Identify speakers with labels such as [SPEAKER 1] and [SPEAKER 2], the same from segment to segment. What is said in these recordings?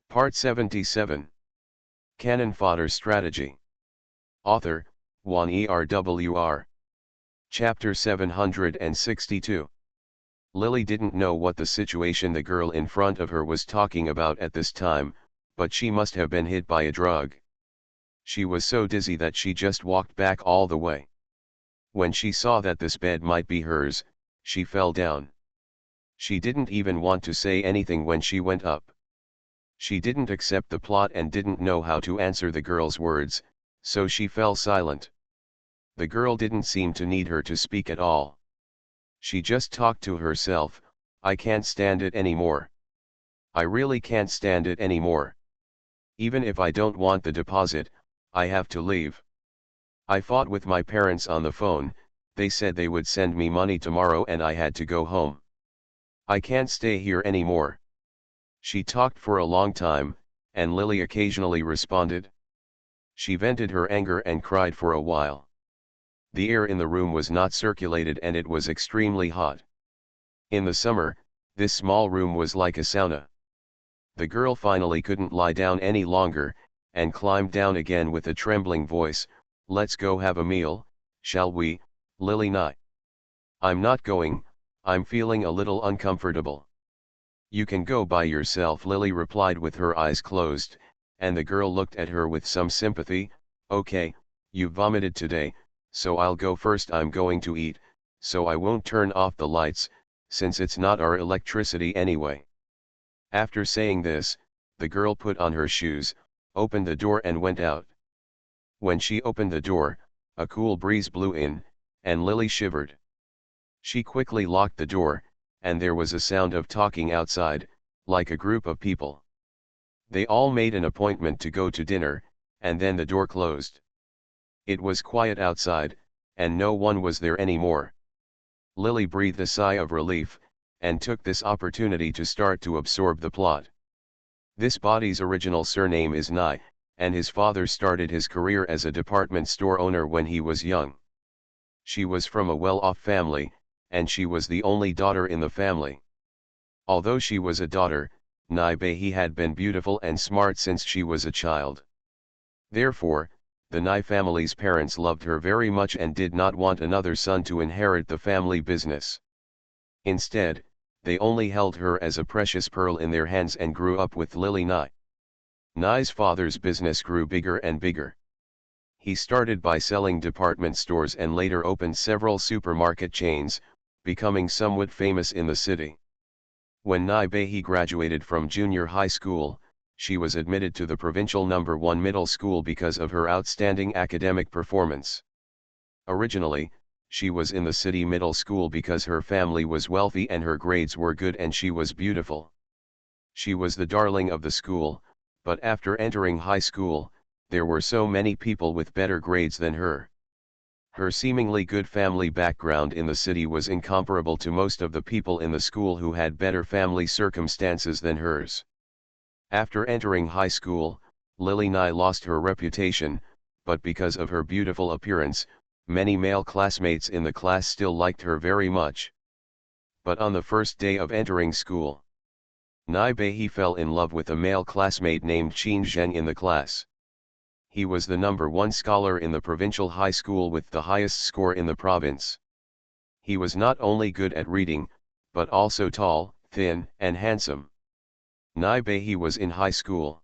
[SPEAKER 1] Part 77. Cannon Fodder Strategy. Author, Juan ERWR. Chapter 762. Lily didn't know what the situation the girl in front of her was talking about at this time, but she must have been hit by a drug. She was so dizzy that she just walked back all the way. When she saw that this bed might be hers, she fell down. She didn't even want to say anything when she went up. She didn't accept the plot and didn't know how to answer the girl's words, so she fell silent. The girl didn't seem to need her to speak at all. She just talked to herself, "I can't stand it anymore. I really can't stand it anymore. Even if I don't want the deposit, I have to leave. I fought with my parents on the phone, they said they would send me money tomorrow and I had to go home. I can't stay here anymore." She talked for a long time, and Lily occasionally responded. She vented her anger and cried for a while. The air in the room was not circulated and it was extremely hot. In the summer, this small room was like a sauna. The girl finally couldn't lie down any longer, and climbed down again with a trembling voice, "Let's go have a meal, shall we, Lily Nye?" "I'm not going, I'm feeling a little uncomfortable." "You can go by yourself," Lily replied with her eyes closed, and the girl looked at her with some sympathy. "Okay, you vomited today, so I'll go first. I'm going to eat, so I won't turn off the lights, since it's not our electricity anyway." After saying this, the girl put on her shoes, opened the door and went out. When she opened the door, a cool breeze blew in, and Lily shivered. She quickly locked the door, and there was a sound of talking outside, like a group of people. They all made an appointment to go to dinner, and then the door closed. It was quiet outside, and no one was there anymore. Lily breathed a sigh of relief, and took this opportunity to start to absorb the plot. This body's original surname is Nye, and his father started his career as a department store owner when he was young. She was from a well-off family, and she was the only daughter in the family. Although she was a daughter, Nye Behi had been beautiful and smart since she was a child. Therefore, the Nye family's parents loved her very much and did not want another son to inherit the family business. Instead, they only held her as a precious pearl in their hands and grew up with Lily Nye. Nye's father's business grew bigger and bigger. He started by selling department stores and later opened several supermarket chains, becoming somewhat famous in the city. When Nye Behi graduated from junior high school, she was admitted to the provincial No. 1 middle school because of her outstanding academic performance. Originally, she was in the city middle school because her family was wealthy and her grades were good and she was beautiful. She was the darling of the school, but after entering high school, there were so many people with better grades than her. Her seemingly good family background in the city was incomparable to most of the people in the school who had better family circumstances than hers. After entering high school, Lily Nye lost her reputation, but because of her beautiful appearance, many male classmates in the class still liked her very much. But on the first day of entering school, Nye Behi fell in love with a male classmate named Qin Zheng in the class. He was the No. 1 scholar in the provincial high school with the highest score in the province. He was not only good at reading, but also tall, thin, and handsome. Nye Behi was in high school.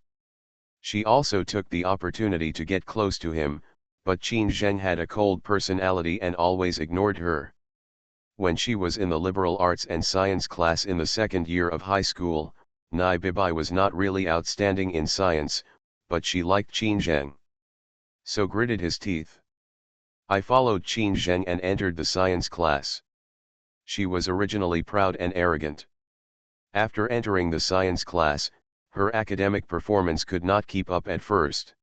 [SPEAKER 1] She also took the opportunity to get close to him, but Qin Zheng had a cold personality and always ignored her. When she was in the liberal arts and science class in the second year of high school, Nye Behi was not really outstanding in science, but she liked Qin Zheng. So gritted his teeth. I followed Qin Zheng and entered the science class. She was originally proud and arrogant. After entering the science class, her academic performance could not keep up at first.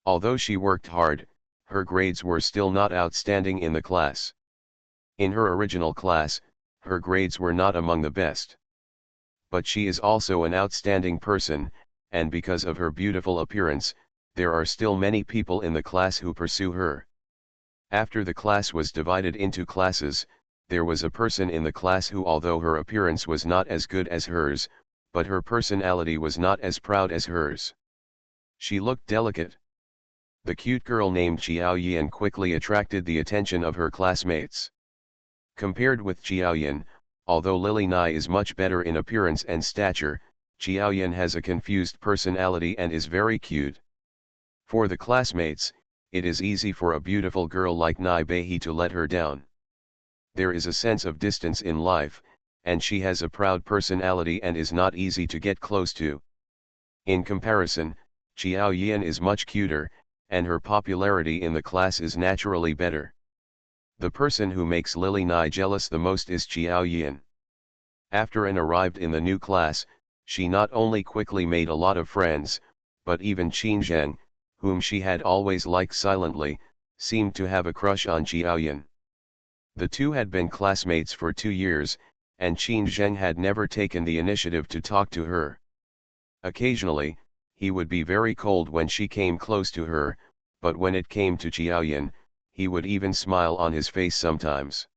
[SPEAKER 1] Although she worked hard, her grades were still not outstanding in the class. In her original class, her grades were not among the best. But she is also an outstanding person, and because of her beautiful appearance, there are still many people in the class who pursue her. After the class was divided into classes, there was a person in the class who, although her appearance was not as good as hers, but her personality was not as proud as hers. She looked delicate. The cute girl named Xiaoyan quickly attracted the attention of her classmates. Compared with Xiaoyan, although Lily Nai is much better in appearance and stature, Xiaoyan has a confused personality and is very cute. For the classmates, it is easy for a beautiful girl like Nai Behi to let her down. There is a sense of distance in life, and she has a proud personality and is not easy to get close to. In comparison, Xiao Yan is much cuter, and her popularity in the class is naturally better. The person who makes Lily Nai jealous the most is Xiao Yan. After An arrived in the new class, she not only quickly made a lot of friends, but even Qin Zheng, whom she had always liked silently, seemed to have a crush on Xiao Yan. The two had been classmates for 2 years, and Qin Zheng had never taken the initiative to talk to her. Occasionally, he would be very cold when she came close to her, but when it came to Xiaoyan, he would even smile on his face sometimes.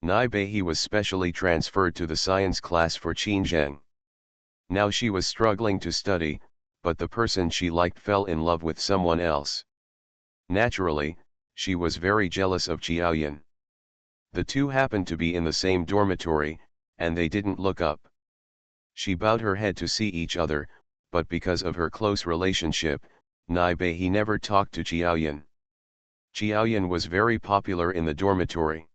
[SPEAKER 1] Nai Behi was specially transferred to the science class for Qin Zheng. Now she was struggling to study, but the person she liked fell in love with someone else. Naturally, she was very jealous of Xiaoyan. The two happened to be in the same dormitory, and they didn't look up. She bowed her head to see each other, but because of her close relationship, Nai Behi never talked to Xiaoyan. Xiaoyan was very popular in the dormitory.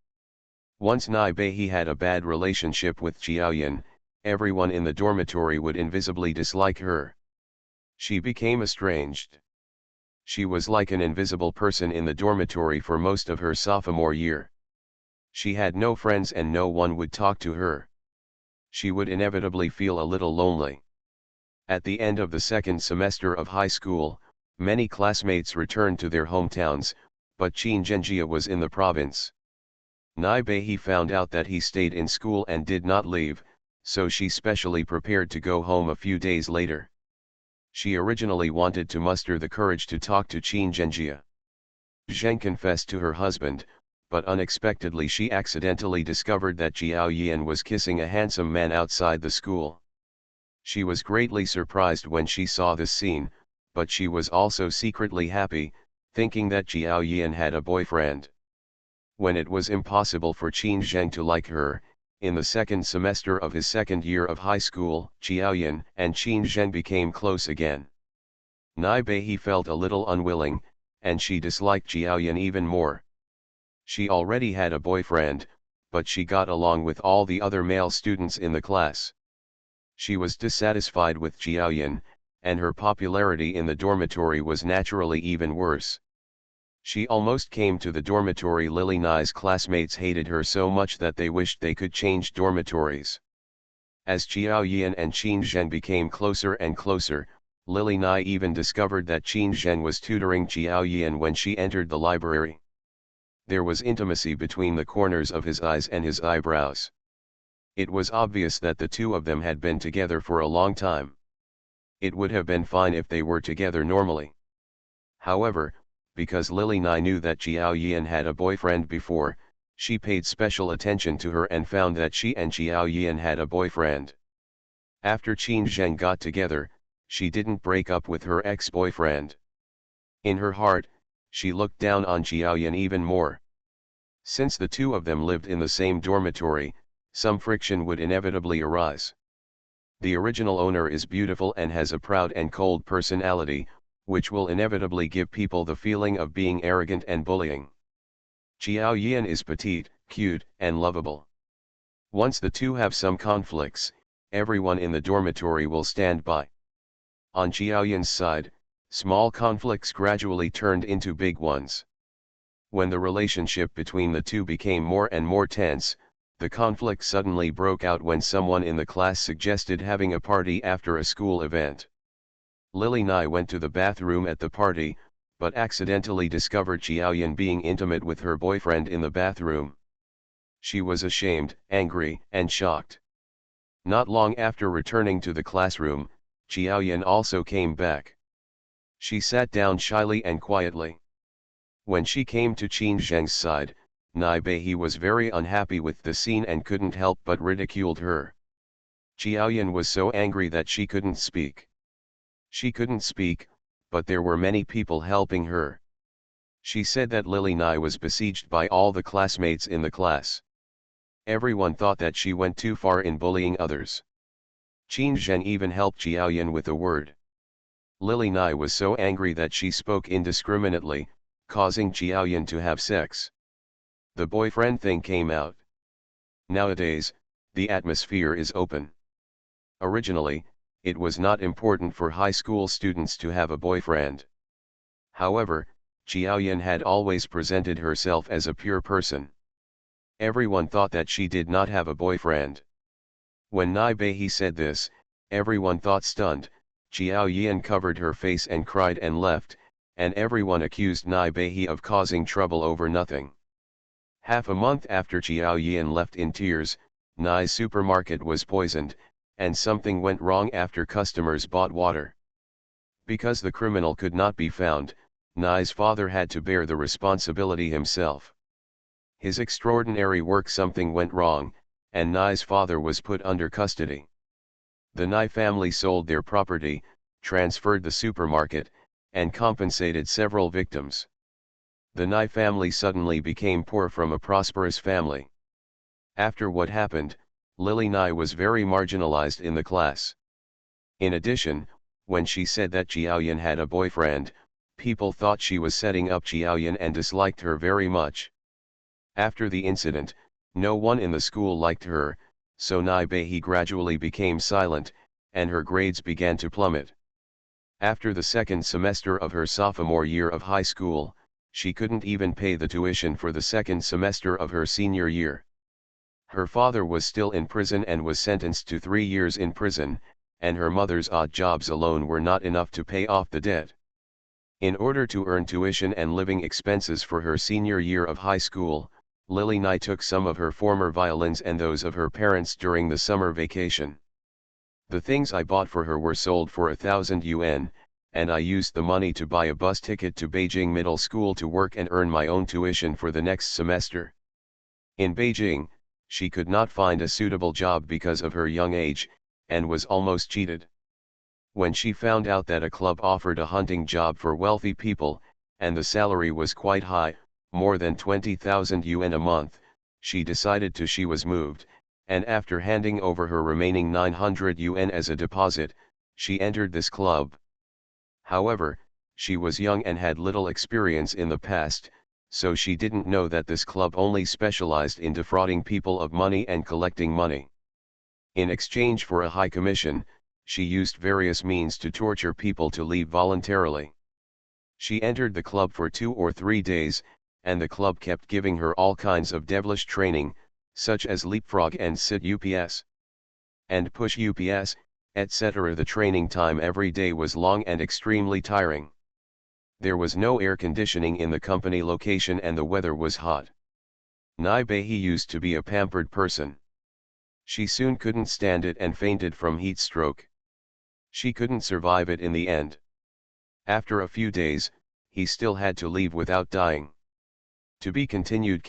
[SPEAKER 1] Once Nai Behi had a bad relationship with Xiaoyan, everyone in the dormitory would invisibly dislike her. She became estranged. She was like an invisible person in the dormitory for most of her sophomore year. She had no friends and no one would talk to her. She would inevitably feel a little lonely. At the end of the second semester of high school, many classmates returned to their hometowns, but Qin Zhenjia was in the province. Nai Behi found out that he stayed in school and did not leave, so she specially prepared to go home a few days later. She originally wanted to muster the courage to talk to Qin Zhenjia. Zheng confessed to her husband, but unexpectedly she accidentally discovered that Xiao Yan was kissing a handsome man outside the school. She was greatly surprised when she saw this scene, but she was also secretly happy, thinking that Xiao Yan had a boyfriend. When it was impossible for Qin Zheng to like her, in the second semester of his second year of high school, Xiao Yan and Qin Zheng became close again. Nai Behi felt a little unwilling, and she disliked Xiao Yan even more. She already had a boyfriend, but she got along with all the other male students in the class. She was dissatisfied with Xiaoyan, and her popularity in the dormitory was naturally even worse. She almost came to the dormitory. Lily Nai's classmates hated her so much that they wished they could change dormitories. As Xiaoyan and Qin Zheng became closer and closer, Lily Nai even discovered that Qin Zheng was tutoring Xiaoyan when she entered the library. There was intimacy between the corners of his eyes and his eyebrows. It was obvious that the two of them had been together for a long time. It would have been fine if they were together normally. However, because Lily Nai knew that Xiao Yan had a boyfriend before, she paid special attention to her and found that she and Xiao Yan had a boyfriend. After Qin Zheng got together, she didn't break up with her ex-boyfriend. In her heart, she looked down on Xiao Yan even more. Since the two of them lived in the same dormitory, some friction would inevitably arise. The original owner is beautiful and has a proud and cold personality, which will inevitably give people the feeling of being arrogant and bullying. Xiao Yan is petite, cute, and lovable. Once the two have some conflicts, everyone in the dormitory will stand by. On Xiao Yan's side, small conflicts gradually turned into big ones. When the relationship between the two became more and more tense, the conflict suddenly broke out when someone in the class suggested having a party after a school event. Lily Nai went to the bathroom at the party, but accidentally discovered Xiaoyan being intimate with her boyfriend in the bathroom. She was ashamed, angry, and shocked. Not long after returning to the classroom, Xiaoyan also came back. She sat down shyly and quietly. When she came to Qin Zheng's side, Nai Behi was very unhappy with the scene and couldn't help but ridiculed her. Jiaoyan was so angry that she couldn't speak. She couldn't speak, but there were many people helping her. She said that Lily Nai was besieged by all the classmates in the class. Everyone thought that she went too far in bullying others. Qin Zhen even helped Jiaoyan with a word. Lily Nai was so angry that she spoke indiscriminately, causing Jiaoyan to have sex. The boyfriend thing came out. Nowadays, the atmosphere is open. Originally, it was not important for high school students to have a boyfriend. However, Jiaoyan had always presented herself as a pure person. Everyone thought that she did not have a boyfriend. When Nai Beihe said this, everyone thought stunned. Jiaoyan covered her face and cried and left, and everyone accused Nai Beihe of causing trouble over nothing. Half a month after Jiaoyan left in tears, Nai's supermarket was poisoned, and something went wrong after customers bought water. Because the criminal could not be found, Nai's father had to bear the responsibility himself. His extraordinary work something went wrong, and Nai's father was put under custody. The Nai family sold their property, transferred the supermarket, and compensated several victims. The Nai family suddenly became poor from a prosperous family. After what happened, Lily Nai was very marginalized in the class. In addition, when she said that Jiaoyan had a boyfriend, people thought she was setting up Jiaoyan and disliked her very much. After the incident, no one in the school liked her, so Nai Beihe gradually became silent, and her grades began to plummet. After the second semester of her sophomore year of high school, she couldn't even pay the tuition for the second semester of her senior year. Her father was still in prison and was sentenced to 3 years in prison, and her mother's odd jobs alone were not enough to pay off the debt. In order to earn tuition and living expenses for her senior year of high school, Lily Nai took some of her former violins and those of her parents during the summer vacation. The things I bought for her were sold for 1,000 yuan, and I used the money to buy a bus ticket to Beijing Middle School to work and earn my own tuition for the next semester. In Beijing, she could not find a suitable job because of her young age, and was almost cheated. When she found out that a club offered a hunting job for wealthy people, and the salary was quite high, more than 20,000 yuan a month, she decided to she was moved, and after handing over her remaining 900 yuan as a deposit, she entered this club. However, she was young and had little experience in the past, so she didn't know that this club only specialized in defrauding people of money and collecting money. In exchange for a high commission, she used various means to torture people to leave voluntarily. She entered the club for 2 or 3 days, and the club kept giving her all kinds of devilish training, such as leapfrog and sit UPS and push UPS, etc. The training time every day was long and extremely tiring. There was no air conditioning in the company location and the weather was hot. Nai Beihe used to be a pampered person. She soon couldn't stand it and fainted from heat stroke. She couldn't survive it in the end. After a few days, he still had to leave without dying. To be continued.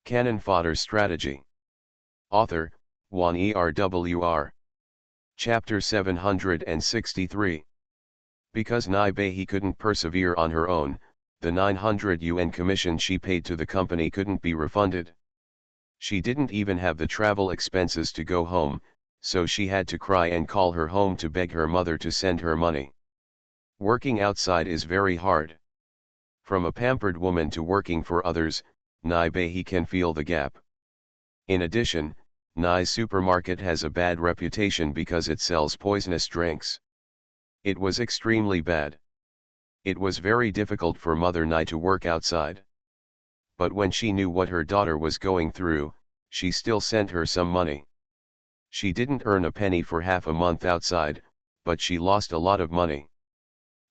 [SPEAKER 1] Canon Fodder Strategy. Author, Wan Erwr. Chapter 763. Because Nai Beihe couldn't persevere on her own, the 900 yuan commission she paid to the company couldn't be refunded. She didn't even have the travel expenses to go home, so she had to cry and call her home to beg her mother to send her money. Working outside is very hard. From a pampered woman to working for others, Nai Beihe can feel the gap. In addition, Nai's supermarket has a bad reputation because it sells poisonous drinks. It was extremely bad. It was very difficult for Mother Nai to work outside. But when she knew what her daughter was going through, she still sent her some money. She didn't earn a penny for half a month outside, but she lost a lot of money.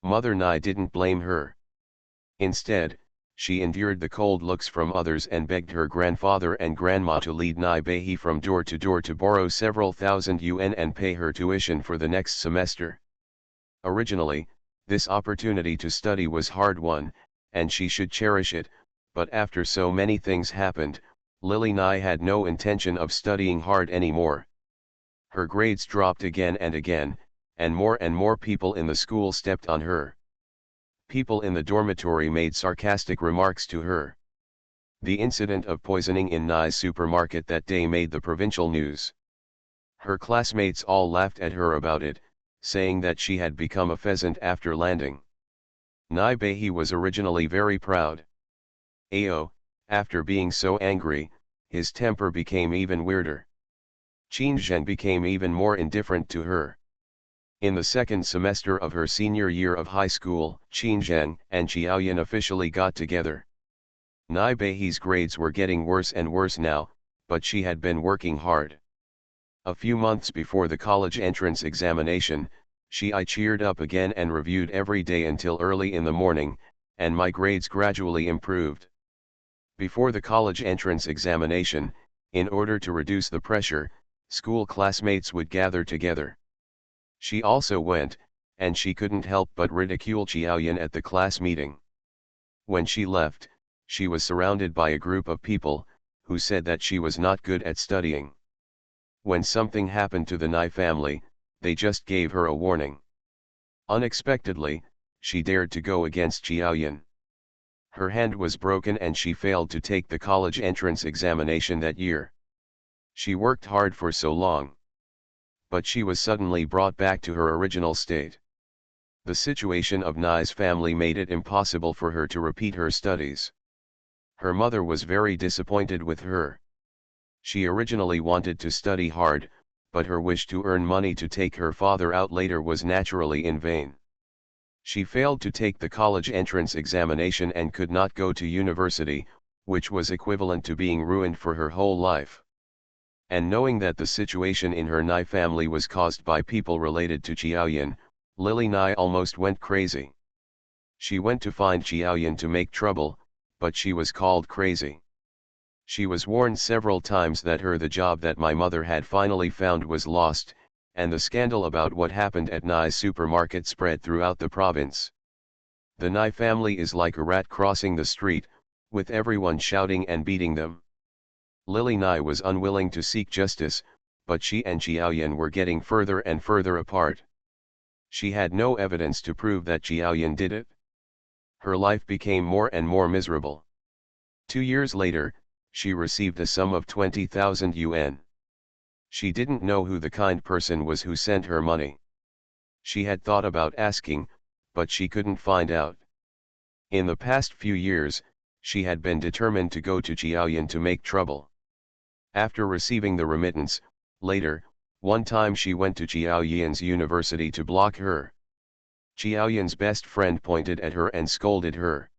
[SPEAKER 1] Mother Nai didn't blame her. Instead, she endured the cold looks from others and begged her grandfather and grandma to lead Nai Beihe from door to borrow several thousand yuan and pay her tuition for the next semester. Originally, this opportunity to study was hard won, and she should cherish it, but after so many things happened, Lily Nai had no intention of studying hard anymore. Her grades dropped again and again, and more people in the school stepped on her. People in the dormitory made sarcastic remarks to her. The incident of poisoning in Nye's supermarket that day made the provincial news. Her classmates all laughed at her about it, saying that she had become a pheasant after landing. Nye Behi was originally very proud. After being so angry, his temper became even weirder. Qin Zheng became even more indifferent to her. In the second semester of her senior year of high school, Qin Zheng and Qiaoyan officially got together. Nye Behi's grades were getting worse and worse now, but she had been working hard. A few months before the college entrance examination, I cheered up again and reviewed every day until early in the morning, and my grades gradually improved. Before the college entrance examination, in order to reduce the pressure, school classmates would gather together. She also went, and she couldn't help but ridicule Qiaoyan at the class meeting. When she left, she was surrounded by a group of people, who said that she was not good at studying. When something happened to the Nye family, they just gave her a warning. Unexpectedly, she dared to go against Qiaoyan. Her hand was broken and she failed to take the college entrance examination that year. She worked hard for so long. But she was suddenly brought back to her original state. The situation of Nye's family made it impossible for her to repeat her studies. Her mother was very disappointed with her. She originally wanted to study hard, but her wish to earn money to take her father out later was naturally in vain. She failed to take the college entrance examination and could not go to university, which was equivalent to being ruined for her whole life. And knowing that the situation in her Nye family was caused by people related to Qiaoyan, Lily Nye almost went crazy. She went to find Qiaoyan to make trouble, but she was called crazy. She was warned several times that the job that my mother had finally found was lost, and the scandal about what happened at Nye's supermarket spread throughout the province. The Nye family is like a rat crossing the street, with everyone shouting and beating them. Lily Nye was unwilling to seek justice, but she and Qiaoyan were getting further and further apart. She had no evidence to prove that Qiaoyan did it. Her life became more and more miserable. 2 years later, she received a sum of 20,000 yuan. She didn't know who the kind person was who sent her money. She had thought about asking, but she couldn't find out. In the past few years, she had been determined to go to Qiaoyan to make trouble. After receiving the remittance, later, one time she went to Qiaoyan's university to block her. Qiaoyan's best friend pointed at her and scolded her.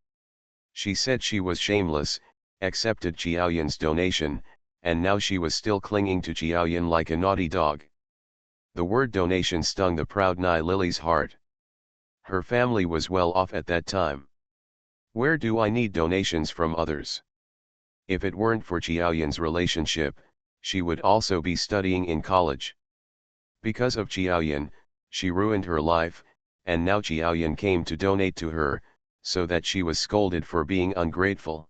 [SPEAKER 1] She said she was shameless, accepted Qiaoyan's donation, and now she was still clinging to Qiaoyan like a naughty dog. The word donation stung the proud Nye Lily's heart. Her family was well off at that time. Where do I need donations from others? If it weren't for Qiaoyan's relationship, she would also be studying in college. Because of Qiaoyan, she ruined her life, and now Qiaoyan came to donate to her, so that she was scolded for being ungrateful.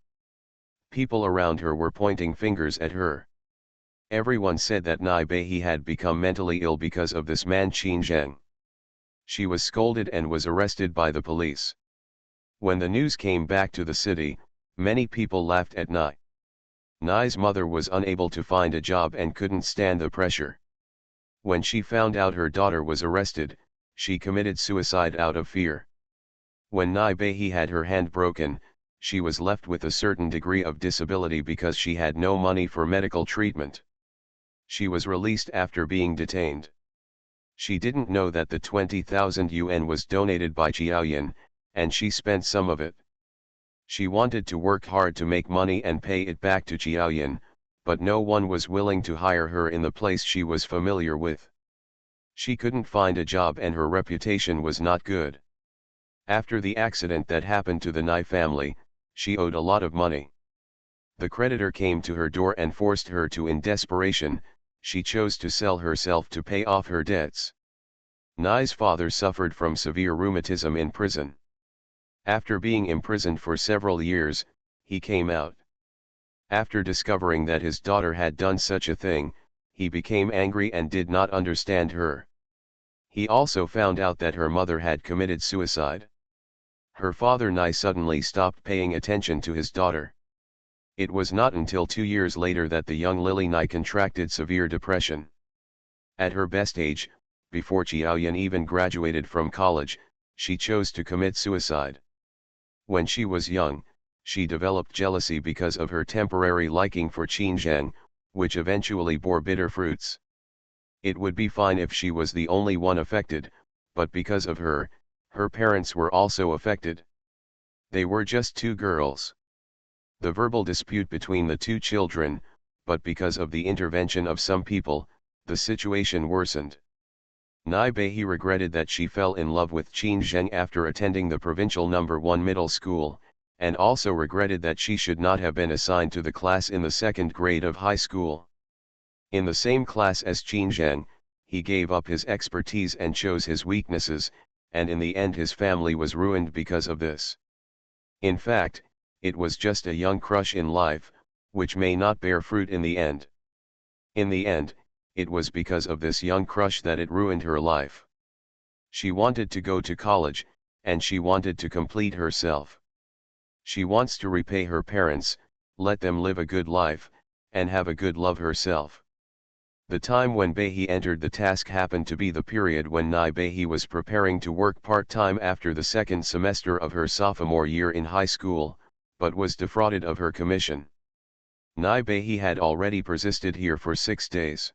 [SPEAKER 1] People around her were pointing fingers at her. Everyone said that Nye Behi had become mentally ill because of this man Qin Zheng. She was scolded and was arrested by the police. When the news came back to the city, many people laughed at Nye. Nye's mother was unable to find a job and couldn't stand the pressure. When she found out her daughter was arrested, she committed suicide out of fear. When Nye Behi had her hand broken, she was left with a certain degree of disability because she had no money for medical treatment. She was released after being detained. She didn't know that the 20,000 yuan was donated by Qiaoyan, and she spent some of it. She wanted to work hard to make money and pay it back to Qiaoyan, but no one was willing to hire her in the place she was familiar with. She couldn't find a job and her reputation was not good. After the accident that happened to the Nye family, she owed a lot of money. The creditor came to her door and forced her to. In desperation, she chose to sell herself to pay off her debts. Nye's father suffered from severe rheumatism in prison. After being imprisoned for several years, he came out. After discovering that his daughter had done such a thing, he became angry and did not understand her. He also found out that her mother had committed suicide. Her father Nai suddenly stopped paying attention to his daughter. It was not until 2 years later that the young Lily Nai contracted severe depression. At her best age, before Qiaoyan even graduated from college, she chose to commit suicide. When she was young, she developed jealousy because of her temporary liking for Qin Zheng, which eventually bore bitter fruits. It would be fine if she was the only one affected, but because of her, her parents were also affected. They were just two girls. The verbal dispute between the two children, but because of the intervention of some people, the situation worsened. Nai Bei regretted that she fell in love with Qin Zheng after attending the provincial No. 1 middle school, and also regretted that she should not have been assigned to the class in the second grade of high school. In the same class as Qin Zheng, he gave up his expertise and chose his weaknesses, and in the end his family was ruined because of this. In fact, it was just a young crush in life, which may not bear fruit in the end. In the end, it was because of this young crush that it ruined her life. She wanted to go to college, and she wanted to complete herself. She wants to repay her parents, let them live a good life, and have a good love herself. The time when Bei entered the task happened to be the period when Nai Bei was preparing to work part-time after the second semester of her sophomore year in high school, but was defrauded of her commission. Nai Bei had already persisted here for 6 days.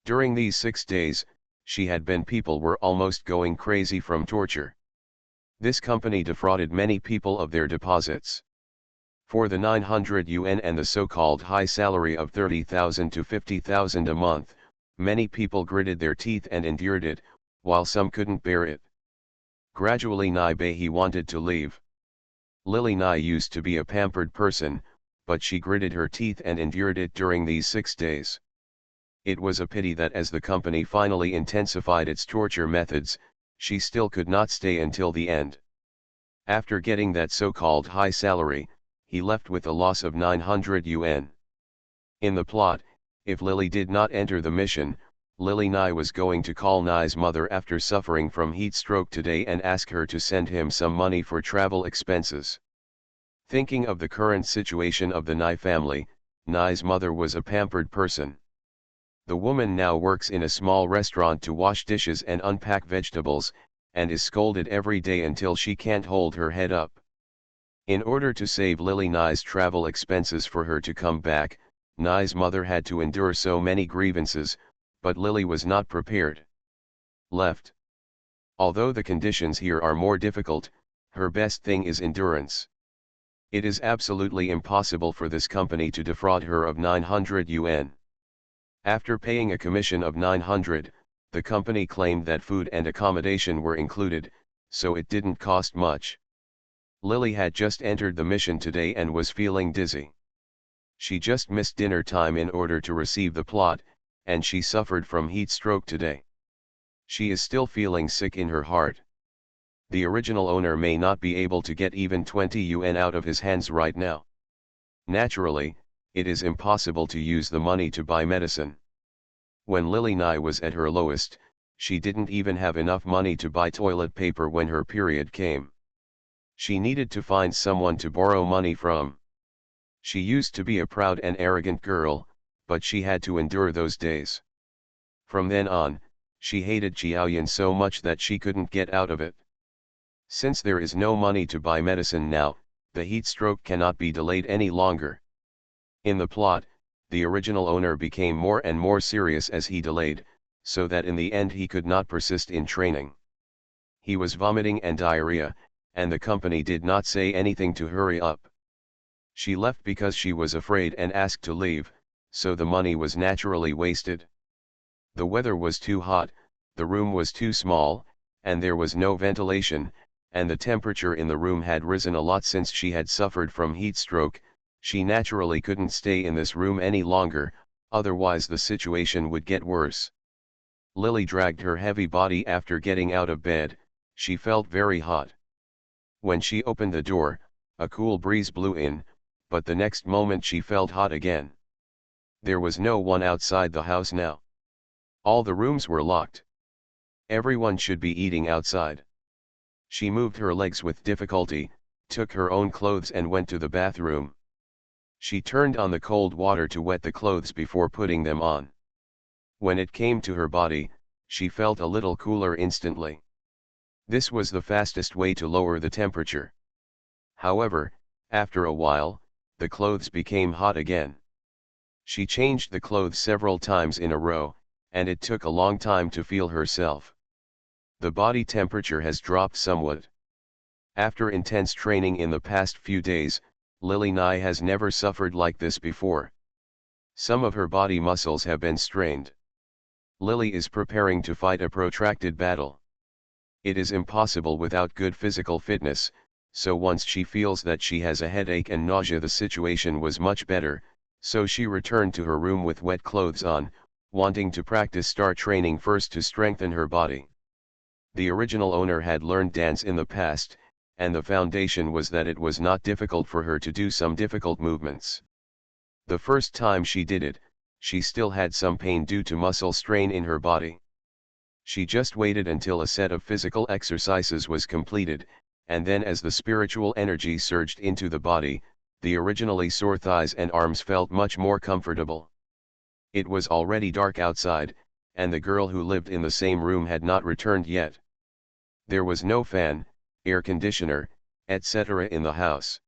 [SPEAKER 1] During these 6 days, people were almost going crazy from torture. This company defrauded many people of their deposits. For the 900 yuan and the so-called high salary of 30,000 to 50,000 a month, many people gritted their teeth and endured it, while some couldn't bear it. Gradually Nai Bei wanted to leave. Lily Nai used to be a pampered person, but she gritted her teeth and endured it during these 6 days. It was a pity that as the company finally intensified its torture methods, she still could not stay until the end. After getting that so-called high salary, he left with a loss of 900 yuan. In the plot, if Lily did not enter the mission, Lily Nai was going to call Nai's mother after suffering from heat stroke today and ask her to send him some money for travel expenses. Thinking of the current situation of the Nai family, Nai's mother was a pampered person. The woman now works in a small restaurant to wash dishes and unpack vegetables, and is scolded every day until she can't hold her head up. In order to save Lily Nai's travel expenses for her to come back, Nai's mother had to endure so many grievances, but Lily was not prepared. Left. Although the conditions here are more difficult, her best thing is endurance. It is absolutely impossible for this company to defraud her of 900 yuan. After paying a commission of 900, the company claimed that food and accommodation were included, so it didn't cost much. Lily had just entered the mission today and was feeling dizzy. She just missed dinner time in order to receive the plot, and she suffered from heat stroke today. She is still feeling sick in her heart. The original owner may not be able to get even 20 yuan out of his hands right now. Naturally, it is impossible to use the money to buy medicine. When Lily Nai was at her lowest, she didn't even have enough money to buy toilet paper when her period came. She needed to find someone to borrow money from. She used to be a proud and arrogant girl, but she had to endure those days. From then on, she hated Qiaoyan so much that she couldn't get out of it. Since there is no money to buy medicine now, the heat stroke cannot be delayed any longer. In the plot, the original owner became more and more serious as he delayed, so that in the end he could not persist in training. He was vomiting and diarrhea, and the company did not say anything to hurry up. She left because she was afraid and asked to leave, so the money was naturally wasted. The weather was too hot, the room was too small, and there was no ventilation, and the temperature in the room had risen a lot since she had suffered from heat stroke. She naturally couldn't stay in this room any longer, otherwise the situation would get worse. Lily dragged her heavy body after getting out of bed. She felt very hot. When she opened the door, a cool breeze blew in, but the next moment she felt hot again. There was no one outside the house now. All the rooms were locked. Everyone should be eating outside. She moved her legs with difficulty, took her own clothes and went to the bathroom. She turned on the cold water to wet the clothes before putting them on. When it came to her body, she felt a little cooler instantly. This was the fastest way to lower the temperature. However, after a while, the clothes became hot again. She changed the clothes several times in a row, and it took a long time to feel herself. The body temperature has dropped somewhat. After intense training in the past few days, Lily Nye has never suffered like this before. Some of her body muscles have been strained. Lily is preparing to fight a protracted battle. It is impossible without good physical fitness, so once she feels that she has a headache and nausea, the situation was much better, so she returned to her room with wet clothes on, wanting to practice star training first to strengthen her body. The original owner had learned dance in the past, and the foundation was that it was not difficult for her to do some difficult movements. The first time she did it, she still had some pain due to muscle strain in her body. She just waited until a set of physical exercises was completed, and then as the spiritual energy surged into the body, the originally sore thighs and arms felt much more comfortable. It was already dark outside, and the girl who lived in the same room had not returned yet. There was no fan, air conditioner, etc. in the house.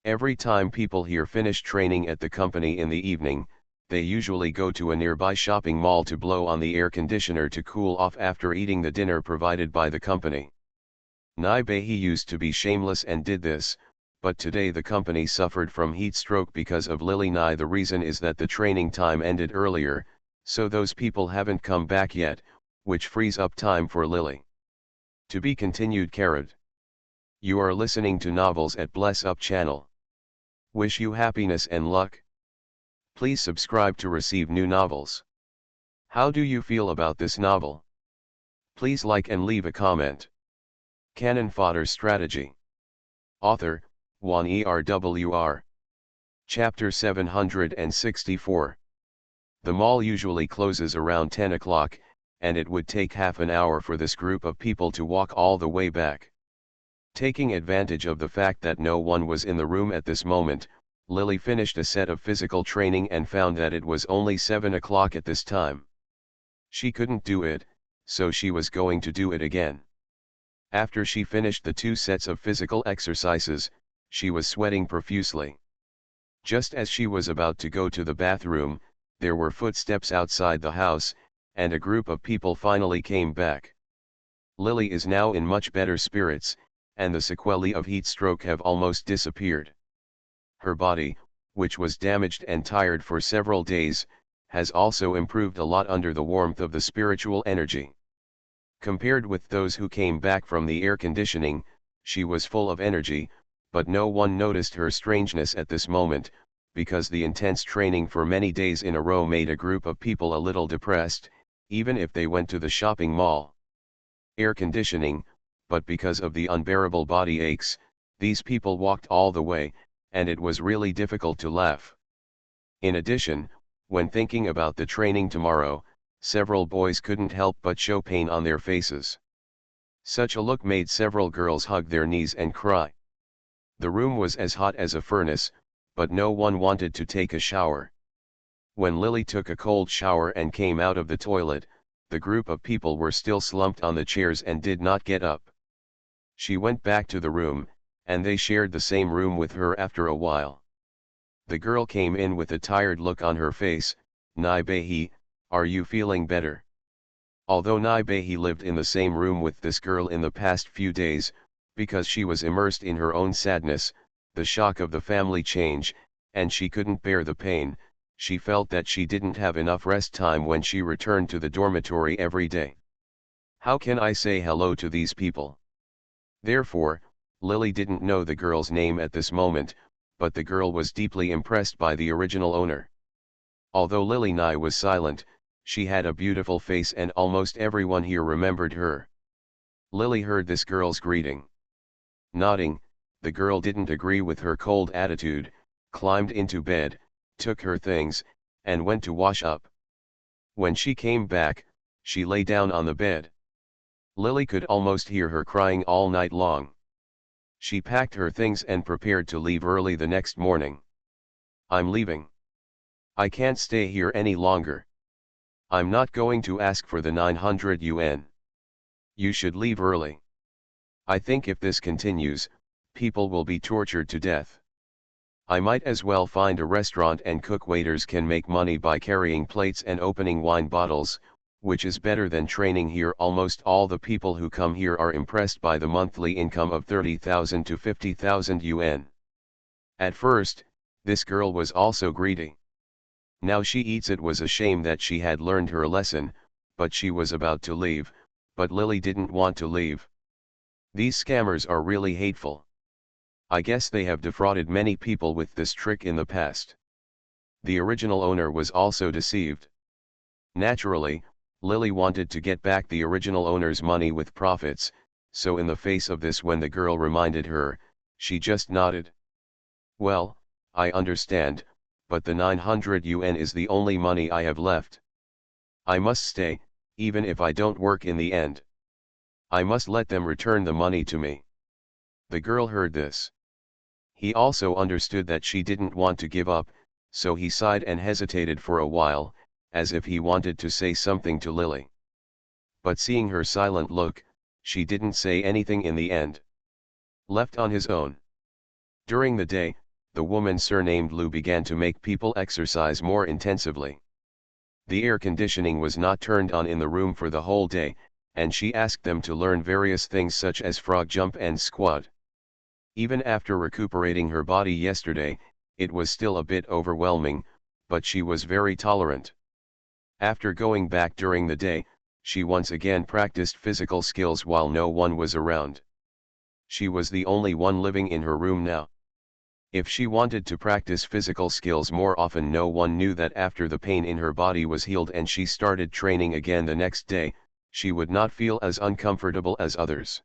[SPEAKER 1] Every time people here finish training at the company in the evening, they usually go to a nearby shopping mall to blow on the air conditioner to cool off after eating the dinner provided by the company. Nye Behi used to be shameless and did this, but today the company suffered from heat stroke because of Lily Nye. The reason is that the training time ended earlier, so those people haven't come back yet, which frees up time for Lily. To be continued. You are listening to novels at Bless Up channel. Wish you happiness and luck. Please subscribe to receive new novels. How do you feel about this novel? Please like and leave a comment. Cannon Fodder Strategy. Author, Juan ERWR. Chapter 764. The mall usually closes around 10 o'clock, and it would take half an hour for this group of people to walk all the way back. Taking advantage of the fact that no one was in the room at this moment, Lily finished a set of physical training and found that it was only 7 o'clock at this time. She couldn't do it, so she was going to do it again. After she finished the 2 sets of physical exercises, she was sweating profusely. Just as she was about to go to the bathroom, there were footsteps outside the house, and a group of people finally came back. Lily is now in much better spirits, and the sequelae of heat stroke have almost disappeared. Her body, which was damaged and tired for several days, has also improved a lot under the warmth of the spiritual energy. Compared with those who came back from the air conditioning, she was full of energy, but no one noticed her strangeness at this moment, because the intense training for many days in a row made a group of people a little depressed, even if they went to the shopping mall. Air conditioning, but because of the unbearable body aches, these people walked all the way, and it was really difficult to laugh. In addition, when thinking about the training tomorrow, several boys couldn't help but show pain on their faces. Such a look made several girls hug their knees and cry. The room was as hot as a furnace, but no one wanted to take a shower. When Lily took a cold shower and came out of the toilet, the group of people were still slumped on the chairs and did not get up. She went back to the room, and they shared the same room with her after a while. The girl came in with a tired look on her face. Nye Behi, are you feeling better? Although Nye Behi lived in the same room with this girl in the past few days, because she was immersed in her own sadness, the shock of the family change, and she couldn't bear the pain, she felt that she didn't have enough rest time when she returned to the dormitory every day. How can I say hello to these people? Therefore, Lily didn't know the girl's name at this moment, but the girl was deeply impressed by the original owner. Although Lily Nye was silent, she had a beautiful face and almost everyone here remembered her. Lily heard this girl's greeting. Nodding, the girl didn't agree with her cold attitude, climbed into bed, took her things, and went to wash up. When she came back, she lay down on the bed. Lily could almost hear her crying all night long. She packed her things and prepared to leave early the next morning. "I'm leaving. I can't stay here any longer. I'm not going to ask for the 900 yuan. You should leave early. I think if this continues, people will be tortured to death. I might as well find a restaurant and cook. Waiters can make money by carrying plates and opening wine bottles, which is better than training here. Almost all the people who come here are impressed by the monthly income of 30,000 to 50,000 yuan. At first, this girl was also greedy. Now she eats. It was a shame that she had learned her lesson, but she was about to leave, but Lily didn't want to leave. These scammers are really hateful. I guess they have defrauded many people with this trick in the past. The original owner was also deceived. Naturally, Lily wanted to get back the original owner's money with profits, so in the face of this, when the girl reminded her, she just nodded. "Well, I understand, but the 900 yuan is the only money I have left. I must stay, even if I don't work in the end. I must let them return the money to me." The girl heard this. He also understood that she didn't want to give up, so he sighed and hesitated for a while, as if he wanted to say something to Lily. But seeing her silent look, she didn't say anything in the end. Left on his own. During the day, the woman surnamed Lu began to make people exercise more intensively. The air conditioning was not turned on in the room for the whole day, and she asked them to learn various things such as frog jump and squat. Even after recuperating her body yesterday, it was still a bit overwhelming, but she was very tolerant. After going back during the day, she once again practiced physical skills while no one was around. She was the only one living in her room now. If she wanted to practice physical skills more often, no one knew that after the pain in her body was healed and she started training again the next day, she would not feel as uncomfortable as others.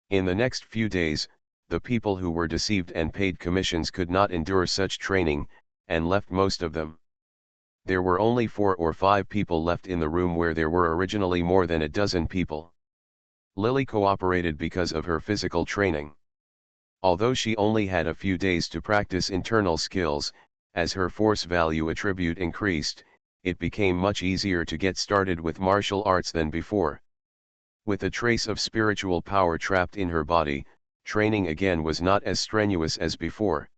[SPEAKER 1] In the next few days, the people who were deceived and paid commissions could not endure such training, and left most of them. There were only 4 or 5 people left in the room where there were originally more than a dozen people. Lily cooperated because of her physical training. Although she only had a few days to practice internal skills, as her force value attribute increased, it became much easier to get started with martial arts than before. With a trace of spiritual power trapped in her body, training again was not as strenuous as before.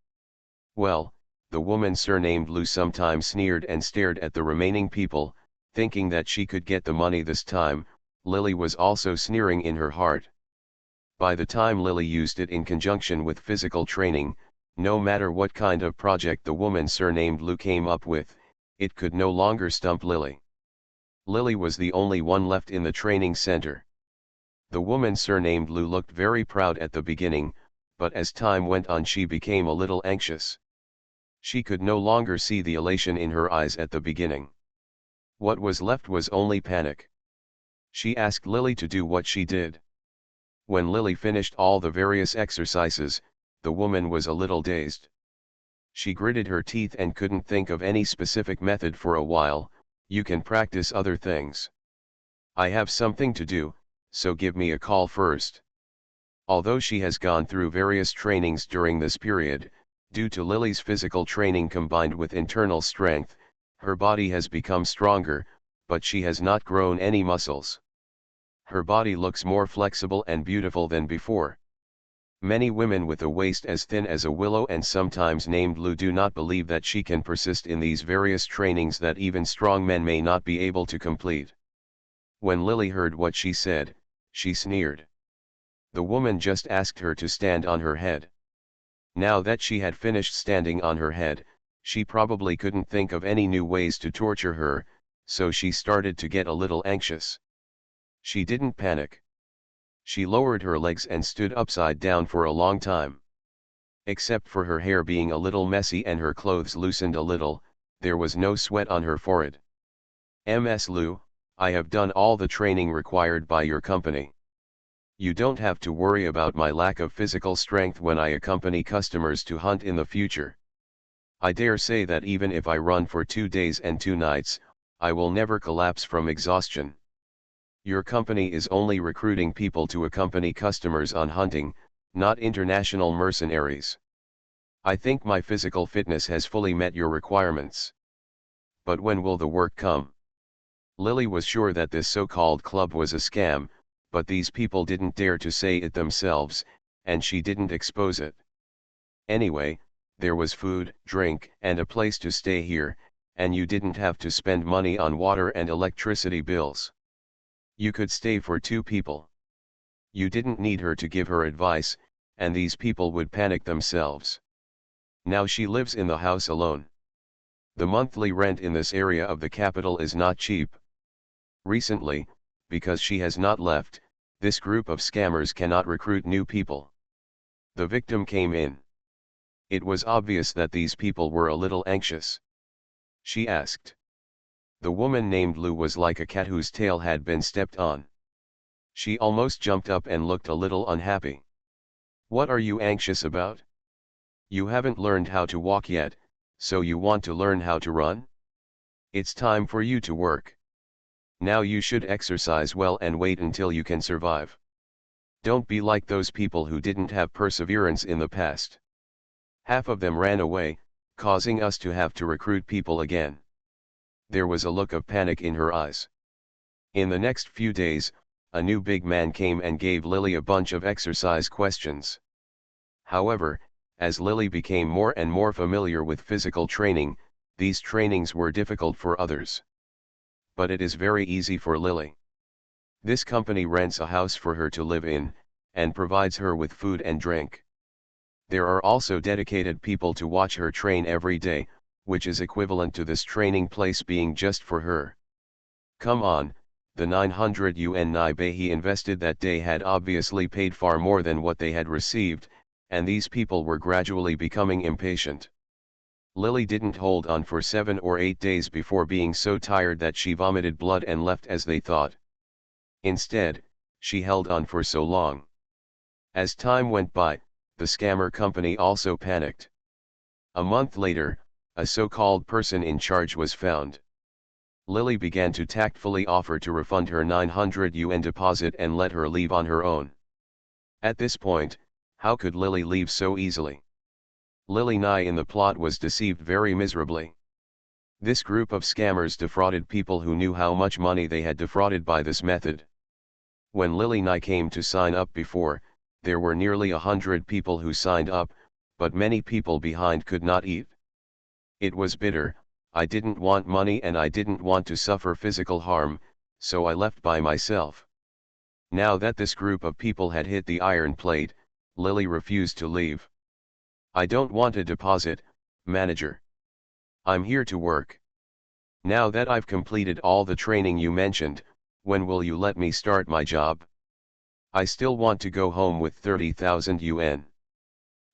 [SPEAKER 1] Well, the woman surnamed Lu sometimes sneered and stared at the remaining people, thinking that she could get the money this time. Lily was also sneering in her heart. By the time Lily used it in conjunction with physical training, no matter what kind of project the woman surnamed Lu came up with, it could no longer stump Lily. Lily was the only one left in the training center. The woman surnamed Lu looked very proud at the beginning, but as time went on she became a little anxious. She could no longer see the elation in her eyes at the beginning. What was left was only panic. She asked Lily to do what she did. When Lily finished all the various exercises, the woman was a little dazed. She gritted her teeth and couldn't think of any specific method for a while. "You can practice other things. I have something to do, so give me a call first." Although she has gone through various trainings during this period, due to Lily's physical training combined with internal strength, her body has become stronger, but she has not grown any muscles. Her body looks more flexible and beautiful than before. Many women with a waist as thin as a willow and sometimes named Lu do not believe that she can persist in these various trainings that even strong men may not be able to complete. When Lily heard what she said, she sneered. The woman just asked her to stand on her head. Now that she had finished standing on her head, she probably couldn't think of any new ways to torture her, so she started to get a little anxious. She didn't panic. She lowered her legs and stood upside down for a long time. Except for her hair being a little messy and her clothes loosened a little, there was no sweat on her forehead. "Ms. Lu, I have done all the training required by your company. You don't have to worry about my lack of physical strength when I accompany customers to hunt in the future. I dare say that even if I run for 2 days and 2 nights, I will never collapse from exhaustion. Your company is only recruiting people to accompany customers on hunting, not international mercenaries. I think my physical fitness has fully met your requirements. But when will the work come? Lily was sure that this so-called club was a scam, but these people didn't dare to say it themselves, and she didn't expose it. Anyway, there was food, drink, and a place to stay here, and you didn't have to spend money on water and electricity bills. You could stay for 2 people. You didn't need her to give her advice, and these people would panic themselves. Now she lives in the house alone. The monthly rent in this area of the capital is not cheap. Recently, because she has not left, this group of scammers cannot recruit new people. The victim came in. It was obvious that these people were a little anxious. She asked. The woman named Lou was like a cat whose tail had been stepped on. She almost jumped up and looked a little unhappy. What are you anxious about? You haven't learned how to walk yet, so you want to learn how to run? It's time for you to work. Now you should exercise well and wait until you can survive. Don't be like those people who didn't have perseverance in the past. Half of them ran away, causing us to have to recruit people again. There was a look of panic in her eyes. In the next few days, a new big man came and gave Lily a bunch of exercise questions. However, as Lily became more and more familiar with physical training, these trainings were difficult for others. But it is very easy for Lily. This company rents a house for her to live in, and provides her with food and drink. There are also dedicated people to watch her train every day, which is equivalent to this training place being just for her. Come on, the 900 yuan Nai he invested that day had obviously paid far more than what they had received, and these people were gradually becoming impatient. Lily didn't hold on for 7 or 8 days before being so tired that she vomited blood and left as they thought. Instead, she held on for so long. As time went by, the scammer company also panicked. A month later, a so-called person in charge was found. Lily began to tactfully offer to refund her 900 yuan deposit and let her leave on her own. At this point, how could Lily leave so easily? Lily Nye in the plot was deceived very miserably. This group of scammers defrauded people who knew how much money they had defrauded by this method. When Lily Nye came to sign up before, there were nearly 100 people who signed up, but many people behind could not eat. It was bitter. I didn't want money and I didn't want to suffer physical harm, so I left by myself. Now that this group of people had hit the iron plate, Lily refused to leave. I don't want a deposit, manager. I'm here to work. Now that I've completed all the training you mentioned, when will you let me start my job? I still want to go home with 30,000 yuan.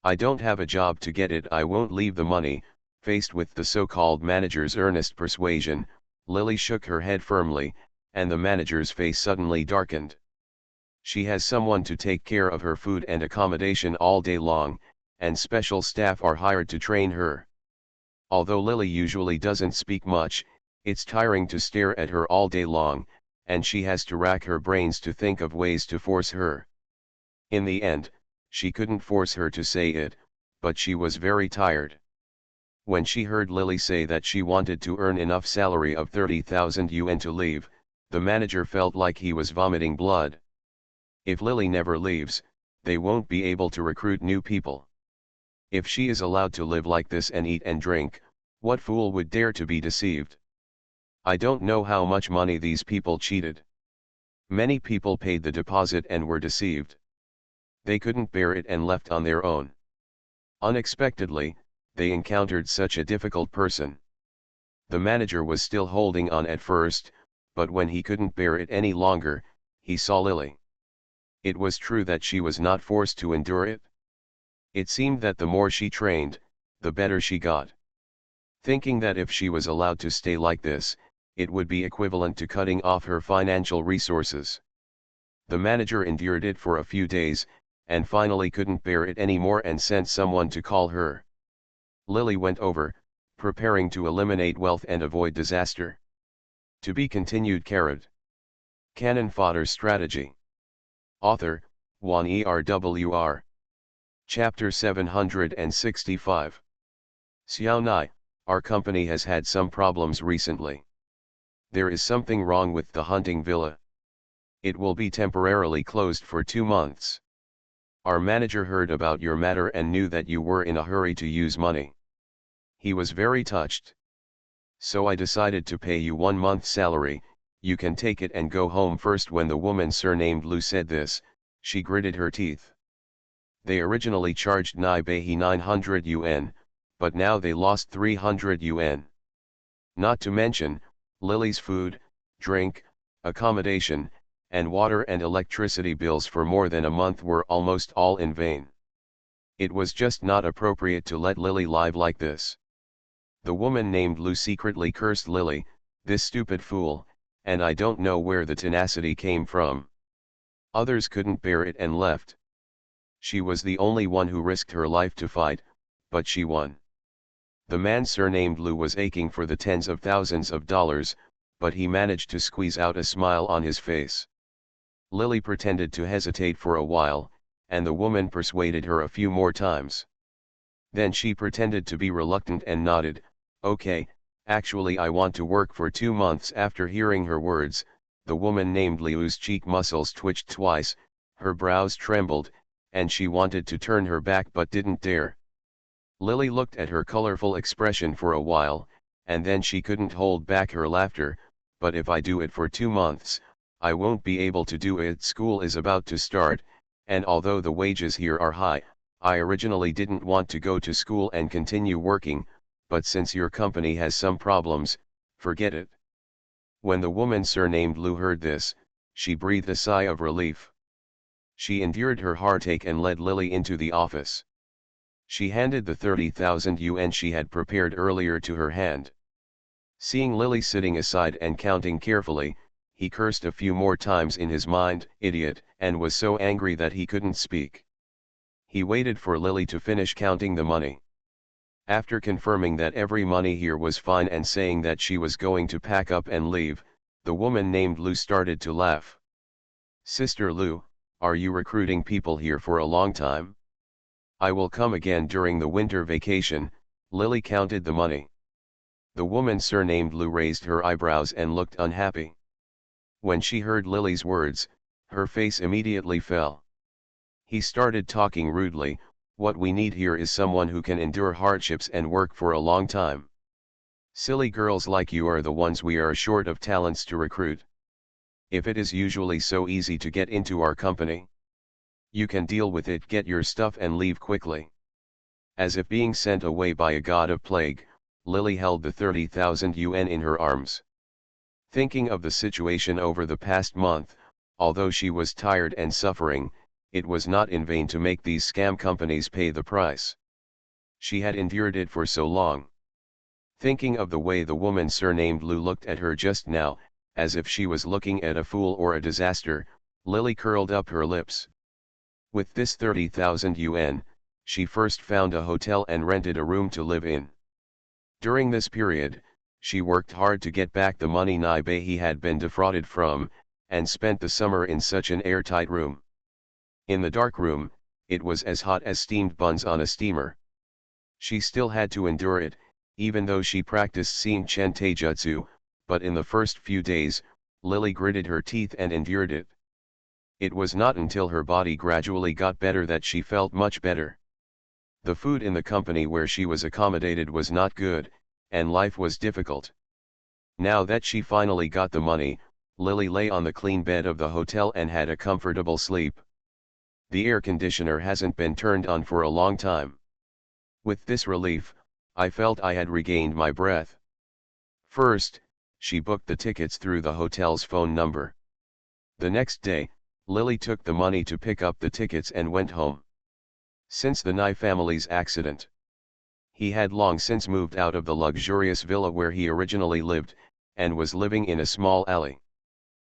[SPEAKER 1] I don't have a job to get it. I won't leave the money. Faced with the so-called manager's earnest persuasion, Lily shook her head firmly, and the manager's face suddenly darkened. She has someone to take care of her food and accommodation all day long, and special staff are hired to train her. Although Lily usually doesn't speak much, it's tiring to stare at her all day long, and she has to rack her brains to think of ways to force her. In the end, she couldn't force her to say it, but she was very tired. When she heard Lily say that she wanted to earn enough salary of 30,000 yuan to leave, the manager felt like he was vomiting blood. If Lily never leaves, they won't be able to recruit new people. If she is allowed to live like this and eat and drink, what fool would dare to be deceived? I don't know how much money these people cheated. Many people paid the deposit and were deceived. They couldn't bear it and left on their own. Unexpectedly, they encountered such a difficult person. The manager was still holding on at first, but when he couldn't bear it any longer, he saw Lily. It was true that she was not forced to endure it. It seemed that the more she trained, the better she got. Thinking that if she was allowed to stay like this, it would be equivalent to cutting off her financial resources. The manager endured it for a few days, and finally couldn't bear it anymore and sent someone to call her. Lily went over, preparing to eliminate wealth and avoid disaster. To be continued. Cannon Fodder Strategy. Author, Juan ERWR. Chapter 765. Xiao Nai, our company has had some problems recently. There is something wrong with the hunting villa. It will be temporarily closed for 2 months. Our manager heard about your matter and knew that you were in a hurry to use money. He was very touched. So I decided to pay you 1 month's salary. You can take it and go home first. When the woman surnamed Lu said this, she gritted her teeth. They originally charged Nai Behi 900 yuan, but now they lost 300 yuan. Not to mention, Lily's food, drink, accommodation, and water and electricity bills for more than a month were almost all in vain. It was just not appropriate to let Lily live like this. The woman named Lu secretly cursed Lily, this stupid fool, and I don't know where the tenacity came from. Others couldn't bear it and left. She was the only one who risked her life to fight, but she won. The man surnamed Lu was aching for the tens of thousands of dollars, but he managed to squeeze out a smile on his face. Lily pretended to hesitate for a while, and the woman persuaded her a few more times. Then she pretended to be reluctant and nodded, "Okay, actually I want to work for 2 months." After hearing her words, the woman named Liu's cheek muscles twitched twice, her brows trembled, and she wanted to turn her back but didn't dare. Lily looked at her colorful expression for a while, and then she couldn't hold back her laughter. "But if I do it for 2 months, I won't be able to do it. School is about to start, and although the wages here are high, I originally didn't want to go to school and continue working, but since your company has some problems, forget it." When the woman surnamed Lu heard this, she breathed a sigh of relief. She endured her heartache and led Lily into the office. She handed the 30,000 yuan she had prepared earlier to her hand. Seeing Lily sitting aside and counting carefully, he cursed a few more times in his mind, "Idiot," and was so angry that he couldn't speak. He waited for Lily to finish counting the money. After confirming that every money here was fine and saying that she was going to pack up and leave, the woman named Lu started to laugh. "Sister Lu, are you recruiting people here for a long time?" "I will come again during the winter vacation." Lily counted the money. The woman surnamed Lu raised her eyebrows and looked unhappy. When she heard Lily's words, her face immediately fell. He started talking rudely, "What we need here is someone who can endure hardships and work for a long time. Silly girls like you are the ones we are short of talents to recruit. If it is usually so easy to get into our company, you can deal with it, get your stuff and leave quickly." As if being sent away by a god of plague, Lily held the 30,000 yuan in her arms. Thinking of the situation over the past month, although she was tired and suffering, it was not in vain to make these scam companies pay the price. She had endured it for so long. Thinking of the way the woman surnamed Lu looked at her just now, as if she was looking at a fool or a disaster, Lily curled up her lips. With this 30,000 yuan, she first found a hotel and rented a room to live in. During this period, she worked hard to get back the money Nai Behi had been defrauded from, and spent the summer in such an airtight room. In the dark room, it was as hot as steamed buns on a steamer. She still had to endure it, even though she practiced seeing Chen Taijutsu, but in the first few days, Lily gritted her teeth and endured it. It was not until her body gradually got better that she felt much better. The food in the company where she was accommodated was not good, and life was difficult. Now that she finally got the money, Lily lay on the clean bed of the hotel and had a comfortable sleep. The air conditioner hasn't been turned on for a long time. With this relief, I felt I had regained my breath. First, she booked the tickets through the hotel's phone number. The next day, Lily took the money to pick up the tickets and went home. Since the Nai family's accident, he had long since moved out of the luxurious villa where he originally lived, and was living in a small alley.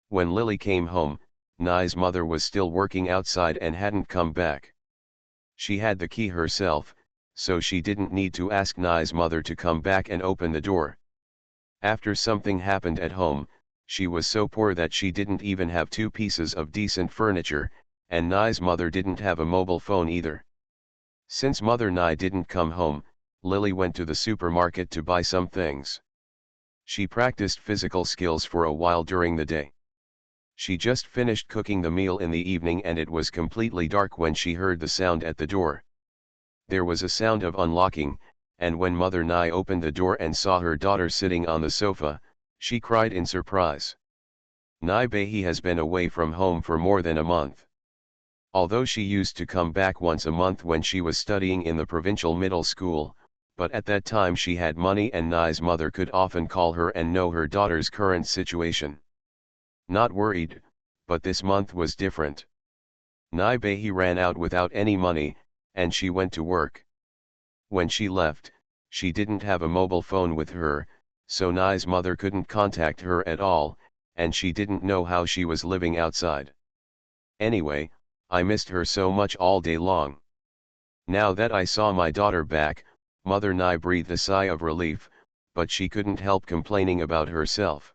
[SPEAKER 1] When Lily came home, Nai's mother was still working outside and hadn't come back. She had the key herself, so she didn't need to ask Nai's mother to come back and open the door. After something happened at home, she was so poor that she didn't even have 2 pieces of decent furniture, and Nai's mother didn't have a mobile phone either. Since Mother Nai didn't come home, Lily went to the supermarket to buy some things. She practiced physical skills for a while during the day. She just finished cooking the meal in the evening and it was completely dark when she heard the sound at the door. There was a sound of unlocking, and when Mother Nai opened the door and saw her daughter sitting on the sofa, she cried in surprise. Nai Behi has been away from home for more than a month. Although she used to come back once a month when she was studying in the provincial middle school, but at that time she had money and Nai's mother could often call her and know her daughter's current situation. Not worried, but this month was different. Nai Behi ran out without any money, and she went to work. When she left, she didn't have a mobile phone with her, so Nai's mother couldn't contact her at all, and she didn't know how she was living outside. Anyway, I missed her so much all day long. Now that I saw my daughter back, Mother Nai breathed a sigh of relief, but she couldn't help complaining about herself.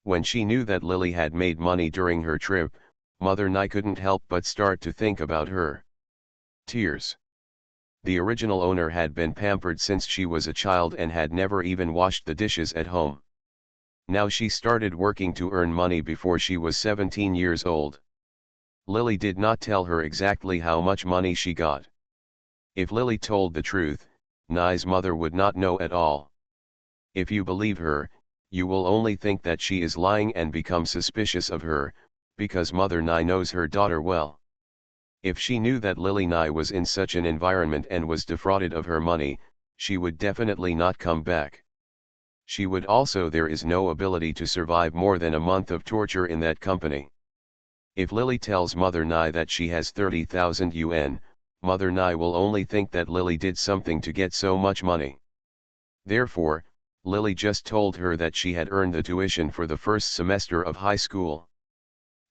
[SPEAKER 1] When she knew that Lily had made money during her trip, Mother Nai couldn't help but start to think about her. Tears. The original owner had been pampered since she was a child and had never even washed the dishes at home. Now she started working to earn money before she was 17 years old. Lily did not tell her exactly how much money she got. If Lily told the truth, Nai's mother would not know at all. If you believe her, you will only think that she is lying and become suspicious of her, because Mother Nai knows her daughter well. If she knew that Lily Nai was in such an environment and was defrauded of her money, she would definitely not come back. She would also. There is no ability to survive more than a month of torture in that company. If Lily tells Mother Nai that she has 30,000 yuan, Mother Nai will only think that Lily did something to get so much money. Therefore, Lily just told her that she had earned the tuition for the first semester of high school.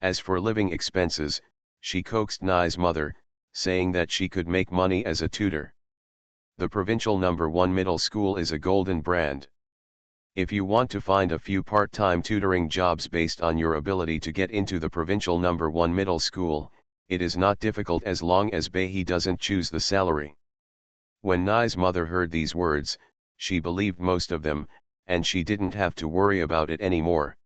[SPEAKER 1] As for living expenses, she coaxed Nai's mother, saying that she could make money as a tutor. The provincial No. 1 middle school is a golden brand. If you want to find a few part-time tutoring jobs based on your ability to get into the provincial No. 1 middle school, it is not difficult as long as Behi doesn't choose the salary. When Nai's mother heard these words, she believed most of them, and she didn't have to worry about it anymore.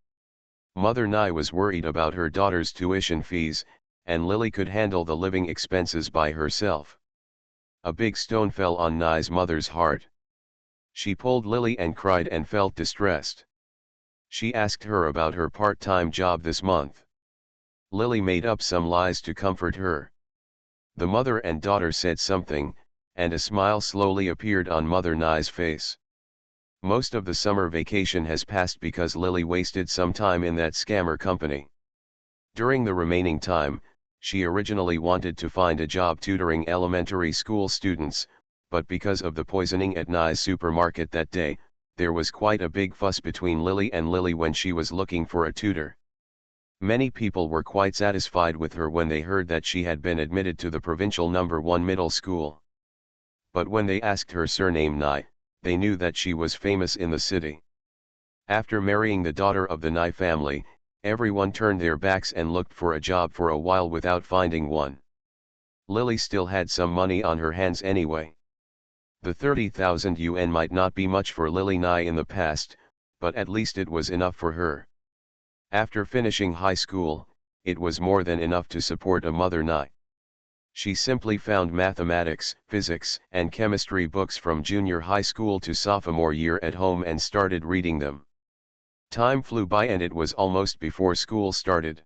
[SPEAKER 1] Mother Nai was worried about her daughter's tuition fees, and Lily could handle the living expenses by herself. A big stone fell on Nai's mother's heart. She pulled Lily and cried and felt distressed. She asked her about her part-time job this month. Lily made up some lies to comfort her. The mother and daughter said something, and a smile slowly appeared on Mother Nai's face. Most of the summer vacation has passed because Lily wasted some time in that scammer company. During the remaining time, she originally wanted to find a job tutoring elementary school students, but because of the poisoning at Nai's supermarket that day, there was quite a big fuss between Lily and Lily when she was looking for a tutor. Many people were quite satisfied with her when they heard that she had been admitted to the provincial No. 1 middle school. But when they asked her surname Nai, they knew that she was famous in the city. After marrying the daughter of the Nai family, everyone turned their backs and looked for a job for a while without finding one. Lily still had some money on her hands anyway. The 30,000 yuan might not be much for Lily Nai in the past, but at least it was enough for her. After finishing high school, it was more than enough to support a Mother Nai. She simply found mathematics, physics, and chemistry books from junior high school to sophomore year at home and started reading them. Time flew by and it was almost before school started.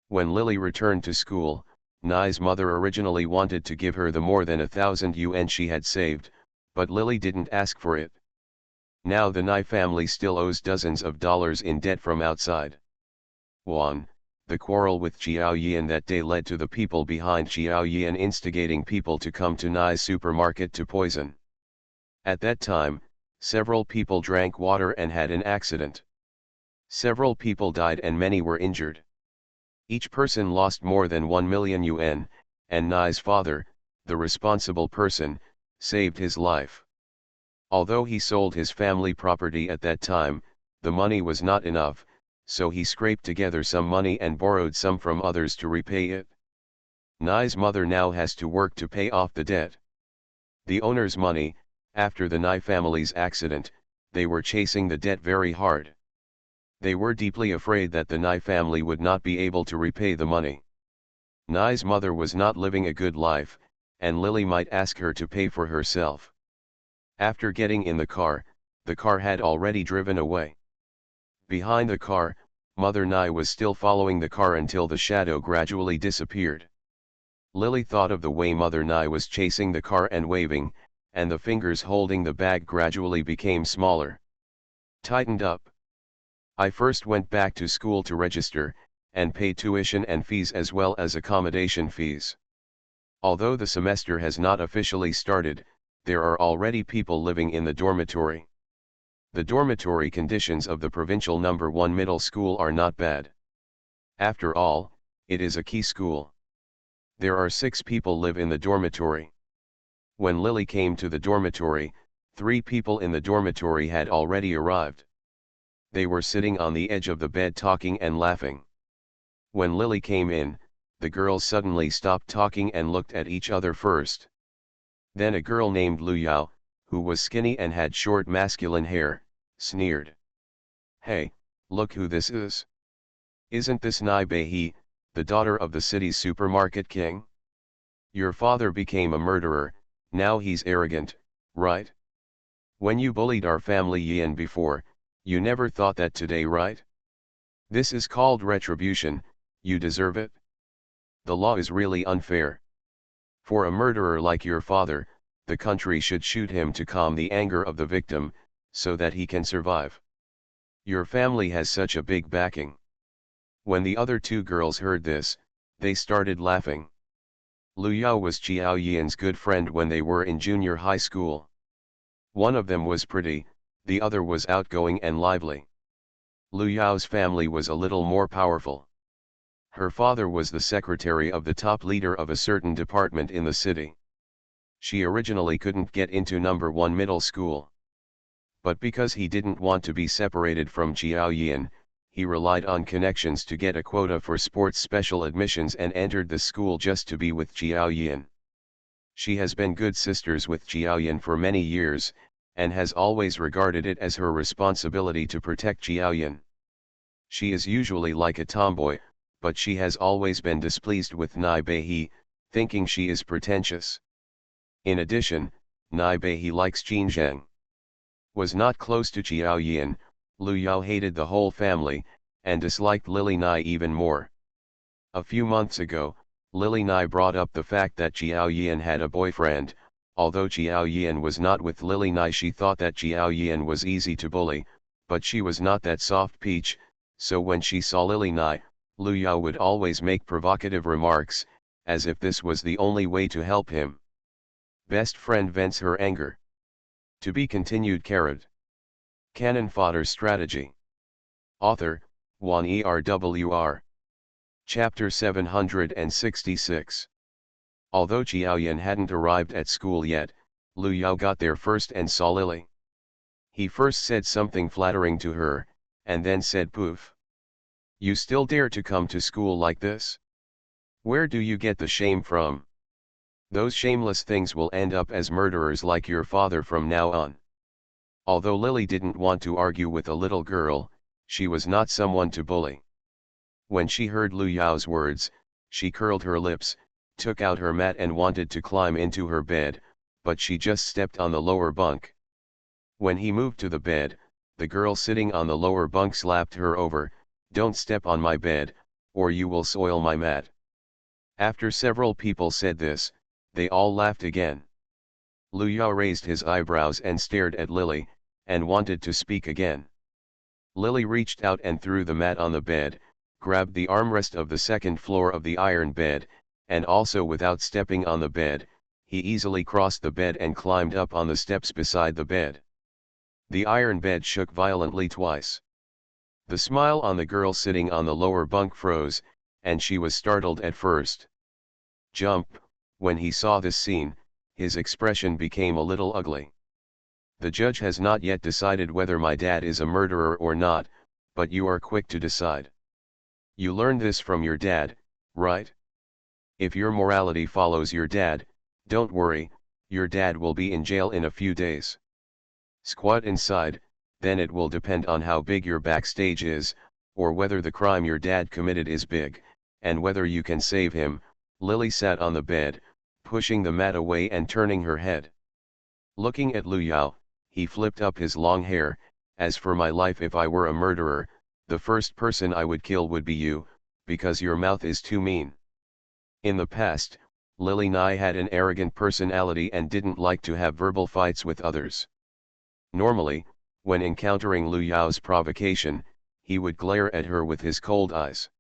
[SPEAKER 1] When Lily returned to school, Nai's mother originally wanted to give her the more than 1,000 yuan she had saved, but Lily didn't ask for it. Now the Nai family still owes dozens of dollars in debt from outside. 1. The quarrel with Xiao Yian that day led to the people behind Xiao Yian instigating people to come to Nai's supermarket to poison. At that time, several people drank water and had an accident. Several people died and many were injured. Each person lost more than 1 million yuan, and Nai's father, the responsible person, saved his life. Although he sold his family property at that time, the money was not enough, so he scraped together some money and borrowed some from others to repay it. Nai's mother now has to work to pay off the debt. The owner's money, after the Nai family's accident, they were chasing the debt very hard. They were deeply afraid that the Nai family would not be able to repay the money. Nai's mother was not living a good life, and Lily might ask her to pay for herself. After getting in the car had already driven away. Behind the car, Mother Nai was still following the car until the shadow gradually disappeared. Lily thought of the way Mother Nai was chasing the car and waving, and the fingers holding the bag gradually became smaller. Tightened up. I first went back to school to register, and pay tuition and fees as well as accommodation fees. Although the semester has not officially started, there are already people living in the dormitory. The dormitory conditions of the provincial number 1 middle school are not bad. After all, it is a key school. There are 6 people live in the dormitory. When Lily came to the dormitory, 3 people in the dormitory had already arrived. They were sitting on the edge of the bed talking and laughing. When Lily came in, the girls suddenly stopped talking and looked at each other first. Then a girl named Lu Yao, who was skinny and had short masculine hair, sneered. "Hey, look who this is. Isn't this Nai Bei, the daughter of the city's supermarket king? Your father became a murderer, now he's arrogant, right? When you bullied our family Yin before, you never thought that today, right? This is called retribution, you deserve it. The law is really unfair. For a murderer like your father, the country should shoot him to calm the anger of the victim, so that he can survive. Your family has such a big backing." When the other 2 girls heard this, they started laughing. Lu Yao was Chiao Yian's good friend when they were in junior high school. One of them was pretty, the other was outgoing and lively. Lu Yao's family was a little more powerful. Her father was the secretary of the top leader of a certain department in the city. She originally couldn't get into number 1 middle school. But because he didn't want to be separated from Chiao Yian, he relied on connections to get a quota for sports special admissions and entered the school just to be with Chiao Yian. She has been good sisters with Chiao Yian for many years, and has always regarded it as her responsibility to protect Chiao Yian. She is usually like a tomboy, but she has always been displeased with Nai Bei, thinking she is pretentious. In addition, Nai Bei likes Jin Zheng. Was not close to Chiao Yian, Lu Yao hated the whole family, and disliked Lily Nai even more. A few months ago, Lily Nai brought up the fact that Chiao Yian had a boyfriend. Although Chiao Yian was not with Lily Nai, she thought that Chiao Yian was easy to bully, but she was not that soft peach, so when she saw Lily Nai, Lu Yao would always make provocative remarks, as if this was the only way to help him. Best friend vents her anger. To be continued. Canon Fodder Strategy. Author, Wan Erwr. Chapter 766. Although Qiaoyan hadn't arrived at school yet, Lu Yao got there first and saw Lily. He first said something flattering to her, and then said, "Poof. You still dare to come to school like this? Where do you get the shame from? Those shameless things will end up as murderers like your father from now on." Although Lily didn't want to argue with a little girl, she was not someone to bully. When she heard Lu Yao's words, she curled her lips, took out her mat and wanted to climb into her bed, but she just stepped on the lower bunk. When he moved to the bed, the girl sitting on the lower bunk slapped her over, "Don't step on my bed, or you will soil my mat." After several people said this, they all laughed again. Lu Yao raised his eyebrows and stared at Lily, and wanted to speak again. Lily reached out and threw the mat on the bed, grabbed the armrest of the second floor of the iron bed, and also without stepping on the bed, he easily crossed the bed and climbed up on the steps beside the bed. The iron bed shook violently twice. The smile on the girl sitting on the lower bunk froze, and she was startled at first. Jump, when he saw this scene, His expression became a little ugly. The judge has not yet decided whether my dad is a murderer or not, but you are quick to decide. You learned this from your dad, right? If your morality follows your dad, don't worry, your dad will be in jail in a few days. Squat inside, then it will depend on how big your backstage is, or whether the crime your dad committed is big, and whether you can save him. Lily sat on the bed, pushing the mat away and turning her head. Looking at Lu Yao, he flipped up his long hair. As for my life, if I were a murderer, the first person I would kill would be you, because your mouth is too mean. In the past, Lily Nye had an arrogant personality and didn't like to have verbal fights with others. Normally, when encountering Lu Yao's provocation, he would glare at her with his cold eyes.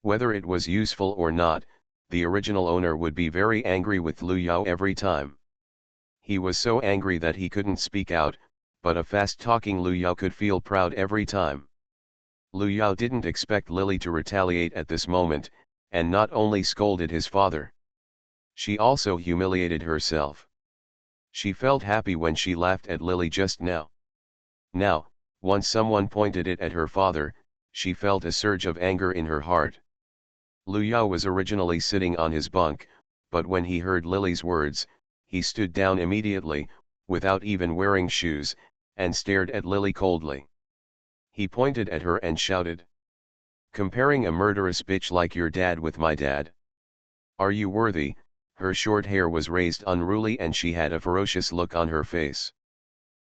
[SPEAKER 1] Whether it was useful or not, the original owner would be very angry with Lu Yao every time. He was so angry that he couldn't speak out, but a fast-talking Lu Yao could feel proud every time. Lu Yao didn't expect Lily to retaliate at this moment, and not only scolded his father. She also humiliated herself. She felt happy when she laughed at Lily just now. Now, once someone pointed it at her father, she felt a surge of anger in her heart. Lu Yao was originally sitting on his bunk, but when he heard Lily's words, he stood down immediately, without even wearing shoes, and stared at Lily coldly. He pointed at her and shouted, "Comparing a murderous bitch like your dad with my dad? Are you worthy?" Her short hair was raised unruly and she had a ferocious look on her face.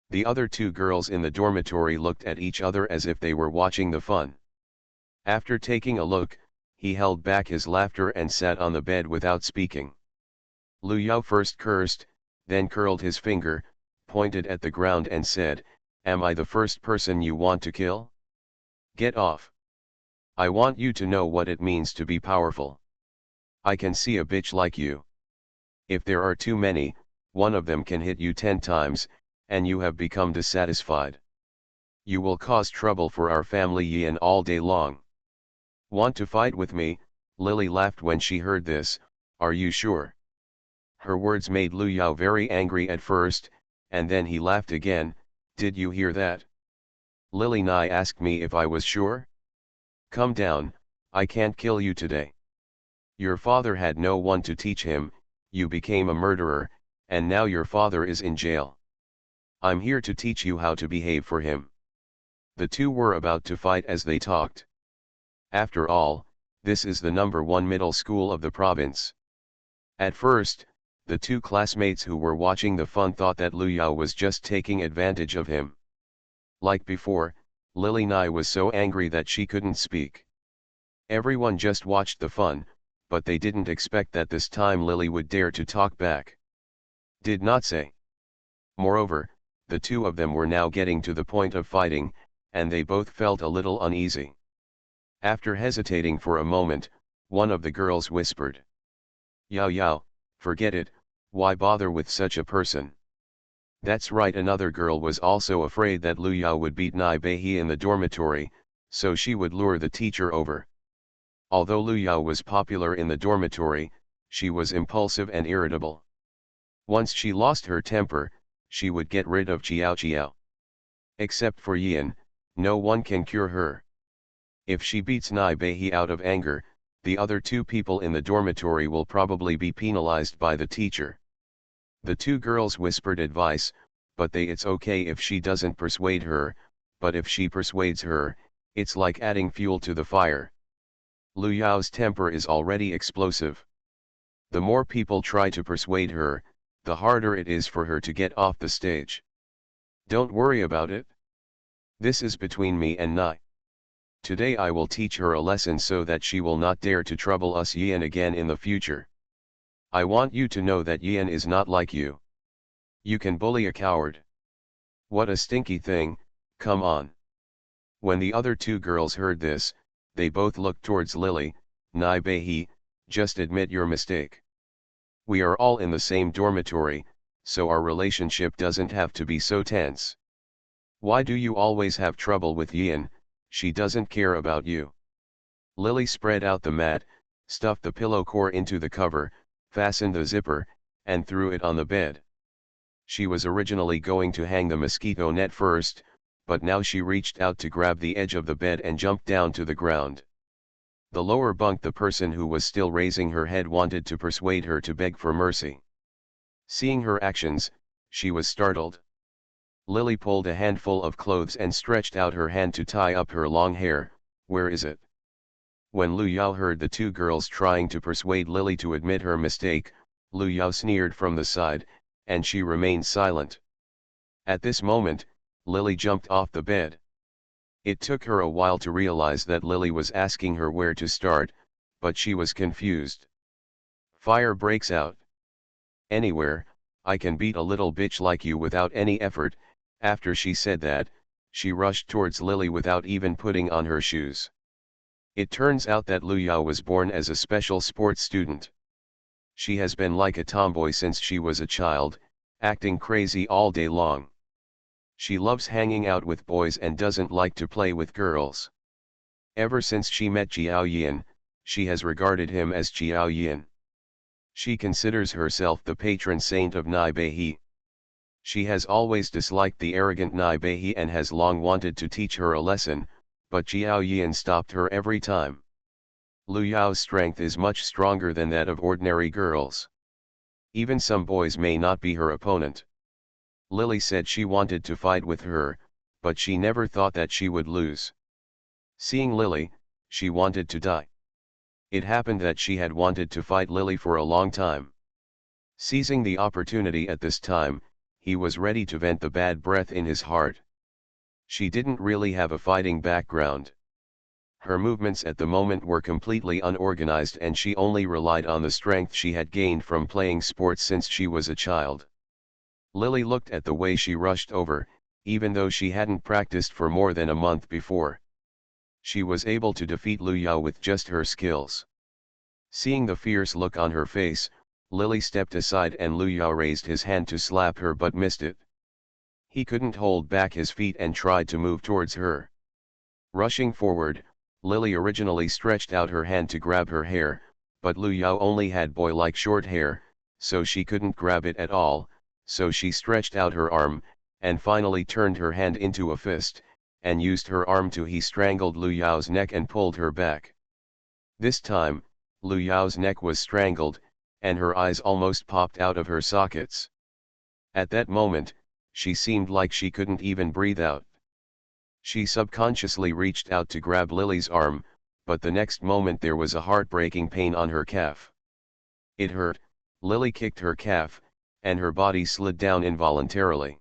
[SPEAKER 1] The other two girls in the dormitory looked at each other as if they were watching the fun. After taking a look, he held back his laughter and sat on the bed without speaking. Lu Yao first cursed, then curled his finger, pointed at the ground and said, "Am I the first person you want to kill? Get off. I want you to know what it means to be powerful. I can see a bitch like you. If there are too many, one of them can hit you 10 times, and you have become dissatisfied. You will cause trouble for our family Yan all day long. Want to fight with me?" Lily laughed when she heard this. "Are you sure?" Her words made Lu Yao very angry at first, and then he laughed again. "Did you hear that? Lily Nye asked me if I was sure? Come down, I can't kill you today. Your father had no one to teach him, you became a murderer, and now your father is in jail. I'm here to teach you how to behave for him." The two were about to fight as they talked. After all, this is the #1 middle school of the province. At first, the two classmates who were watching the fun thought that Lu Yao was just taking advantage of him. Like before, Lily Nye was so angry that she couldn't speak. Everyone just watched the fun, but they didn't expect that this time Lily would dare to talk back. Did not say. Moreover, the two of them were now getting to the point of fighting, and they both felt a little uneasy. After hesitating for a moment, one of the girls whispered, "Yao Yao, forget it, why bother with such a person?" That's right, another girl was also afraid that Lu Yao would beat Nai Bei in the dormitory, so she would lure the teacher over. Although Lu Yao was popular in the dormitory, she was impulsive and irritable. Once she lost her temper, she would get rid of Chiao Chiao. Except for Yan, no one can cure her. If she beats Nai Bei out of anger, the other two people in the dormitory will probably be penalized by the teacher. The two girls whispered advice, but it's okay if she doesn't persuade her, but if she persuades her, it's like adding fuel to the fire. Lu Yao's temper is already explosive. The more people try to persuade her, the harder it is for her to get off the stage. Don't worry about it. This is between me and Nai. Today I will teach her a lesson so that she will not dare to trouble us Yan again in the future. I want you to know that Yan is not like you. You can bully a coward. What a stinky thing, come on. When the other two girls heard this, they both looked towards Lily. Nai Bei, just admit your mistake. We are all in the same dormitory, so our relationship doesn't have to be so tense. Why do you always have trouble with Yan? She doesn't care about you. Lily spread out the mat, stuffed the pillow core into the cover, fastened the zipper, and threw it on the bed. She was originally going to hang the mosquito net first, but now she reached out to grab the edge of the bed and jumped down to the ground. The lower bunk, the person who was still raising her head wanted to persuade her to beg for mercy. Seeing her actions, she was startled. Lily pulled a handful of clothes and stretched out her hand to tie up her long hair. "Where is it?" When Lu Yao heard the two girls trying to persuade Lily to admit her mistake, Lu Yao sneered from the side, and she remained silent. At this moment, Lily jumped off the bed. It took her a while to realize that Lily was asking her where to start, but she was confused. "Fire breaks out. Anywhere, I can beat a little bitch like you without any effort." After she said that, she rushed towards Lily without even putting on her shoes. It turns out that Lu Yao was born as a special sports student. She has been like a tomboy since she was a child, acting crazy all day long. She loves hanging out with boys and doesn't like to play with girls. Ever since she met Jiao Yin, she has regarded him as Jiao Yin. She considers herself the patron saint of Nai Bei. She has always disliked the arrogant Nai Bei and has long wanted to teach her a lesson, but Jiao Yin stopped her every time. Lu Yao's strength is much stronger than that of ordinary girls. Even some boys may not be her opponent. Lily said she wanted to fight with her, but she never thought that she would lose. Seeing Lily, she wanted to die. It happened that she had wanted to fight Lily for a long time. Seizing the opportunity at this time, he was ready to vent the bad breath in his heart. She didn't really have a fighting background. Her movements at the moment were completely unorganized and she only relied on the strength she had gained from playing sports since she was a child. Lily looked at the way she rushed over, even though she hadn't practiced for more than a month before. She was able to defeat Lu Yao with just her skills. Seeing the fierce look on her face, Lily stepped aside and Lu Yao raised his hand to slap her but missed it. He couldn't hold back his feet and tried to move towards her. Rushing forward, Lily originally stretched out her hand to grab her hair, but Lu Yao only had boy-like short hair, so she couldn't grab it at all, so she stretched out her arm, and finally turned her hand into a fist, and used her arm to he strangled Lu Yao's neck and pulled her back. This time, Lu Yao's neck was strangled, and her eyes almost popped out of her sockets. At that moment, she seemed like she couldn't even breathe out. She subconsciously reached out to grab Lily's arm, but the next moment there was a heartbreaking pain on her calf. It hurt. Lily kicked her calf, and her body slid down involuntarily.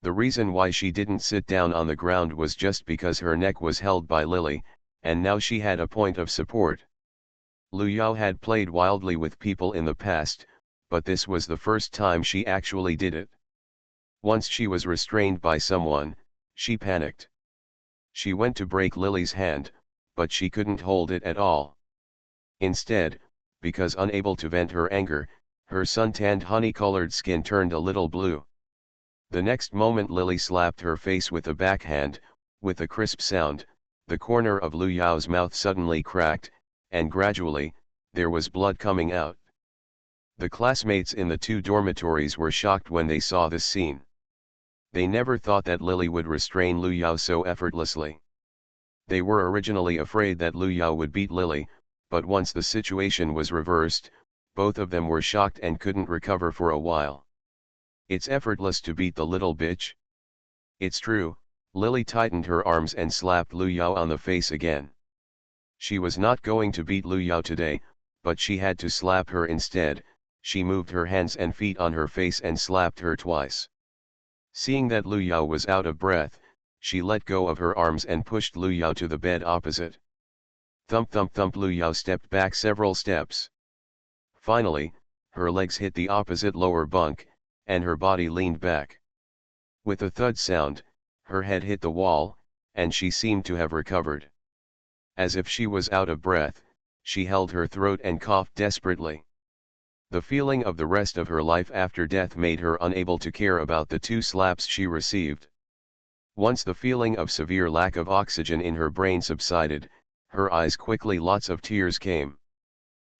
[SPEAKER 1] The reason why she didn't sit down on the ground was just because her neck was held by Lily, and now she had a point of support. Lu Yao had played wildly with people in the past, but this was the first time she actually did it. Once she was restrained by someone, she panicked. She went to break Lily's hand, but she couldn't hold it at all. Instead, because unable to vent her anger, her sun-tanned honey-colored skin turned a little blue. The next moment Lily slapped her face with a backhand. With a crisp sound, the corner of Lu Yao's mouth suddenly cracked, and gradually, there was blood coming out. The classmates in the two dormitories were shocked when they saw this scene. They never thought that Lily would restrain Lu Yao so effortlessly. They were originally afraid that Lu Yao would beat Lily, but once the situation was reversed, both of them were shocked and couldn't recover for a while. It's effortless to beat the little bitch. It's true. Lily tightened her arms and slapped Lu Yao on the face again. She was not going to beat Lu Yao today, but she had to slap her instead. She moved her hands and feet on her face and slapped her twice. Seeing that Lu Yao was out of breath, she let go of her arms and pushed Lu Yao to the bed opposite. Thump thump thump. Lu Yao stepped back several steps. Finally, her legs hit the opposite lower bunk, and her body leaned back. With a thud sound, her head hit the wall, and she seemed to have recovered. As if she was out of breath, she held her throat and coughed desperately. The feeling of the rest of her life after death made her unable to care about the 2 slaps she received. Once the feeling of severe lack of oxygen in her brain subsided, her eyes quickly lots of tears came.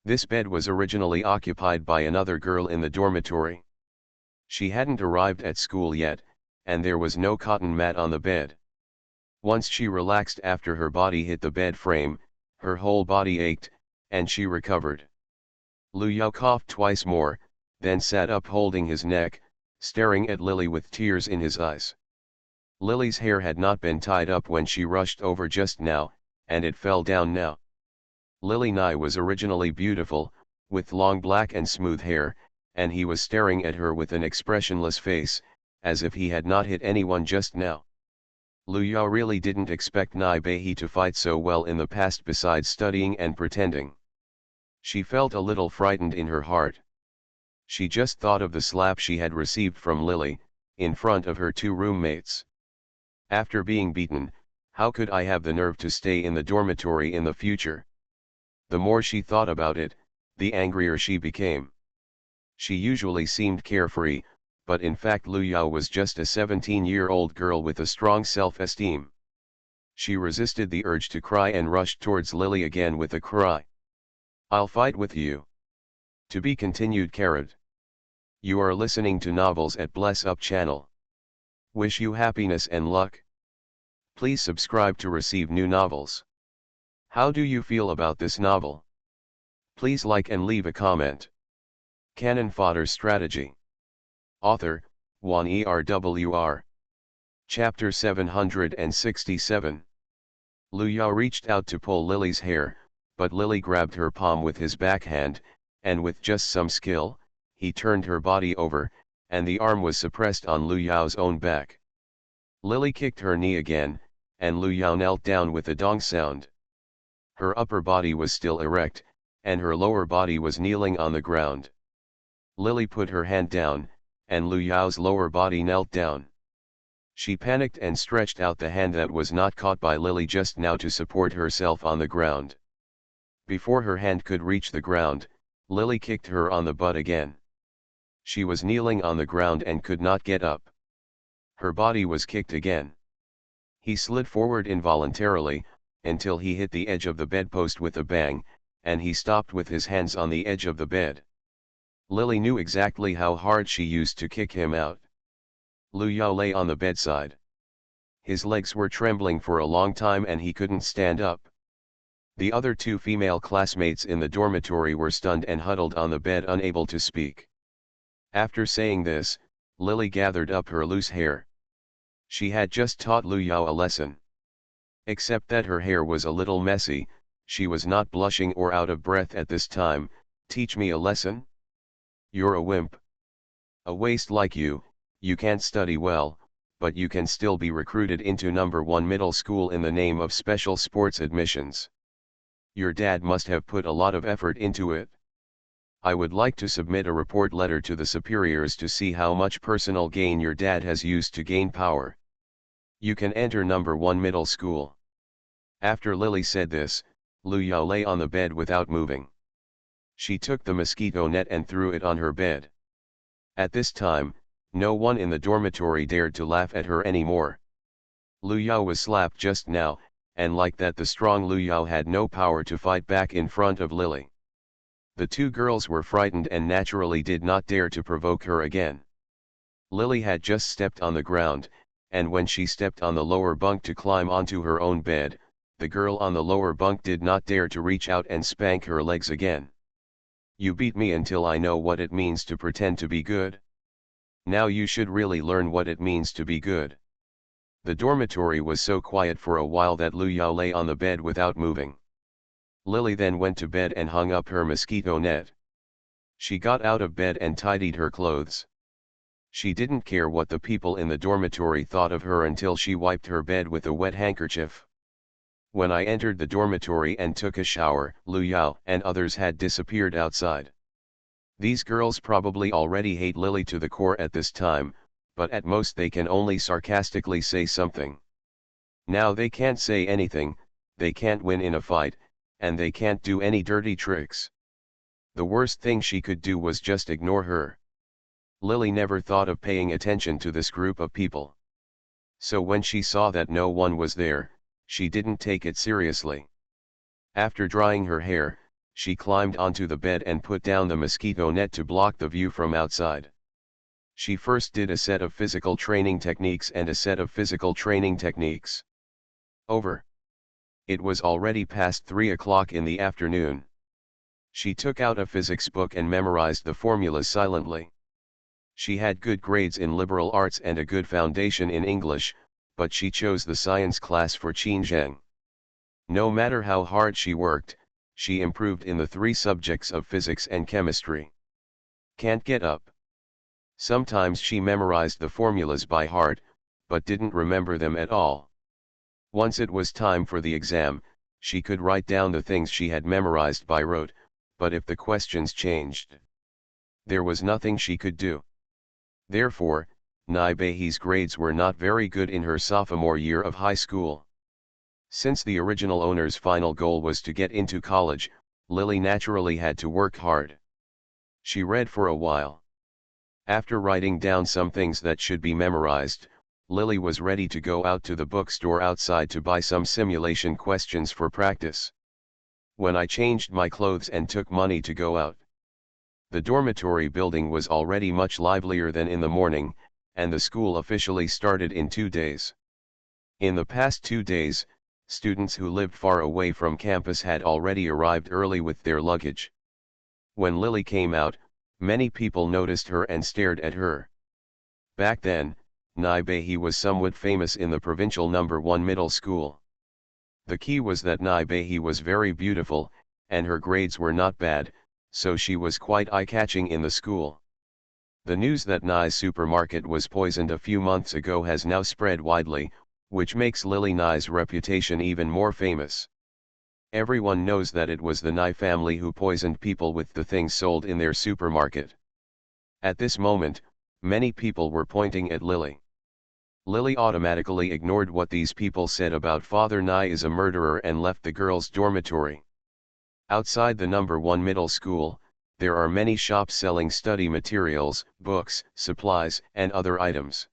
[SPEAKER 1] This bed was originally occupied by another girl in the dormitory. She hadn't arrived at school yet, and there was no cotton mat on the bed. Once she relaxed after her body hit the bed frame, her whole body ached, and she recovered. Lu Yao coughed twice more, then sat up holding his neck, staring at Lily with tears in his eyes. Lily's hair had not been tied up when she rushed over just now, and it fell down now. Lily Nye was originally beautiful, with long black and smooth hair, and he was staring at her with an expressionless face, as if he had not hit anyone just now. Lu Yao really didn't expect Nai Bei to fight so well in the past besides studying and pretending. She felt a little frightened in her heart. She just thought of the slap she had received from Lily, in front of her two roommates. After being beaten, how could I have the nerve to stay in the dormitory in the future? The more she thought about it, the angrier she became. She usually seemed carefree, but in fact Lu Yao was just a 17-year-old girl with a strong self-esteem. She resisted the urge to cry and rushed towards Lily again with a cry. "I'll fight with you." To be continued. You are listening to novels at Bless Up channel. Wish you happiness and luck. Please subscribe to receive new novels. How do you feel about this novel? Please like and leave a comment. Cannon Fodder Strategy. Author, Juan Erwr. Chapter 767. Lu Yao reached out to pull Lily's hair, but Lily grabbed her palm with his backhand, and with just some skill, he turned her body over, and the arm was suppressed on Lu Yao's own back. Lily kicked her knee again, and Lu Yao knelt down with a dong sound. Her upper body was still erect, and her lower body was kneeling on the ground. Lily put her hand down, and Lu Yao's lower body knelt down. She panicked and stretched out the hand that was not caught by Lily just now to support herself on the ground. Before her hand could reach the ground, Lily kicked her on the butt again. She was kneeling on the ground and could not get up. Her body was kicked again. He slid forward involuntarily, until he hit the edge of the bedpost with a bang, and he stopped with his hands on the edge of the bed. Lily knew exactly how hard she used to kick him out. Lu Yao lay on the bedside. His legs were trembling for a long time and he couldn't stand up. The other two female classmates in the dormitory were stunned and huddled on the bed, unable to speak. After saying this, Lily gathered up her loose hair. She had just taught Lu Yao a lesson. Except that her hair was a little messy, she was not blushing or out of breath at this time. "Teach me a lesson? You're a wimp. A waste like you can't study well, but you can still be recruited into number 1 middle school in the name of special sports admissions. Your dad must have put a lot of effort into it. I would like to submit a report letter to the superiors to see how much personal gain your dad has used to gain power. You can enter number 1 middle school." After Lily said this, Lu Yao lay on the bed without moving. She took the mosquito net and threw it on her bed. At this time, no one in the dormitory dared to laugh at her anymore. Lu Yao was slapped just now, and like that the strong Lu Yao had no power to fight back in front of Lily. The two girls were frightened and naturally did not dare to provoke her again. Lily had just stepped on the ground, and when she stepped on the lower bunk to climb onto her own bed, the girl on the lower bunk did not dare to reach out and spank her legs again. "You beat me until I know what it means to pretend to be good. Now you should really learn what it means to be good." The dormitory was so quiet for a while that Lu Yao lay on the bed without moving. Lily then went to bed and hung up her mosquito net. She got out of bed and tidied her clothes. She didn't care what the people in the dormitory thought of her until she wiped her bed with a wet handkerchief. When I entered the dormitory and took a shower, Lu Yao and others had disappeared outside. These girls probably already hate Lily to the core at this time, but at most they can only sarcastically say something. Now they can't say anything, they can't win in a fight, and they can't do any dirty tricks. The worst thing she could do was just ignore her. Lily never thought of paying attention to this group of people. So when she saw that no one was there, she didn't take it seriously. After drying her hair, She climbed onto the bed and put down the mosquito net to block the view from outside. She first did a set of physical training techniques and a set of physical training techniques. Over. It was already past 3 o'clock in the afternoon. She took out a physics book and memorized the formulas silently. She had good grades in liberal arts and a good foundation in English, but she chose the science class for Xinjiang. No matter how hard she worked, she improved in the 3 subjects of physics and chemistry. Can't get up. Sometimes she memorized the formulas by heart, but didn't remember them at all. Once it was time for the exam, she could write down the things she had memorized by rote, but if the questions changed, there was nothing she could do. Therefore, Naibehi's grades were not very good in her sophomore year of high school. Since the original owner's final goal was to get into college, Lily naturally had to work hard. She read for a while. After writing down some things that should be memorized, Lily was ready to go out to the bookstore outside to buy some simulation questions for practice. When I changed my clothes and took money to go out, the dormitory building was already much livelier than in the morning, and the school officially started in 2 days. In the past 2 days, students who lived far away from campus had already arrived early with their luggage. When Lily came out, many people noticed her and stared at her. Back then, Naibehi was somewhat famous in the provincial No. 1 middle school. The key was that Naibehi was very beautiful, and her grades were not bad, so she was quite eye-catching in the school. The news that Nai's supermarket was poisoned a few months ago has now spread widely, which makes Lily Nai's reputation even more famous. Everyone knows that it was the Nai family who poisoned people with the things sold in their supermarket. At this moment, many people were pointing at Lily. Lily automatically ignored what these people said about Father Nai is a murderer and left the girls' dormitory. Outside the No. 1 middle school, there are many shops selling study materials, books, supplies, and other items.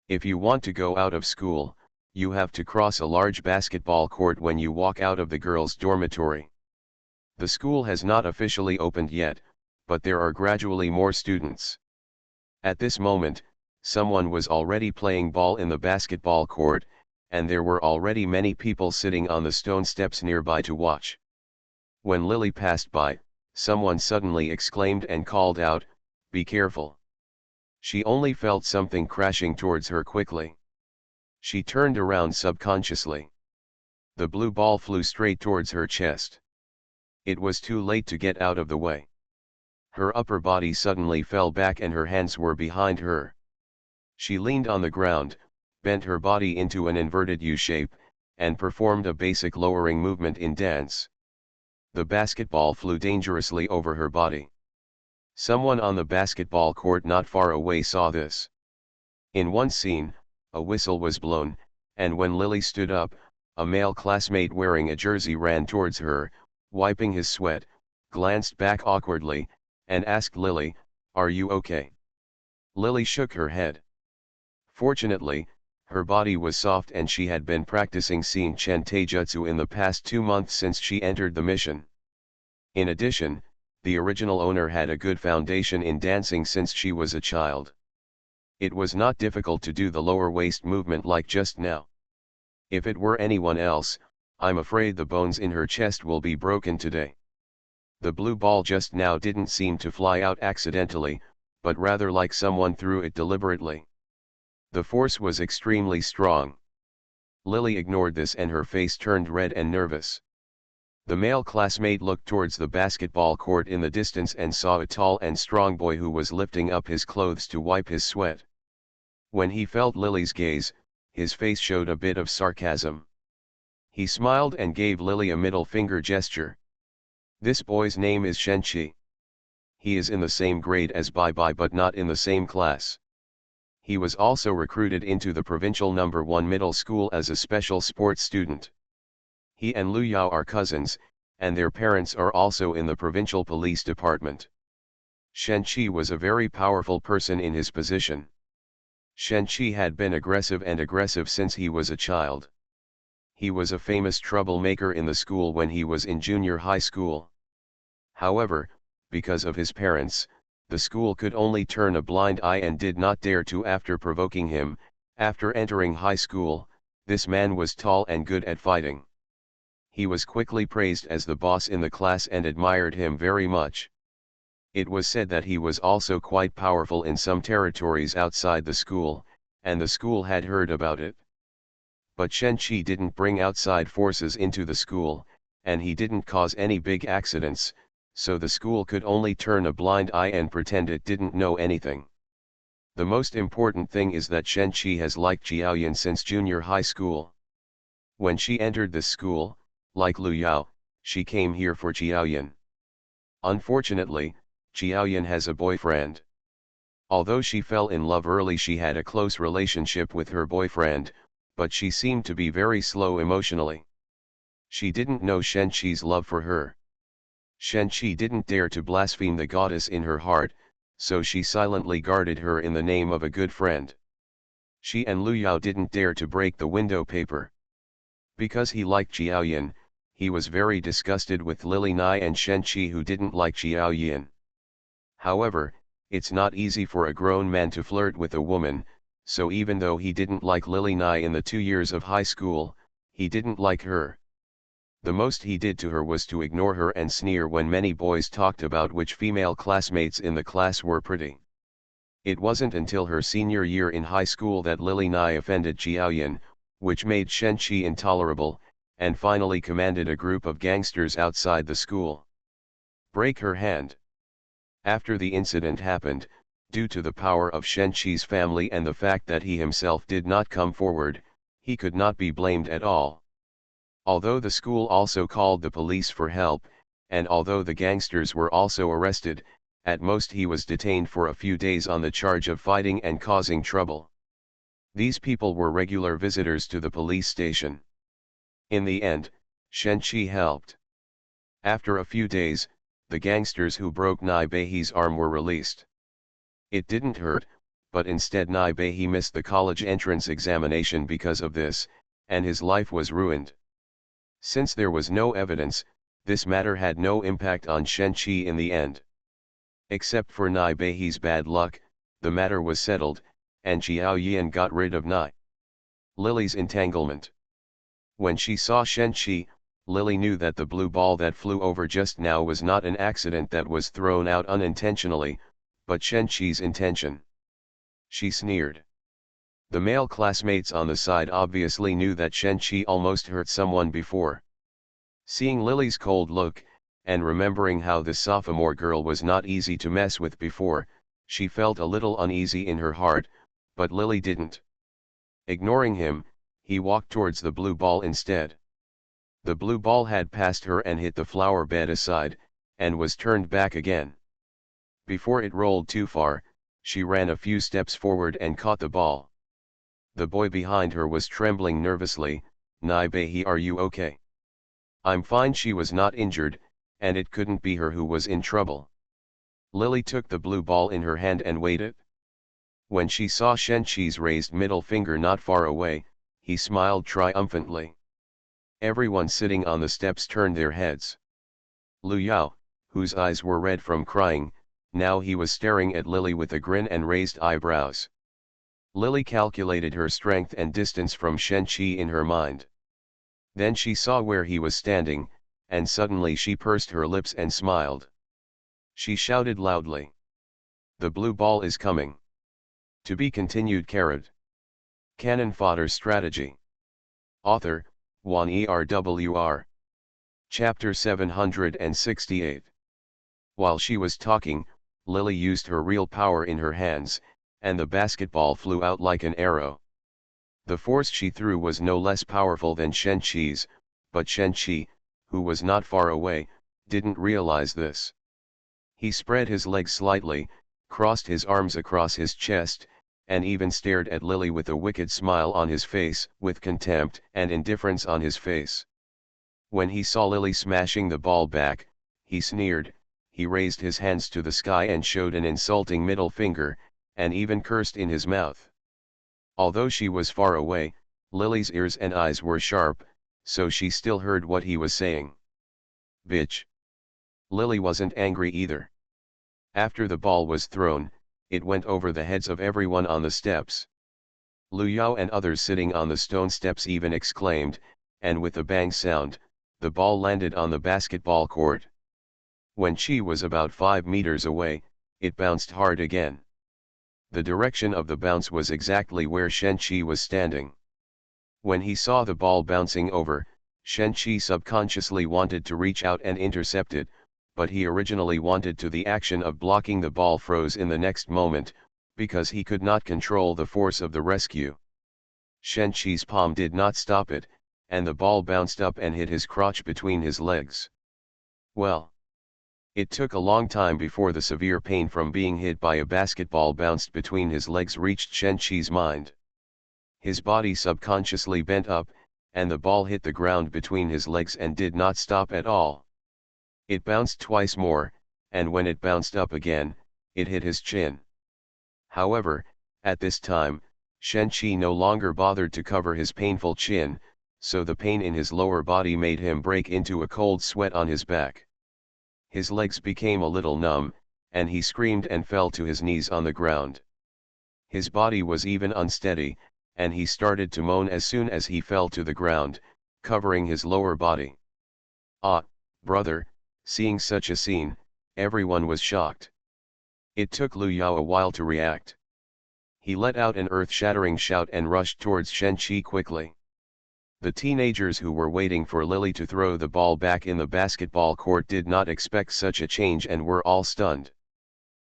[SPEAKER 1] If you want to go out of school, you have to cross a large basketball court when you walk out of the girls' dormitory. The school has not officially opened yet, but there are gradually more students. At this moment, someone was already playing ball in the basketball court, and there were already many people sitting on the stone steps nearby to watch. When Lily passed by, someone suddenly exclaimed and called out, "Be careful." She only felt something crashing towards her quickly. She turned around subconsciously. The blue ball flew straight towards her chest. It was too late to get out of the way. Her upper body suddenly fell back and her hands were behind her. She leaned on the ground, bent her body into an inverted U shape, and performed a basic lowering movement in dance. The basketball flew dangerously over her body. Someone on the basketball court not far away saw this. In one scene, a whistle was blown, and when Lily stood up, a male classmate wearing a jersey ran towards her, wiping his sweat, glanced back awkwardly, and asked Lily, "Are you okay?" Lily shook her head. Fortunately, her body was soft and she had been practicing Shin Chen Taijutsu in the past 2 months since she entered the mission. In addition, the original owner had a good foundation in dancing since she was a child. It was not difficult to do the lower waist movement like just now. If it were anyone else, I'm afraid the bones in her chest will be broken today. The blue ball just now didn't seem to fly out accidentally, but rather like someone threw it deliberately. The force was extremely strong. Lily ignored this and her face turned red and nervous. The male classmate looked towards the basketball court in the distance and saw a tall and strong boy who was lifting up his clothes to wipe his sweat. When he felt Lily's gaze, his face showed a bit of sarcasm. He smiled and gave Lily a middle finger gesture. This boy's name is Shenqi. He is in the same grade as Bai Bai but not in the same class. He was also recruited into the provincial No. 1 middle school as a special sports student. He and Lu Yao are cousins, and their parents are also in the provincial police department. Shenqi was a very powerful person in his position. Shenqi had been aggressive since he was a child. He was a famous troublemaker in the school when he was in junior high school. However, because of his parents, the school could only turn a blind eye and did not dare to after provoking him. After entering high school, this man was tall and good at fighting. He was quickly praised as the boss in the class and admired him very much. It was said that he was also quite powerful in some territories outside the school, and the school had heard about it. But Shen Qi didn't bring outside forces into the school, and he didn't cause any big accidents, so the school could only turn a blind eye and pretend it didn't know anything. The most important thing is that Shen Qi has liked Jiaoyan since junior high school. When she entered this school, like Lu Yao, she came here for Jiaoyan. Unfortunately, Jiaoyan has a boyfriend. Although she fell in love early, she had a close relationship with her boyfriend, but she seemed to be very slow emotionally. She didn't know Shen Qi's love for her. Shen Qi didn't dare to blaspheme the goddess in her heart, so she silently guarded her in the name of a good friend. She and Lu Yao didn't dare to break the window paper. Because he liked Jiaoyan, he was very disgusted with Lily Nai and Shen Qi, who didn't like Jiaoyan. However, it's not easy for a grown man to flirt with a woman, so even though he didn't like Lily Nai in the 2 years of high school, he didn't like her. The most he did to her was to ignore her and sneer when many boys talked about which female classmates in the class were pretty. It wasn't until her senior year in high school that Lily Nai offended Jiaoyan, which made Shen Qi intolerable, and finally commanded a group of gangsters outside the school. Break her hand. After the incident happened, due to the power of Shen Qi's family and the fact that he himself did not come forward, he could not be blamed at all. Although the school also called the police for help, and although the gangsters were also arrested, at most he was detained for a few days on the charge of fighting and causing trouble. These people were regular visitors to the police station. In the end, Shen Qi helped. After a few days, the gangsters who broke Nai Beihi's arm were released. It didn't hurt, but instead Nai Beihi missed the college entrance examination because of this, and his life was ruined. Since there was no evidence, this matter had no impact on Shen Qi in the end. Except for Nai Beihi's bad luck, the matter was settled, and Jiaoyan got rid of Nai Lily's entanglement. When she saw Shen Qi, Lily knew that the blue ball that flew over just now was not an accident that was thrown out unintentionally, but Shen Qi's intention. She sneered. The male classmates on the side obviously knew that Shen Qi almost hurt someone before. Seeing Lily's cold look, and remembering how this sophomore girl was not easy to mess with before, she felt a little uneasy in her heart, but Lily didn't. Ignoring him, he walked towards the blue ball instead. The blue ball had passed her and hit the flower bed aside, and was turned back again. Before it rolled too far, she ran a few steps forward and caught the ball. The boy behind her was trembling nervously. Nai Beihi, are you okay? I'm fine. She was not injured, and it couldn't be her who was in trouble. Lily took the blue ball in her hand and waited. When she saw Shen Qi's raised middle finger not far away, he smiled triumphantly. Everyone sitting on the steps turned their heads. Lu Yao, whose eyes were red from crying, now he was staring at Lily with a grin and raised eyebrows. Lily calculated her strength and distance from Shen Qi in her mind. Then she saw where he was standing, and suddenly she pursed her lips and smiled. She shouted loudly. The blue ball is coming. To be continued. Cannon Fodder Strategy. Author, Wan ERWR. Chapter 768. While she was talking, Lily used her real power in her hands, and the basketball flew out like an arrow. The force she threw was no less powerful than Shen Qi's, but Shen Qi, who was not far away, didn't realize this. He spread his legs slightly, crossed his arms across his chest, and even stared at Lily with a wicked smile on his face, with contempt and indifference on his face. When he saw Lily smashing the ball back, he sneered, he raised his hands to the sky and showed an insulting middle finger, and even cursed in his mouth. Although she was far away, Lily's ears and eyes were sharp, so she still heard what he was saying. Bitch. Lily wasn't angry either. After the ball was thrown, it went over the heads of everyone on the steps. Lu Yao and others sitting on the stone steps even exclaimed, and with a bang sound, the ball landed on the basketball court. When Chi was about 5 meters away, it bounced hard again. The direction of the bounce was exactly where Shen Qi was standing. When he saw the ball bouncing over, Shen Qi subconsciously wanted to reach out and intercept it, but he originally wanted to. The action of blocking the ball froze in the next moment, because he could not control the force of the rescue. Shen Qi's palm did not stop it, and the ball bounced up and hit his crotch between his legs. Well, it took a long time before the severe pain from being hit by a basketball bounced between his legs reached Shen Qi's mind. His body subconsciously bent up, and the ball hit the ground between his legs and did not stop at all. It bounced twice more, and when it bounced up again, it hit his chin. However, at this time, Shen Qi no longer bothered to cover his painful chin, so the pain in his lower body made him break into a cold sweat on his back. His legs became a little numb, and he screamed and fell to his knees on the ground. His body was even unsteady, and he started to moan as soon as he fell to the ground, covering his lower body. Ah, brother, seeing such a scene, everyone was shocked. It took Lu Yao a while to react. He let out an earth-shattering shout and rushed towards Shen Qi quickly. The teenagers who were waiting for Lily to throw the ball back in the basketball court did not expect such a change and were all stunned.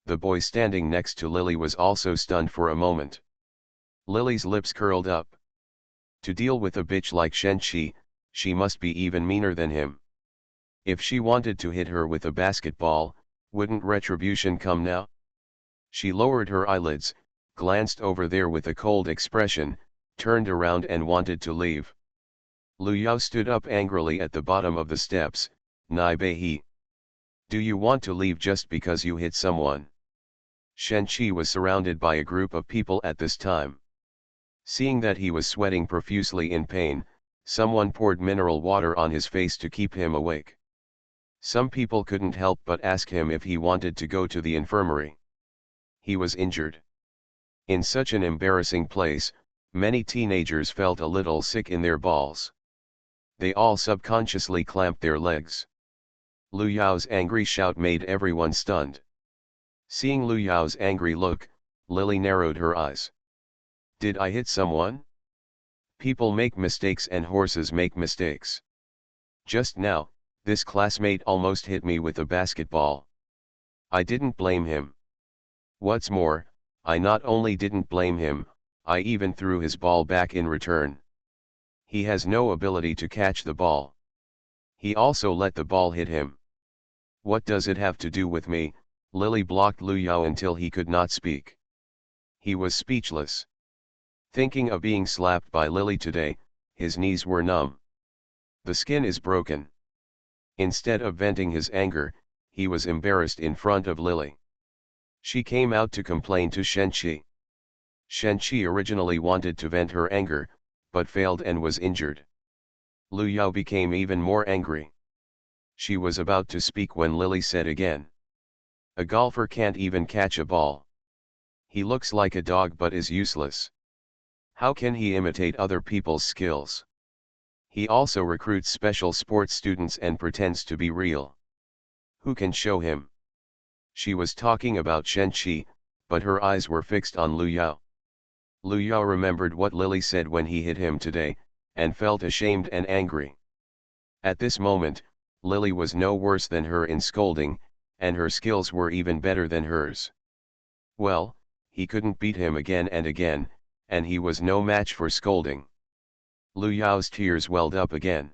[SPEAKER 1] The boy standing next to Lily was also stunned for a moment. Lily's lips curled up. To deal with a bitch like Shen Qi, she must be even meaner than him. If she wanted to hit her with a basketball, wouldn't retribution come now? She lowered her eyelids, glanced over there with a cold expression, turned around and wanted to leave. Lu Yao stood up angrily at the bottom of the steps. Nai Bei. Do you want to leave just because you hit someone? Shen Qi was surrounded by a group of people at this time. Seeing that he was sweating profusely in pain, someone poured mineral water on his face to keep him awake. Some people couldn't help but ask him if he wanted to go to the infirmary. He was injured. In such an embarrassing place, many teenagers felt a little sick in their balls. They all subconsciously clamped their legs. Lu Yao's angry shout made everyone stunned. Seeing Lu Yao's angry look, Lily narrowed her eyes. Did I hit someone? People make mistakes and horses make mistakes. Just now, this classmate almost hit me with a basketball. I didn't blame him. What's more, I not only didn't blame him, I even threw his ball back in return. He has no ability to catch the ball. He also let the ball hit him. What does it have to do with me? Lily blocked Lu Yao until he could not speak. He was speechless. Thinking of being slapped by Lily today, his knees were numb. The skin is broken. Instead of venting his anger, he was embarrassed in front of Lily. She came out to complain to Shen Qi. Shen Qi originally wanted to vent her anger, but failed and was injured. Lu Yao became even more angry. She was about to speak when Lily said again. A golfer can't even catch a ball. He looks like a dog but is useless. How can he imitate other people's skills? He also recruits special sports students and pretends to be real. Who can show him? She was talking about Shen Qi, but her eyes were fixed on Lu Yao. Lu Yao remembered what Lily said when he hit him today, and felt ashamed and angry. At this moment, Lily was no worse than her in scolding, and her skills were even better than hers. Well, he couldn't beat him again and again, and he was no match for scolding. Lu Yao's tears welled up again.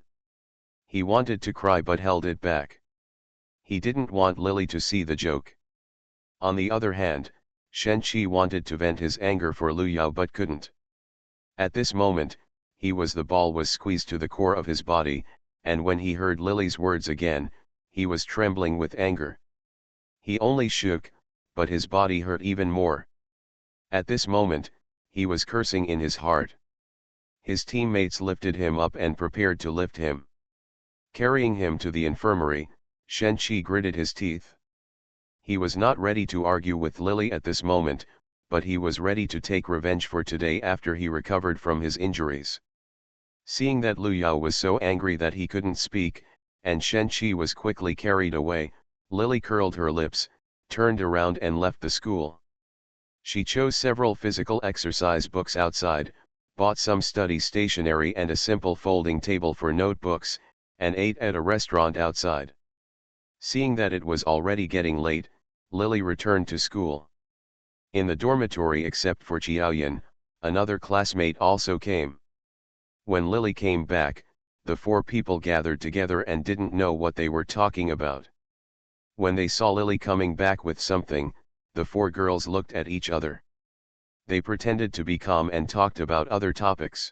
[SPEAKER 1] He wanted to cry but held it back. He didn't want Lily to see the joke. On the other hand, Shen Qi wanted to vent his anger for Lu Yao but couldn't. At this moment, the ball was squeezed to the core of his body, and when he heard Lily's words again, he was trembling with anger. He only shook, but his body hurt even more. At this moment, he was cursing in his heart. His teammates lifted him up and prepared to lift him. Carrying him to the infirmary, Shen-Chi gritted his teeth. He was not ready to argue with Lily at this moment, but he was ready to take revenge for today after he recovered from his injuries. Seeing that Lu Yao was so angry that he couldn't speak, and Shen-Chi was quickly carried away, Lily curled her lips, turned around and left the school. She chose several physical exercise books outside, bought some study stationery and a simple folding table for notebooks, and ate at a restaurant outside. Seeing that it was already getting late, Lily returned to school. In the dormitory except for Qiaoyan, another classmate also came. When Lily came back, the four people gathered together and didn't know what they were talking about. When they saw Lily coming back with something, the four girls looked at each other. They pretended to be calm and talked about other topics.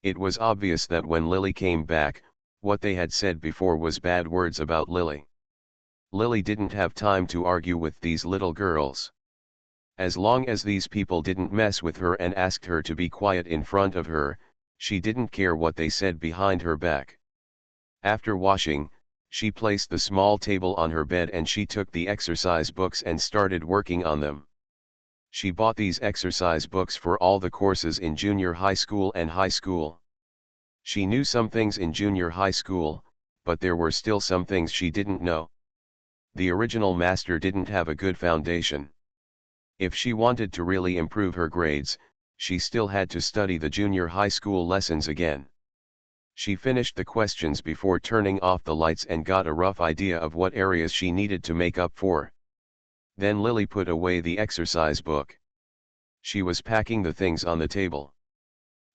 [SPEAKER 1] It was obvious that when Lily came back, what they had said before was bad words about Lily. Lily didn't have time to argue with these little girls. As long as these people didn't mess with her and asked her to be quiet in front of her, she didn't care what they said behind her back. After washing, she placed the small table on her bed and she took the exercise books and started working on them. She bought these exercise books for all the courses in junior high school and high school. She knew some things in junior high school, but there were still some things she didn't know. The original master didn't have a good foundation. If she wanted to really improve her grades, she still had to study the junior high school lessons again. She finished the questions before turning off the lights and got a rough idea of what areas she needed to make up for. Then Lily put away the exercise book. She was packing the things on the table.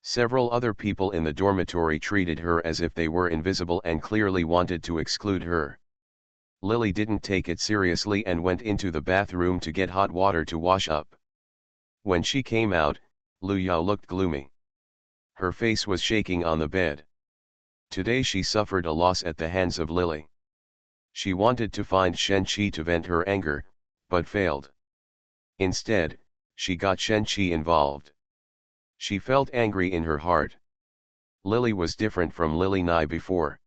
[SPEAKER 1] Several other people in the dormitory treated her as if they were invisible and clearly wanted to exclude her. Lily didn't take it seriously and went into the bathroom to get hot water to wash up. When she came out, Lu Yao looked gloomy. Her face was shaking on the bed. Today she suffered a loss at the hands of Lily. She wanted to find Shen-Chi to vent her anger, but failed. Instead, she got Shen-Chi involved. She felt angry in her heart. Lily was different from Lily Nai before.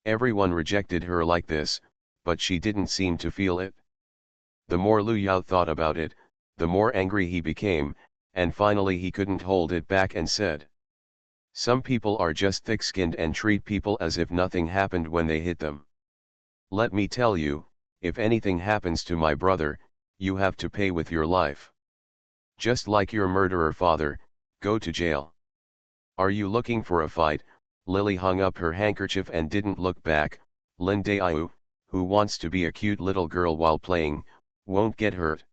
[SPEAKER 1] Everyone rejected her like this, but she didn't seem to feel it. The more Lu Yao thought about it, the more angry he became, and finally he couldn't hold it back and said, "Some people are just thick-skinned and treat people as if nothing happened when they hit them. Let me tell you, if anything happens to my brother, you have to pay with your life. Just like your murderer father, go to jail." "Are you looking for a fight?" Lily hung up her handkerchief and didn't look back. Lin Daiyu, who wants to be a cute little girl while playing, won't get hurt.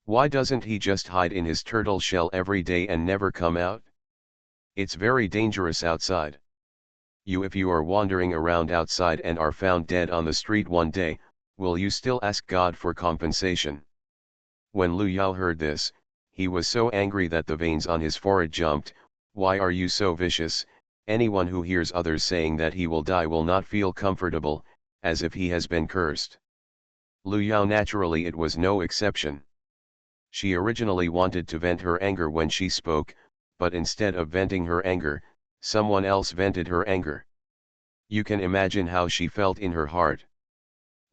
[SPEAKER 1] Why doesn't he just hide in his turtle shell every day and never come out? It's very dangerous outside. If you are wandering around outside and are found dead on the street one day, will you still ask God for compensation? When Lu Yao heard this, he was so angry that the veins on his forehead jumped. "Why are you so vicious? Anyone who hears others saying that he will die will not feel comfortable, as if he has been cursed." Lu Yao naturally it was no exception. She originally wanted to vent her anger when she spoke, but instead of venting her anger, someone else vented her anger. You can imagine how she felt in her heart.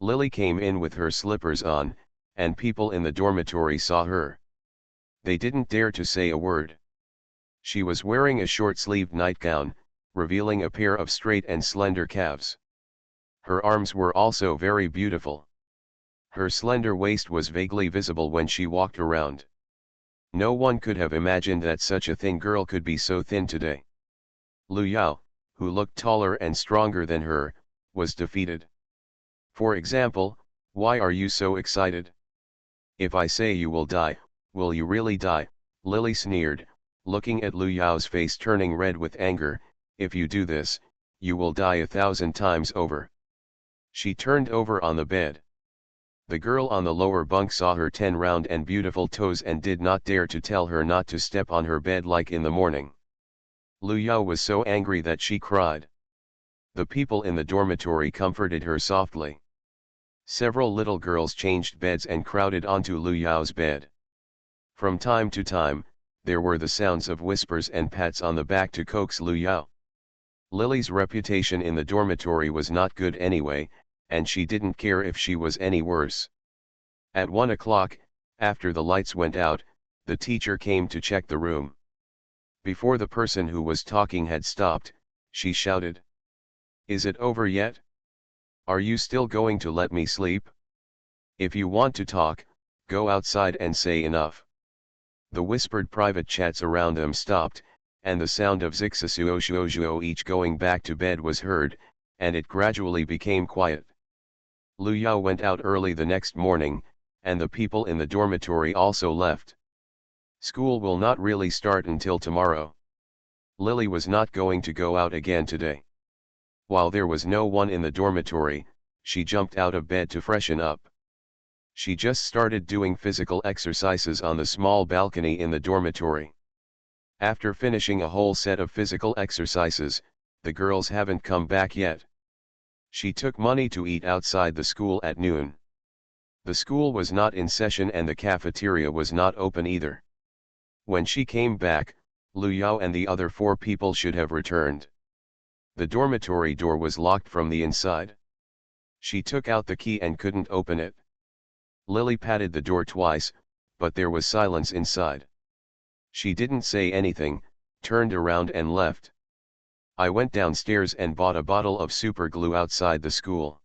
[SPEAKER 1] Lily came in with her slippers on, and people in the dormitory saw her. They didn't dare to say a word. She was wearing a short-sleeved nightgown, revealing a pair of straight and slender calves. Her arms were also very beautiful. Her slender waist was vaguely visible when she walked around. No one could have imagined that such a thin girl could be so thin today. Lu Yao, who looked taller and stronger than her, was defeated. "For example, why are you so excited? If I say you will die, will you really die?" Lily sneered, looking at Lu Yao's face turning red with anger. "If you do this, you will die 1,000 times over." She turned over on the bed. The girl on the lower bunk saw her 10 round and beautiful toes and did not dare to tell her not to step on her bed like in the morning. Lu Yao was so angry that she cried. The people in the dormitory comforted her softly. Several little girls changed beds and crowded onto Lu Yao's bed. From time to time, there were the sounds of whispers and pats on the back to coax Lu Yao. Lily's reputation in the dormitory was not good anyway, and she didn't care if she was any worse. At 1 o'clock, after the lights went out, the teacher came to check the room. Before the person who was talking had stopped, she shouted, "Is it over yet? Are you still going to let me sleep? If you want to talk, go outside and say enough." The whispered private chats around them stopped, and the sound of Zixasuoshuoshuo each going back to bed was heard, and it gradually became quiet. Lu Yao went out early the next morning, and the people in the dormitory also left. School will not really start until tomorrow. Lily was not going to go out again today. While there was no one in the dormitory, she jumped out of bed to freshen up. She just started doing physical exercises on the small balcony in the dormitory. After finishing a whole set of physical exercises, the girls haven't come back yet. She took money to eat outside the school at noon. The school was not in session and the cafeteria was not open either. When she came back, Lu Yao and the other 4 people should have returned. The dormitory door was locked from the inside. She took out the key and couldn't open it. Lily patted the door twice, but there was silence inside. She didn't say anything, turned around and left. I went downstairs and bought a bottle of super glue outside the school.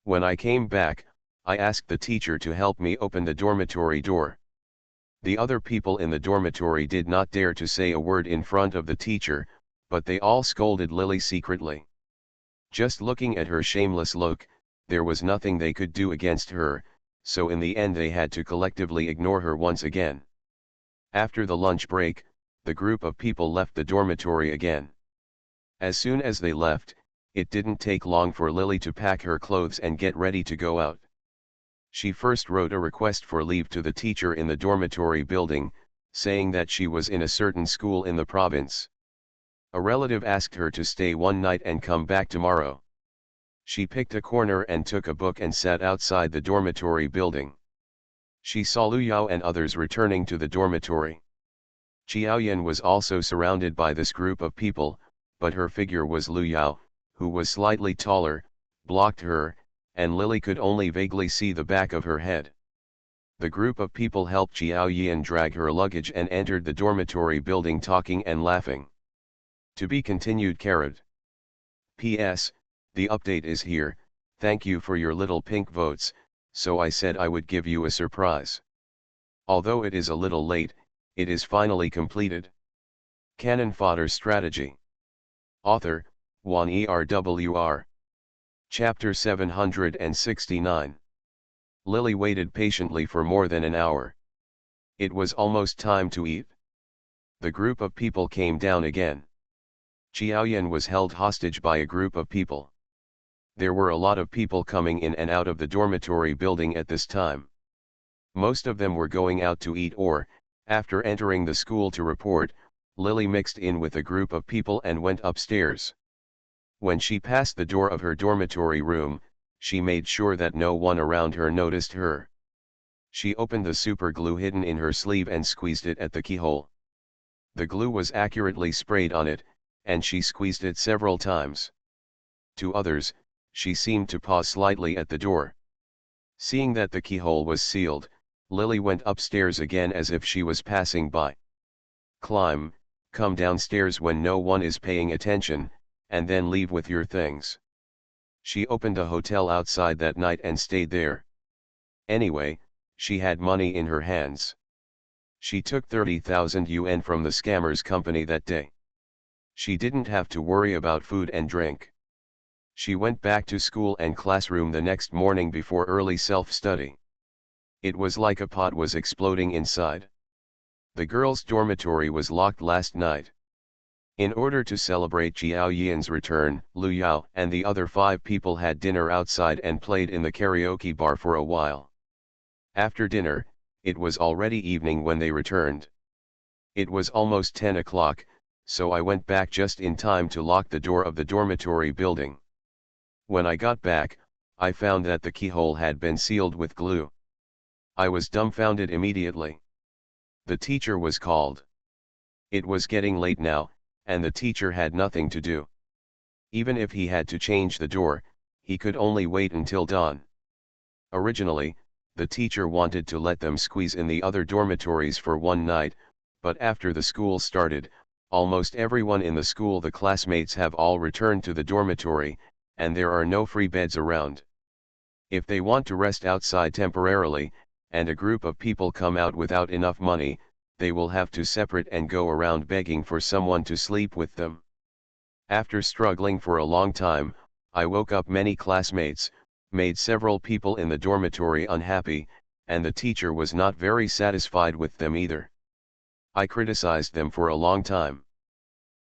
[SPEAKER 1] When I came back, I asked the teacher to help me open the dormitory door. The other people in the dormitory did not dare to say a word in front of the teacher, but they all scolded Lily secretly. Just looking at her shameless look, there was nothing they could do against her, so in the end they had to collectively ignore her once again. After the lunch break, the group of people left the dormitory again. As soon as they left, it didn't take long for Lily to pack her clothes and get ready to go out. She first wrote a request for leave to the teacher in the dormitory building, saying that she was in a certain school in the province. A relative asked her to stay one night and come back tomorrow. She picked a corner and took a book and sat outside the dormitory building. She saw Lu Yao and others returning to the dormitory. Qiaoyan was also surrounded by this group of people, but her figure was Lu Yao, who was slightly taller, blocked her, and Lily could only vaguely see the back of her head. The group of people helped Qiaoyan drag her luggage and entered the dormitory building talking and laughing. To be continued. P.S. The update is here, thank you for your little pink votes, so I said I would give you a surprise. Although it is a little late, it is finally completed. Canon Fodder Strategy. Author, Juan ERWR. Chapter 769. Lily waited patiently for more than an hour. It was almost time to eat. The group of people came down again. Qiaoyan was held hostage by a group of people. There were a lot of people coming in and out of the dormitory building at this time. Most of them were going out to eat or, after entering the school to report, Lily mixed in with a group of people and went upstairs. When she passed the door of her dormitory room, she made sure that no one around her noticed her. She opened the super glue hidden in her sleeve and squeezed it at the keyhole. The glue was accurately sprayed on it, and she squeezed it several times. To others, she seemed to pause slightly at the door. Seeing that the keyhole was sealed, Lily went upstairs again as if she was passing by. Come downstairs when no one is paying attention, and then leave with your things. She opened a hotel outside that night and stayed there. Anyway, she had money in her hands. She took 30,000 yuan from the scammers' company that day. She didn't have to worry about food and drink. She went back to school and classroom the next morning before early self-study. It was like a pot was exploding inside. The girls' dormitory was locked last night. In order to celebrate Qiaoyan's return, Lu Yao and the other 5 people had dinner outside and played in the karaoke bar for a while. After dinner, it was already evening when they returned. It was almost 10 o'clock, so I went back just in time to lock the door of the dormitory building. When I got back, I found that the keyhole had been sealed with glue. I was dumbfounded immediately. The teacher was called. It was getting late now, and the teacher had nothing to do. Even if he had to change the door, he could only wait until dawn. Originally, the teacher wanted to let them squeeze in the other dormitories for one night, but after the school started, almost everyone in the school, the classmates, have all returned to the dormitory, and there are no free beds around. If they want to rest outside temporarily, and a group of people come out without enough money, they will have to separate and go around begging for someone to sleep with them. After struggling for a long time, I woke up many classmates, made several people in the dormitory unhappy, and the teacher was not very satisfied with them either. I criticized them for a long time.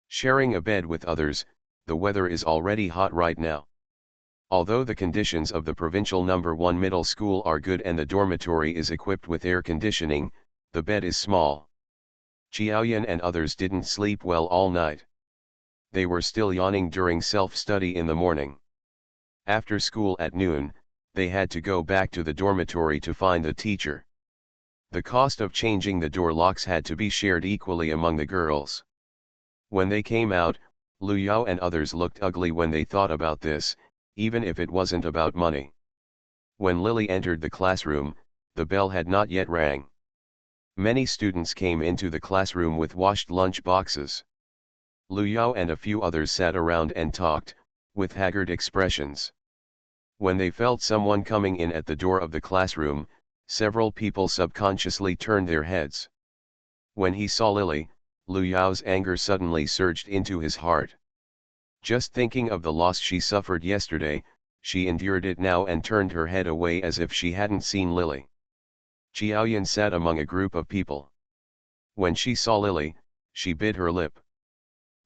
[SPEAKER 1] Sharing a bed with others, the weather is already hot right now. Although the conditions of the provincial number 1 middle school are good and the dormitory is equipped with air conditioning, the bed is small. Jiaoyan and others didn't sleep well all night. They were still yawning during self-study in the morning. After school at noon, they had to go back to the dormitory to find the teacher. The cost of changing the door locks had to be shared equally among the girls. When they came out, Lu Yao and others looked ugly when they thought about this, even if it wasn't about money. When Lily entered the classroom, the bell had not yet rang. Many students came into the classroom with washed lunch boxes. Lu Yao and a few others sat around and talked, with haggard expressions. When they felt someone coming in at the door of the classroom, several people subconsciously turned their heads. When he saw Lily, Lu Yao's anger suddenly surged into his heart. Just thinking of the loss she suffered yesterday, she endured it now and turned her head away as if she hadn't seen Lily. Jiaoyan sat among a group of people. When she saw Lily, she bit her lip.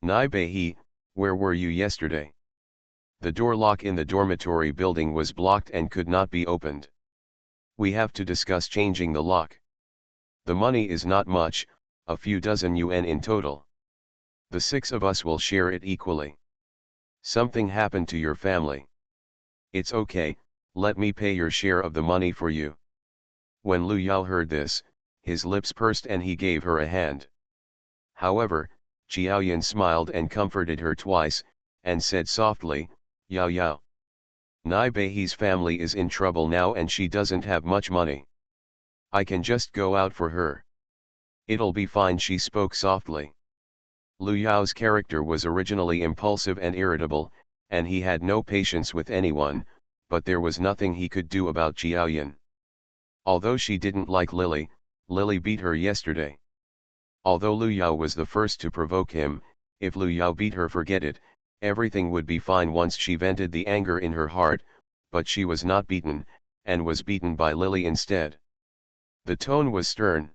[SPEAKER 1] Nai Bei, where were you yesterday? The door lock in the dormitory building was blocked and could not be opened. We have to discuss changing the lock. The money is not much, a few dozen yuan in total. The 6 of us will share it equally. Something happened to your family. It's okay, let me pay your share of the money for you. When Lu Yao heard this, his lips pursed and he gave her a hand. However, Jiaoyan smiled and comforted her twice, and said softly, Yao Yao. Nai Bei's family is in trouble now and she doesn't have much money. I can just go out for her. It'll be fine, she spoke softly. Lu Yao's character was originally impulsive and irritable, and he had no patience with anyone, but there was nothing he could do about Jiaoyan. Although she didn't like Lily, Lily beat her yesterday. Although Lu Yao was the first to provoke him, if Lu Yao beat her, forget it, everything would be fine once she vented the anger in her heart, but she was not beaten, and was beaten by Lily instead. The tone was stern.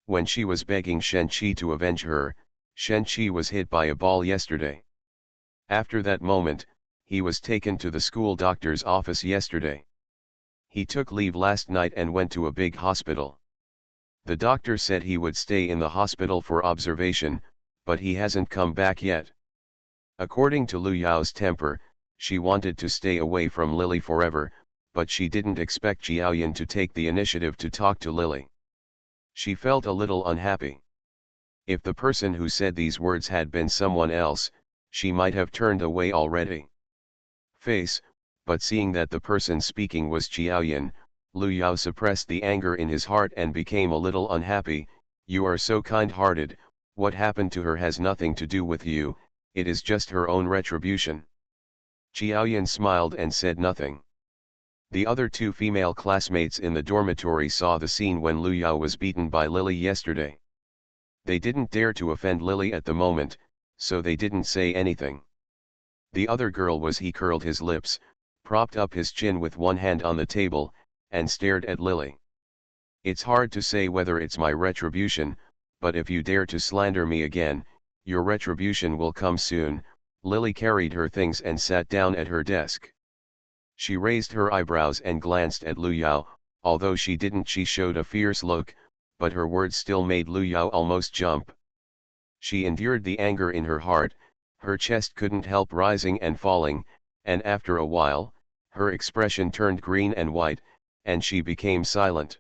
[SPEAKER 1] When she was begging Shen Qi to avenge her, Shen Qi was hit by a ball yesterday. After that moment, he was taken to the school doctor's office yesterday. He took leave last night and went to a big hospital. The doctor said he would stay in the hospital for observation, but he hasn't come back yet. According to Lu Yao's temper, she wanted to stay away from Lily forever, but she didn't expect Jiaoyan to take the initiative to talk to Lily. She felt a little unhappy. If the person who said these words had been someone else, she might have turned away already. But seeing that the person speaking was Jiaoyan, Lu Yao suppressed the anger in his heart and became a little unhappy. You are so kind-hearted, what happened to her has nothing to do with you, it is just her own retribution. Jiaoyan smiled and said nothing. The other 2 female classmates in the dormitory saw the scene when Lu Yao was beaten by Lily yesterday. They didn't dare to offend Lily at the moment, so they didn't say anything. The other girl was he curled his lips, propped up his chin with one hand on the table, and stared at Lily. It's hard to say whether it's my retribution, but if you dare to slander me again, your retribution will come soon. Lily carried her things and sat down at her desk. She raised her eyebrows and glanced at Lu Yao, although she showed a fierce look, but her words still made Lu Yao almost jump. She endured the anger in her heart, her chest couldn't help rising and falling, and after a while, her expression turned green and white, and she became silent.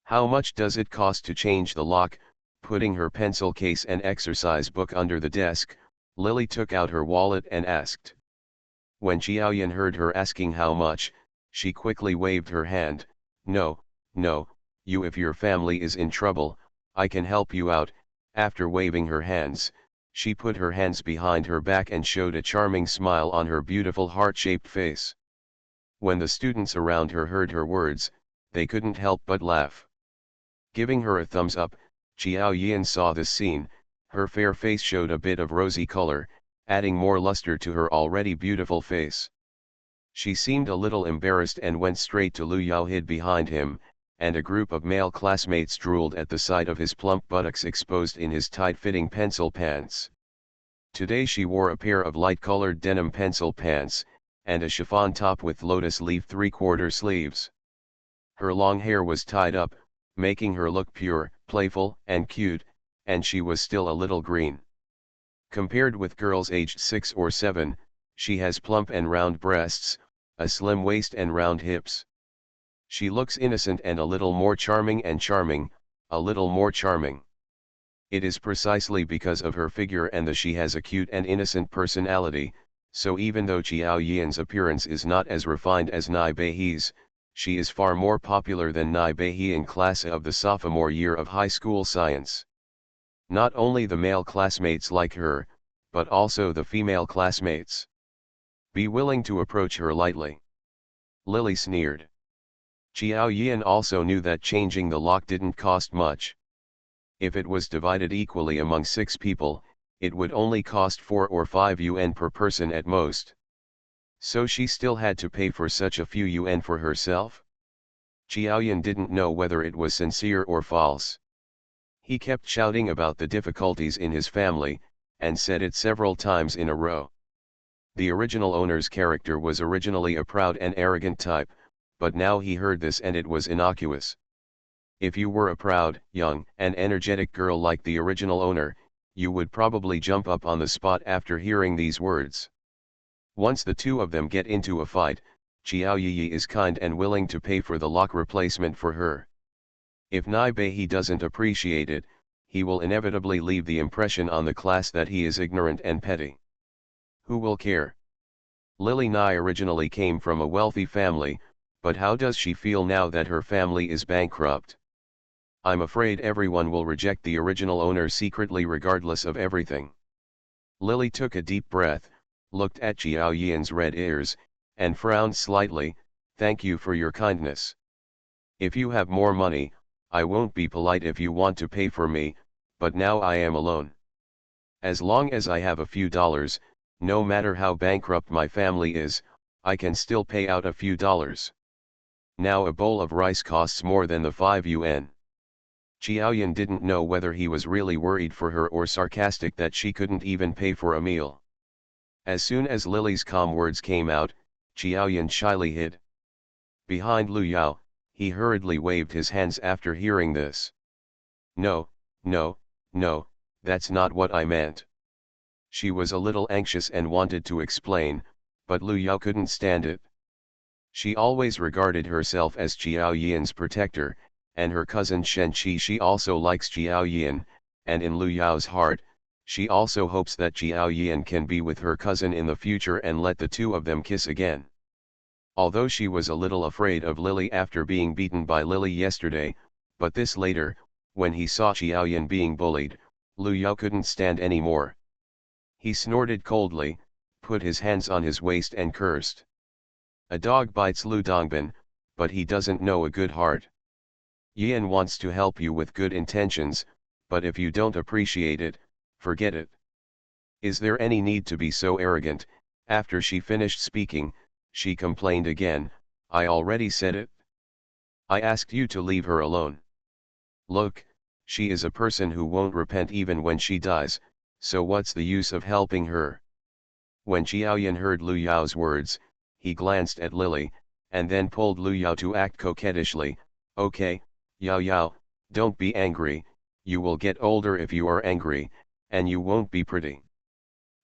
[SPEAKER 1] How much does it cost to change the lock? Putting her pencil case and exercise book under the desk, Lily took out her wallet and asked. When Xiaoyan heard her asking how much, she quickly waved her hand. No, no, you, if your family is in trouble, I can help you out. After waving her hands, she put her hands behind her back and showed a charming smile on her beautiful heart-shaped face. When the students around her heard her words, they couldn't help but laugh. Giving her a thumbs up, Xiaoyan saw this scene. Her fair face showed a bit of rosy color, adding more luster to her already beautiful face. She seemed a little embarrassed and went straight to Lu Yao, hid behind him, and a group of male classmates drooled at the sight of his plump buttocks exposed in his tight-fitting pencil pants. Today she wore a pair of light-colored denim pencil pants, and a chiffon top with lotus leaf three-quarter sleeves. Her long hair was tied up, making her look pure, playful, and cute, and she was still a little green. Compared with girls aged 6 or 7, she has plump and round breasts, a slim waist and round hips. She looks innocent and a little more charming and charming, a little more charming. It is precisely because of her figure and that she has a cute and innocent personality, so even though Xiaoyan's appearance is not as refined as Nai Beihe's, she is far more popular than Nai Beihe in class of the sophomore year of high school science. Not only the male classmates like her, but also the female classmates. Be willing to approach her lightly. Lily sneered. Xiaoyan also knew that changing the lock didn't cost much. If it was divided equally among 6 people, it would only cost 4 or 5 yuan per person at most. So she still had to pay for such a few yuan for herself? Xiaoyan didn't know whether it was sincere or false. He kept shouting about the difficulties in his family, and said it several times in a row. The original owner's character was originally a proud and arrogant type, but now he heard this and it was innocuous. If you were a proud, young, and energetic girl like the original owner, you would probably jump up on the spot after hearing these words. Once the two of them get into a fight, Xiao Yi is kind and willing to pay for the lock replacement for her. If Nai Beihe doesn't appreciate it, he will inevitably leave the impression on the class that he is ignorant and petty. Who will care? Lily Nai originally came from a wealthy family, but how does she feel now that her family is bankrupt? I'm afraid everyone will reject the original owner secretly regardless of everything. Lily took a deep breath, looked at Xiaoyan's red ears, and frowned slightly. Thank you for your kindness. If you have more money, I won't be polite if you want to pay for me, but now I am alone. As long as I have a few dollars, no matter how bankrupt my family is, I can still pay out a few dollars. Now a bowl of rice costs more than the 5 yuan. Xiaoyan didn't know whether he was really worried for her or sarcastic that she couldn't even pay for a meal. As soon as Lily's calm words came out, Xiaoyan shyly hid behind Lu Yao. He hurriedly waved his hands after hearing this. No, no, no, that's not what I meant. She was a little anxious and wanted to explain, but Lu Yao couldn't stand it. She always regarded herself as Xiaoyan's protector, and her cousin Shen Qi also likes Xiaoyan, and in Lu Yao's heart, she also hopes that Xiaoyan can be with her cousin in the future and let the two of them kiss again. Although she was a little afraid of Lily after being beaten by Lily yesterday, but this later, when he saw Xiaoyan being bullied, Lu Yao couldn't stand any more. He snorted coldly, put his hands on his waist and cursed. A dog bites Lu Dongbin, but he doesn't know a good heart. Yan wants to help you with good intentions, but if you don't appreciate it, forget it. Is there any need to be so arrogant? After she finished speaking, she complained again. I already said it. I asked you to leave her alone. Look, she is a person who won't repent even when she dies, so what's the use of helping her? When Xiaoyan heard Lu Yao's words, he glanced at Lily, and then pulled Lu Yao to act coquettishly. Okay, Yao Yao, don't be angry, you will get older if you are angry, and you won't be pretty.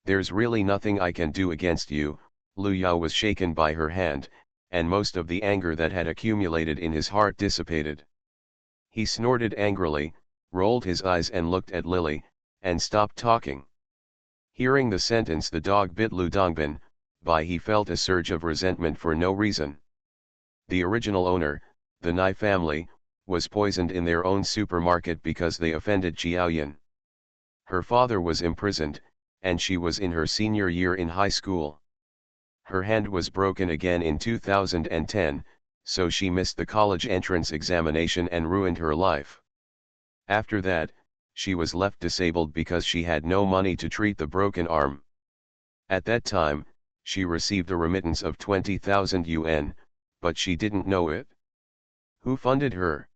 [SPEAKER 1] There's really nothing I can do against you. Lu Yao was shaken by her hand, and most of the anger that had accumulated in his heart dissipated. He snorted angrily, rolled his eyes and looked at Lily, and stopped talking. Hearing the sentence, the dog bit Lu Dongbin, He felt a surge of resentment for no reason. The original owner, the Nai family, was poisoned in their own supermarket because they offended Jiaoyan. Her father was imprisoned, and she was in her senior year in high school. Her hand was broken again in 2010, so she missed the college entrance examination and ruined her life. After that, she was left disabled because she had no money to treat the broken arm. At that time, she received a remittance of 20,000 yuan, but she didn't know it. Who funded her?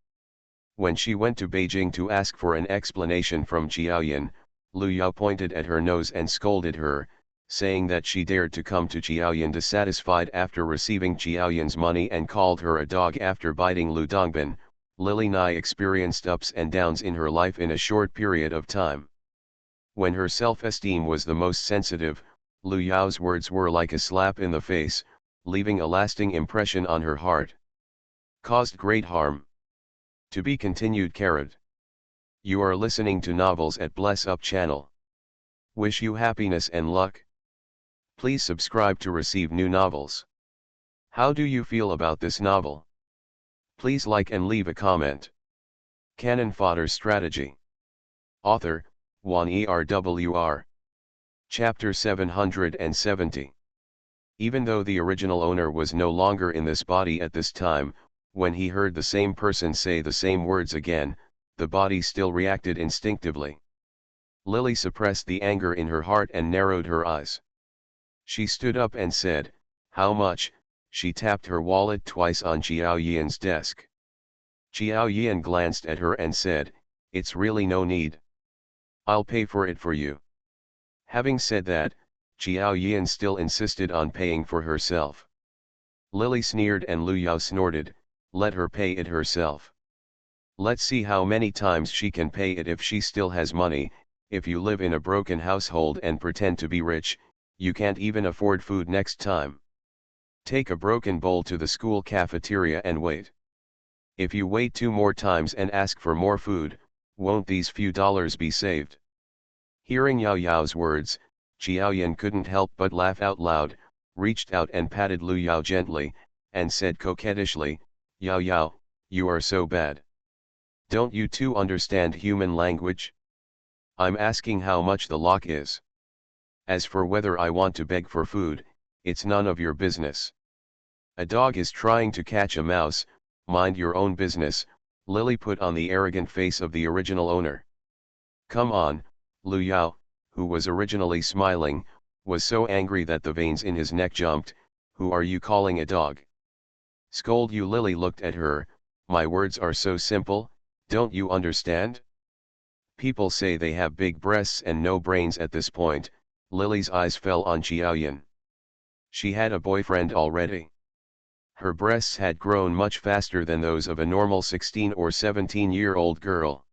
[SPEAKER 1] When she went to Beijing to ask for an explanation from Jiaoyan, Lu Yao pointed at her nose and scolded her, saying that she dared to come to Jiaoyan dissatisfied after receiving Jiaoyan's money and called her a dog after biting Lu Dongbin. Lily Nai experienced ups and downs in her life in a short period of time. When her self-esteem was the most sensitive, Lu Yao's words were like a slap in the face, leaving a lasting impression on her heart. Caused great harm. To be continued. You are listening to novels at Bless Up channel. Wish you happiness and luck. Please subscribe to receive new novels. How do you feel about this novel? Please like and leave a comment. Cannon Fodder Strategy. Author, Wan Erwr. Chapter 770. Even though the original owner was no longer in this body at this time, when he heard the same person say the same words again, the body still reacted instinctively. Lily suppressed the anger in her heart and narrowed her eyes. She stood up and said, "How much?" She tapped her wallet twice on Jiao Yian's desk. Jiao Yian glanced at her and said, "It's really no need. I'll pay for it for you." Having said that, Jiao Yian still insisted on paying for herself. Lily sneered and Lu Yao snorted, "Let her pay it herself. Let's see how many times she can pay it if she still has money. If you live in a broken household and pretend to be rich, you can't even afford food next time. Take a broken bowl to the school cafeteria and wait. If you wait 2 more times and ask for more food, won't these few dollars be saved?" Hearing Yao Yao's words, Jiaoyan couldn't help but laugh out loud, reached out and patted Lu Yao gently, and said coquettishly, "Yao Yao, you are so bad. Don't you two understand human language? I'm asking how much the lock is. As for whether I want to beg for food, it's none of your business. A dog is trying to catch a mouse, mind your own business," Lily put on the arrogant face of the original owner. "Come on," Lu Yao, who was originally smiling, was so angry that the veins in his neck jumped. "Who are you calling a dog?" "Scold you." Lily looked at her. "My words are so simple, don't you understand? People say they have big breasts and no brains." At this point, Lily's eyes fell on Jiaoyan. She had a boyfriend already. Her breasts had grown much faster than those of a normal 16 or 17-year-old girl.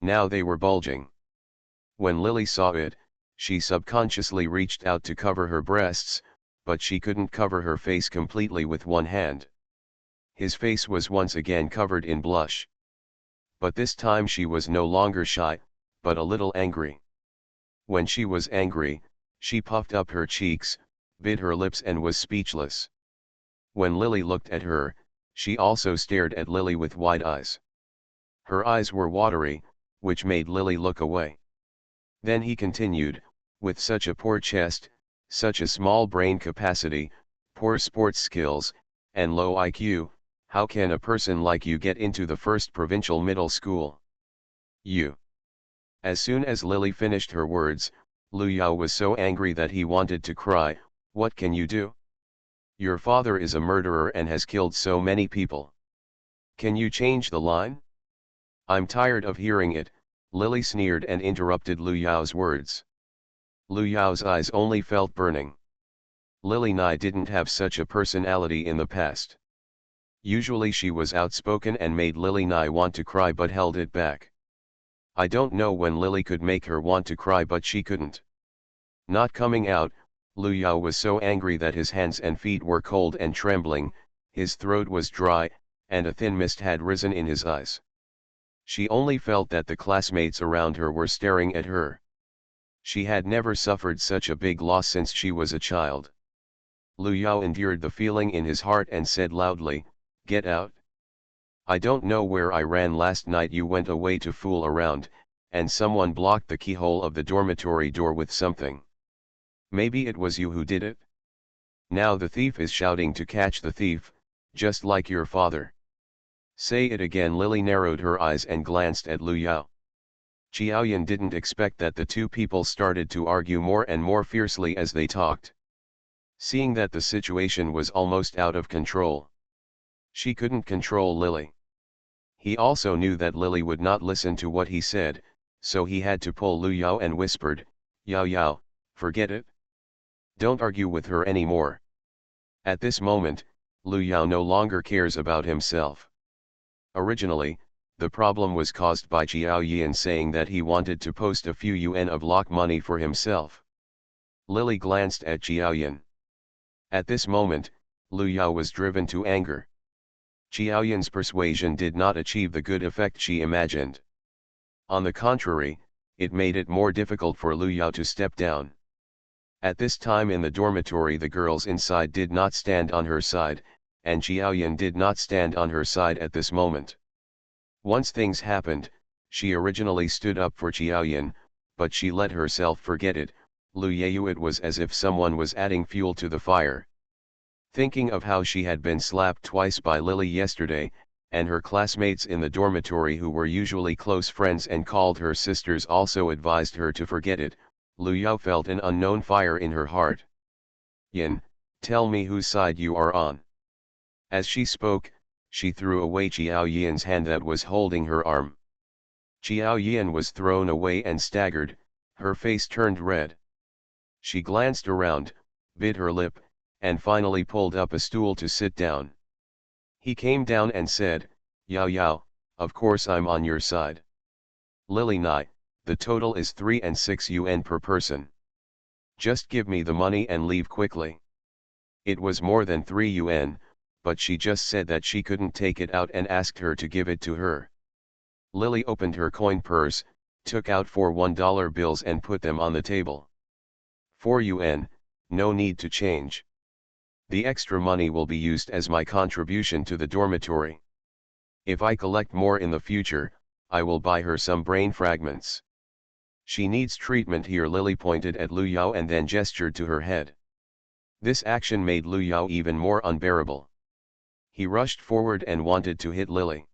[SPEAKER 1] Now they were bulging. When Lily saw it, she subconsciously reached out to cover her breasts, but she couldn't cover her face completely with one hand. His face was once again covered in blush. But this time she was no longer shy, but a little angry. When she was angry, she puffed up her cheeks, bit her lips and was speechless. When Lily looked at her, she also stared at Lily with wide eyes. Her eyes were watery, which made Lily look away. Then he continued, "With such a poor chest, such a small brain capacity, poor sports skills, and low IQ, how can a person like you get into the first provincial middle school? You." As soon as Lily finished her words, Lu Yao was so angry that he wanted to cry. "What can you do? Your father is a murderer and has killed so many people. Can you change the line?" "I'm tired of hearing it," Lily sneered and interrupted Lu Yao's words. Lu Yao's eyes only felt burning. Lily Nai didn't have such a personality in the past. Usually she was outspoken and made Lily Nai want to cry but held it back. I don't know when Lily could make her want to cry, but she couldn't. Not coming out, Lu Yao was so angry that his hands and feet were cold and trembling, his throat was dry, and a thin mist had risen in his eyes. She only felt that the classmates around her were staring at her. She had never suffered such a big loss since she was a child. Lu Yao endured the feeling in his heart and said loudly, "Get out. I don't know where I ran last night. You went away to fool around, and someone blocked the keyhole of the dormitory door with something. Maybe it was you who did it? Now the thief is shouting to catch the thief, just like your father." "Say it again." Lily narrowed her eyes and glanced at Lu Yao. Qiaoyan didn't expect that the two people started to argue more and more fiercely as they talked. Seeing that the situation was almost out of control, she couldn't control Lily. He also knew that Lily would not listen to what he said, so he had to pull Lu Yao and whispered, "Yao Yao, forget it. Don't argue with her anymore." At this moment, Lu Yao no longer cares about himself. Originally, the problem was caused by Qiao Yan saying that he wanted to post a few yuan of lock money for himself. Lily glanced at Qiao Yan. At this moment, Lu Yao was driven to anger. Qiao Yan's persuasion did not achieve the good effect she imagined. On the contrary, it made it more difficult for Lu Yao to step down. At this time in the dormitory, the girls inside did not stand on her side, and Qiao Yan did not stand on her side at this moment. Once things happened, she originally stood up for Qiao Yan, but she let herself forget it. Lu Yao, it was as if someone was adding fuel to the fire. Thinking of how she had been slapped twice by Lily yesterday, and her classmates in the dormitory who were usually close friends and called her sisters also advised her to forget it, Lu Yao felt an unknown fire in her heart. "Yan, tell me whose side you are on." As she spoke, she threw away Qiao Yan's hand that was holding her arm. Qiao Yan was thrown away and staggered, her face turned red. She glanced around, bit her lip, and finally pulled up a stool to sit down. He came down and said, "Yao Yao, of course I'm on your side. Lily Nai, the total is 3 and 6 yuan per person. Just give me the money and leave quickly." It was more than 3 yuan, but she just said that she couldn't take it out and asked her to give it to her. Lily opened her coin purse, took out 4 $1 bills and put them on the table. 4 yuan, no need to change. The extra money will be used as my contribution to the dormitory. If I collect more in the future, I will buy her some brain fragments. She needs treatment here." Lily pointed at Lu Yao and then gestured to her head. This action made Lu Yao even more unbearable. He rushed forward and wanted to hit Lily.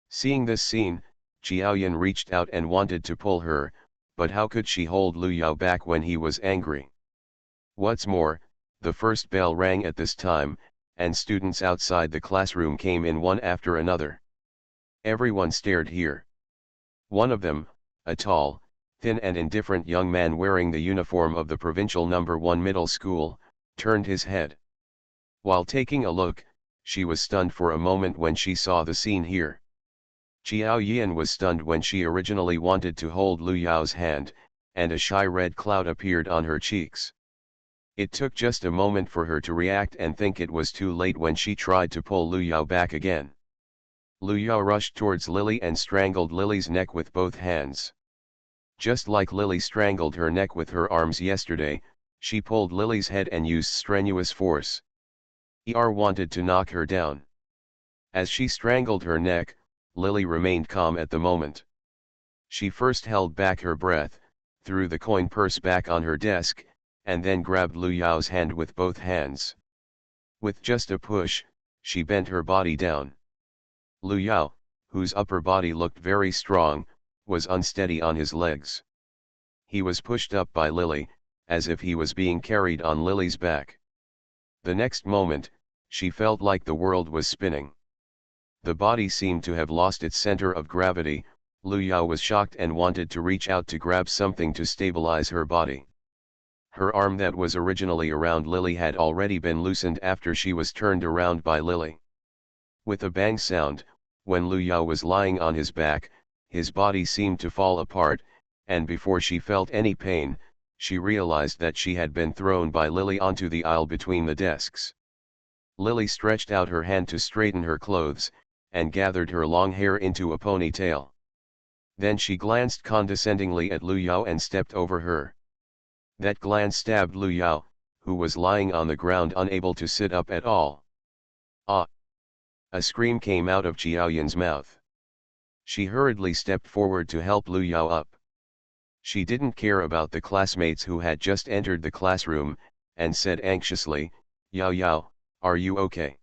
[SPEAKER 1] Seeing this scene, Qiao Yan reached out and wanted to pull her, but how could she hold Lu Yao back when he was angry? What's more, the first bell rang at this time, and students outside the classroom came in one after another. Everyone stared here. One of them, a tall, thin and indifferent young man wearing the uniform of the provincial No. 1 middle school, turned his head. While taking a look, she was stunned for a moment when she saw the scene here. Qiao Yan was stunned when she originally wanted to hold Lu Yao's hand, and a shy red cloud appeared on her cheeks. It took just a moment for her to react and think it was too late when she tried to pull Lu Yao back again. Lu Yao rushed towards Lily and strangled Lily's neck with both hands. Just like Lily strangled her neck with her arms yesterday, she pulled Lily's head and used strenuous force. Wanted to knock her down. As she strangled her neck, Lily remained calm at the moment. She first held back her breath, threw the coin purse back on her desk, and then grabbed Lu Yao's hand with both hands. With just a push, she bent her body down. Lu Yao, whose upper body looked very strong, was unsteady on his legs. He was pushed up by Lily, as if he was being carried on Lily's back. The next moment, she felt like the world was spinning. The body seemed to have lost its center of gravity. Lu Yao was shocked and wanted to reach out to grab something to stabilize her body. Her arm that was originally around Lily had already been loosened after she was turned around by Lily. With a bang sound, when Lu Yao was lying on his back, his body seemed to fall apart, and before she felt any pain, she realized that she had been thrown by Lily onto the aisle between the desks. Lily stretched out her hand to straighten her clothes, and gathered her long hair into a ponytail. Then she glanced condescendingly at Lu Yao and stepped over her. That glance stabbed Lu Yao, who was lying on the ground unable to sit up at all. Ah! A scream came out of Qiaoyan's mouth. She hurriedly stepped forward to help Lu Yao up. She didn't care about the classmates who had just entered the classroom, and said anxiously, "Yao Yao, are you okay?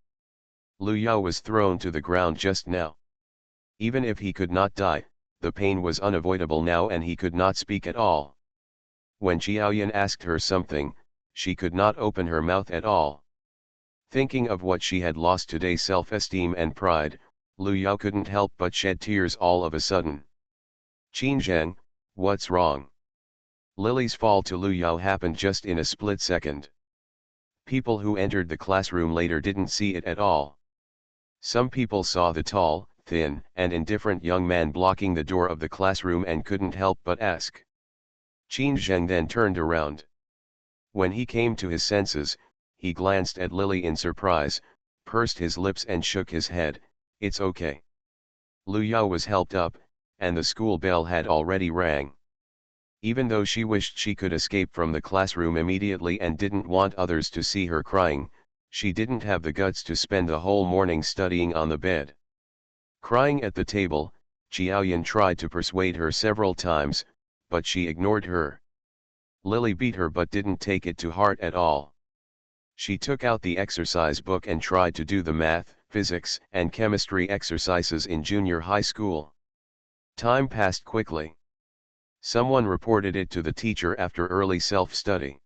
[SPEAKER 1] Lu Yao was thrown to the ground just now." Even if he could not die, the pain was unavoidable now and he could not speak at all. When Qiaoyan asked her something, she could not open her mouth at all. Thinking of what she had lost today, self-esteem and pride, Lu Yao couldn't help but shed tears all of a sudden. "Qin Zheng, what's wrong?" Lily's fall to Lu Yao happened just in a split second. People who entered the classroom later didn't see it at all. Some people saw the tall, thin, and indifferent young man blocking the door of the classroom and couldn't help but ask. Qin Zheng then turned around. When he came to his senses, he glanced at Lily in surprise, pursed his lips and shook his head. "It's okay." Lu Yao was helped up, and the school bell had already rang. Even though she wished she could escape from the classroom immediately and didn't want others to see her crying, she didn't have the guts to spend the whole morning studying on the bed. Crying at the table, Qiaoyan tried to persuade her several times, but she ignored her. Lily beat her but didn't take it to heart at all. She took out the exercise book and tried to do the math, physics, and chemistry exercises in junior high school. Time passed quickly. Someone reported it to the teacher after early self-study.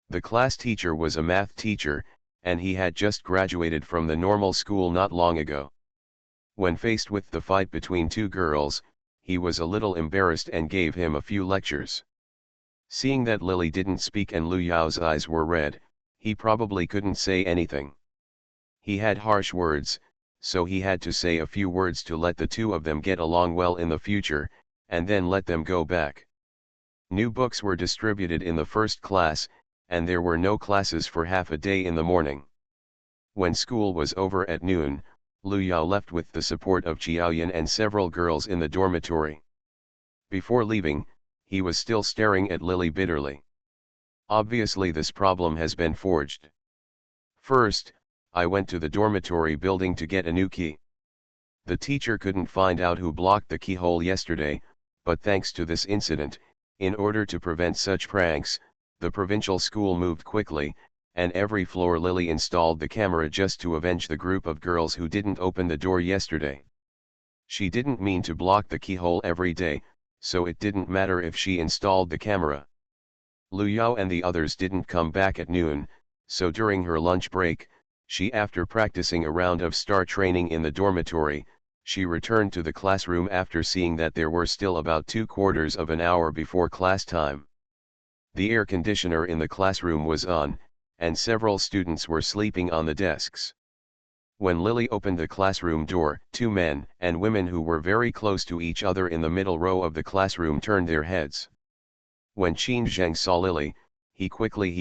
[SPEAKER 1] The class teacher was a math teacher, and he had just graduated from the normal school not long ago. When faced with the fight between two girls, he was a little embarrassed and gave him a few lectures. Seeing that Lily didn't speak and Lu Yao's eyes were red, he probably couldn't say anything. He had harsh words, so he had to say a few words to let the two of them get along well in the future, and then let them go back. New books were distributed in the first class, and there were no classes for half a day in the morning. When school was over at noon, Lu Yao left with the support of Qiaoyan and several girls in the dormitory. Before leaving, he was still staring at Lily bitterly. "Obviously this problem has been forged. First, I went to the dormitory building to get a new key. The teacher couldn't find out who blocked the keyhole yesterday, but thanks to this incident, in order to prevent such pranks, the provincial school moved quickly, and every floor Lily installed the camera just to avenge the group of girls who didn't open the door yesterday. She didn't mean to block the keyhole every day, so it didn't matter if she installed the camera." Lu Yao and the others didn't come back at noon, so during her lunch break, after practicing a round of star training in the dormitory, she returned to the classroom after seeing that there were still about 2/4 of an hour before class time. The air conditioner in the classroom was on, and several students were sleeping on the desks. When Lily opened the classroom door, two men and women who were very close to each other in the middle row of the classroom turned their heads. When Qin Zheng saw Lily, he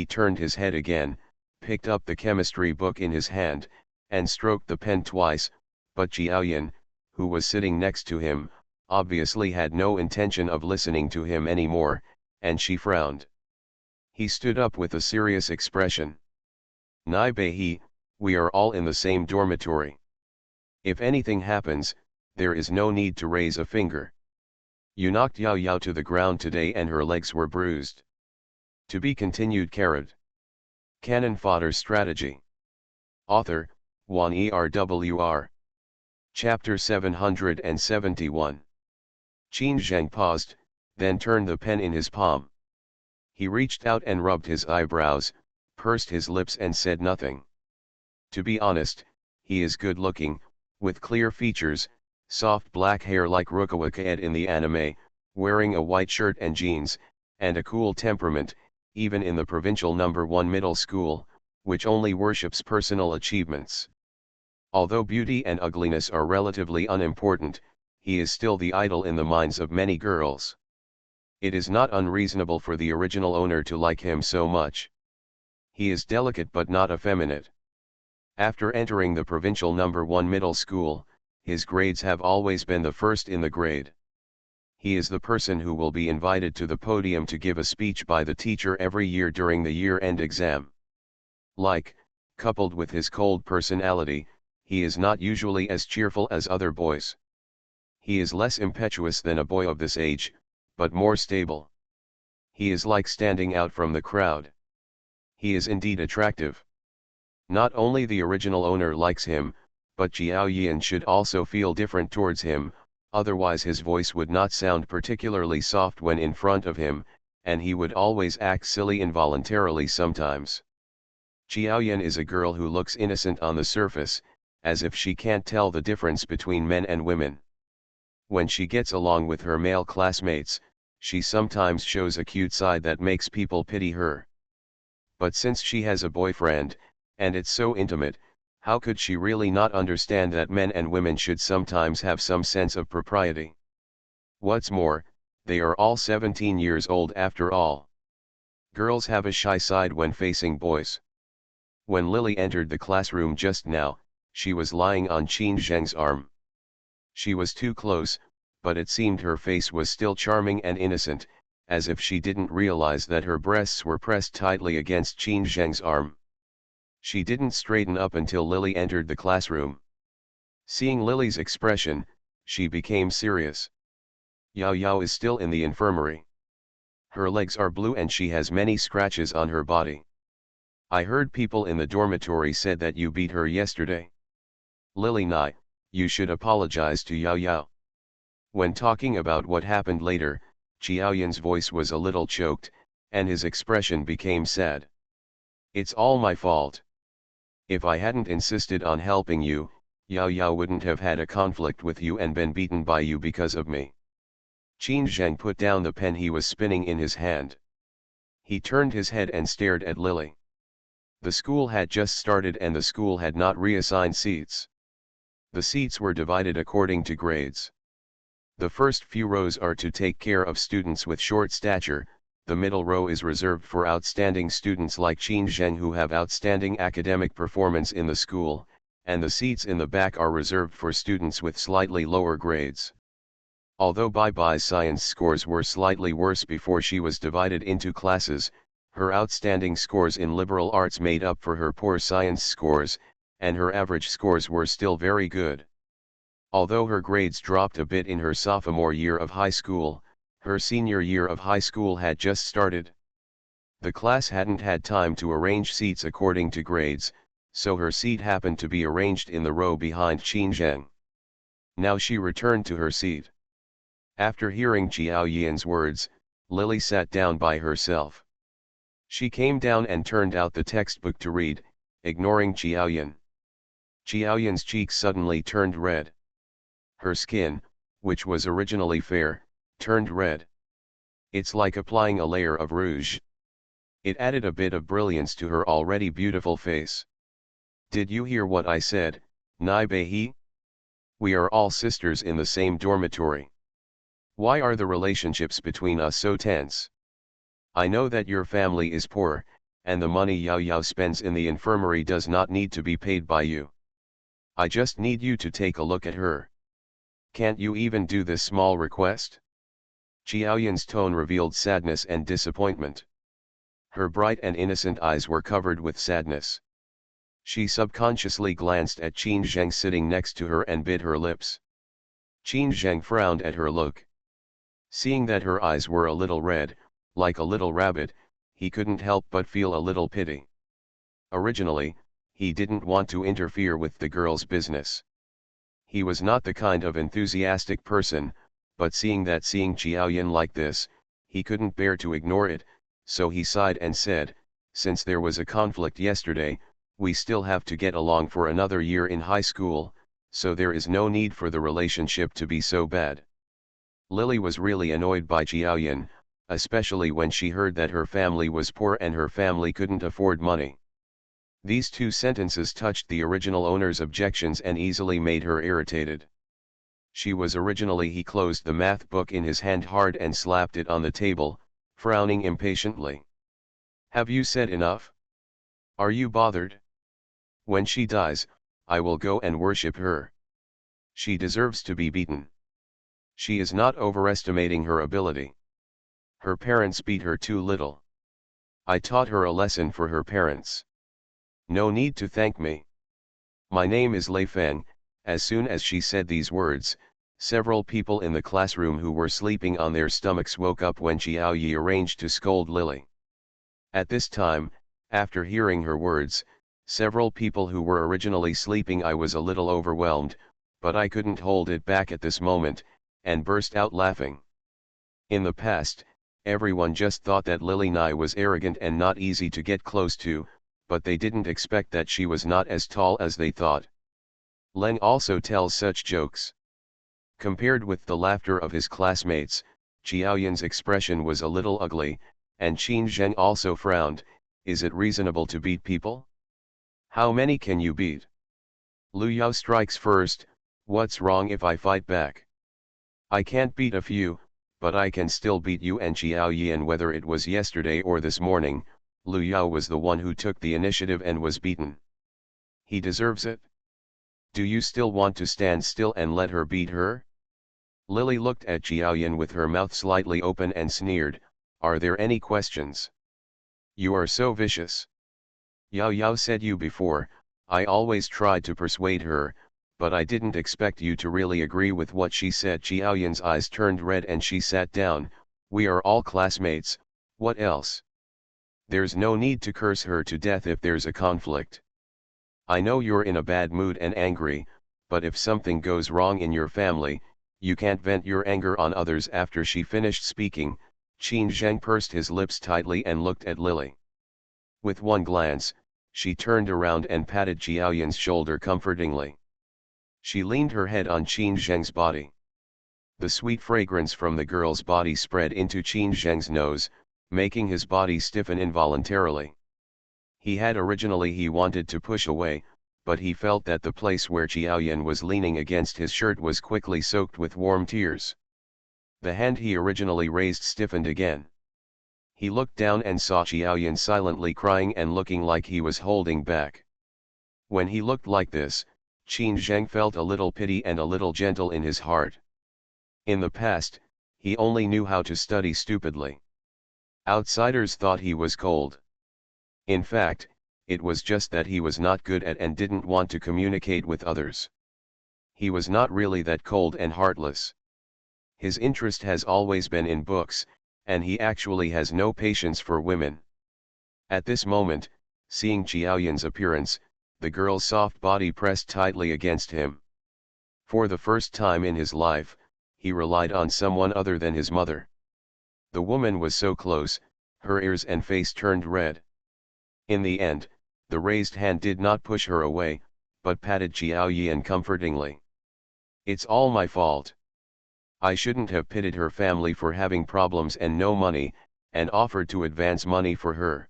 [SPEAKER 1] turned his head again, picked up the chemistry book in his hand, and stroked the pen twice, but Qiaoyan, who was sitting next to him, obviously had no intention of listening to him anymore, and she frowned. He stood up with a serious expression. "Nai Bei, we are all in the same dormitory. If anything happens, there is no need to raise a finger. You knocked Yao Yao to the ground today and her legs were bruised." To be continued. Canon Fodder Strategy. Author, Wan Erwr. Chapter 771. Qin Zheng paused, then turned the pen in his palm. He reached out and rubbed his eyebrows, pursed his lips and said nothing. To be honest, he is good looking, with clear features, soft black hair like Rukawa Kaed in the anime, wearing a white shirt and jeans, and a cool temperament, even in the provincial No. 1 middle school, which only worships personal achievements. Although beauty and ugliness are relatively unimportant, he is still the idol in the minds of many girls. It is not unreasonable for the original owner to like him so much. He is delicate but not effeminate. After entering the provincial No. 1 middle school, his grades have always been the first in the grade. He is the person who will be invited to the podium to give a speech by the teacher every year during the year-end exam. Like, coupled with his cold personality, he is not usually as cheerful as other boys. He is less impetuous than a boy of this age, but more stable. He is like standing out from the crowd. He is indeed attractive. Not only the original owner likes him, but Jiao Yan should also feel different towards him, otherwise his voice would not sound particularly soft when in front of him, and he would always act silly involuntarily sometimes. Qiaoyan is a girl who looks innocent on the surface, as if she can't tell the difference between men and women. When she gets along with her male classmates, she sometimes shows a cute side that makes people pity her. But since she has a boyfriend, and it's so intimate, how could she really not understand that men and women should sometimes have some sense of propriety? What's more, they are all 17 years old after all. Girls have a shy side when facing boys. When Lily entered the classroom just now, she was lying on Qin Zheng's arm. She was too close, but it seemed her face was still charming and innocent, as if she didn't realize that her breasts were pressed tightly against Qin Zheng's arm. She didn't straighten up until Lily entered the classroom. Seeing Lily's expression, she became serious. Yao Yao is still in the infirmary. Her legs are blue and she has many scratches on her body. I heard people in the dormitory said that you beat her yesterday. Lily Nai, you should apologize to Yao Yao. When talking about what happened later, Qiaoyan's voice was a little choked, and his expression became sad. It's all my fault. If I hadn't insisted on helping you, Yao Yao wouldn't have had a conflict with you and been beaten by you because of me. Qin Zheng put down the pen he was spinning in his hand. He turned his head and stared at Lily. The school had just started and the school had not reassigned seats. The seats were divided according to grades. The first few rows are to take care of students with short stature, the middle row is reserved for outstanding students like Qin Zheng who have outstanding academic performance in the school, and the seats in the back are reserved for students with slightly lower grades. Although Bai's science scores were slightly worse before she was divided into classes, her outstanding scores in liberal arts made up for her poor science scores, and her average scores were still very good. Although her grades dropped a bit in her sophomore year of high school, her senior year of high school had just started. The class hadn't had time to arrange seats according to grades, so her seat happened to be arranged in the row behind Qin Zheng. Now she returned to her seat. After hearing Jiao Yan's words, Lily sat down by herself. She came down and turned out the textbook to read, ignoring Jiao Yan. Jiao Yan's cheeks suddenly turned red. Her skin, which was originally fair, turned red. It's like applying a layer of rouge. It added a bit of brilliance to her already beautiful face. Did you hear what I said, Nai Bei? We are all sisters in the same dormitory. Why are the relationships between us so tense? I know that your family is poor, and the money Yao Yao spends in the infirmary does not need to be paid by you. I just need you to take a look at her. Can't you even do this small request? Qiaoyan's tone revealed sadness and disappointment. Her bright and innocent eyes were covered with sadness. She subconsciously glanced at Qin Zheng sitting next to her and bit her lips. Qin Zheng frowned at her look. Seeing that her eyes were a little red, like a little rabbit, he couldn't help but feel a little pity. Originally, he didn't want to interfere with the girl's business. He was not the kind of enthusiastic person, but seeing Qiaoyan like this, he couldn't bear to ignore it, so he sighed and said, since there was a conflict yesterday, we still have to get along for another year in high school, so there is no need for the relationship to be so bad. Lily was really annoyed by Qiaoyan, especially when she heard that her family was poor and her family couldn't afford money. These two sentences touched the original owner's objections and easily made her irritated. He closed the math book in his hand hard and slapped it on the table, frowning impatiently. Have you said enough? Are you bothered? When she dies, I will go and worship her. She deserves to be beaten. She is not overestimating her ability. Her parents beat her too little. I taught her a lesson for her parents. No need to thank me. My name is Lei Feng." As soon as she said these words, several people in the classroom who were sleeping on their stomachs woke up when Xiao Yi arranged to scold Lily. At this time, after hearing her words, several people who were originally sleeping, I was a little overwhelmed, but I couldn't hold it back at this moment, and burst out laughing. In the past, everyone just thought that Lily Nai was arrogant and not easy to get close to, but they didn't expect that she was not as tall as they thought. Leng also tells such jokes. Compared with the laughter of his classmates, Qiaoyan's expression was a little ugly, and Qin Zheng also frowned. Is it reasonable to beat people? How many can you beat? Lu Yao strikes first. What's wrong if I fight back? I can't beat a few, but I can still beat you and Xiao Yi, and whether it was yesterday or this morning, Lu Yao was the one who took the initiative and was beaten. He deserves it. Do you still want to stand still and let her beat her? Lily looked at Qiaoyan with her mouth slightly open and sneered, "Are there any questions? You are so vicious." Yao Yao said you before. I always tried to persuade her, but I didn't expect you to really agree with what she said. Qiaoyan's eyes turned red and she sat down. We are all classmates, what else? There's no need to curse her to death if there's a conflict. I know you're in a bad mood and angry, but if something goes wrong in your family, you can't vent your anger on others. After she finished speaking, Qin Zheng pursed his lips tightly and looked at Lily. With one glance, she turned around and patted Qiaoyan's shoulder comfortingly. She leaned her head on Qin Zheng's body. The sweet fragrance from the girl's body spread into Qin Zheng's nose, making his body stiffen involuntarily. He wanted to push away, but he felt that the place where Qiaoyan was leaning against his shirt was quickly soaked with warm tears. The hand he originally raised stiffened again. He looked down and saw Qiaoyan silently crying and looking like he was holding back. When he looked like this, Qin Zheng felt a little pity and a little gentle in his heart. In the past, he only knew how to study stupidly. Outsiders thought he was cold. In fact, it was just that he was not good at and didn't want to communicate with others. He was not really that cold and heartless. His interest has always been in books, and he actually has no patience for women. At this moment, seeing Qiaoyan's appearance, the girl's soft body pressed tightly against him. For the first time in his life, he relied on someone other than his mother. The woman was so close, her ears and face turned red. In the end, the raised hand did not push her away, but patted Qiaoyan comfortingly. It's all my fault. I shouldn't have pitied her family for having problems and no money, and offered to advance money for her.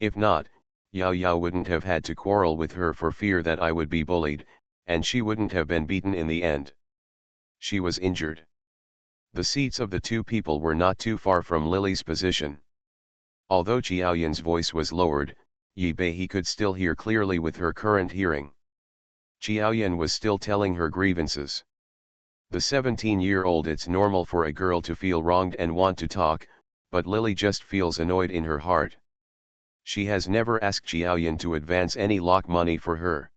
[SPEAKER 1] If not, Yao Yao wouldn't have had to quarrel with her for fear that I would be bullied, and she wouldn't have been beaten in the end. She was injured. The seats of the two people were not too far from Lily's position. Although Qiaoyan's voice was lowered, Yi Bei could still hear clearly with her current hearing. Qiaoyan was still telling her grievances. The 17-year-old, it's normal for a girl to feel wronged and want to talk, but Lily just feels annoyed in her heart. She has never asked Qiaoyan to advance any lock money for her.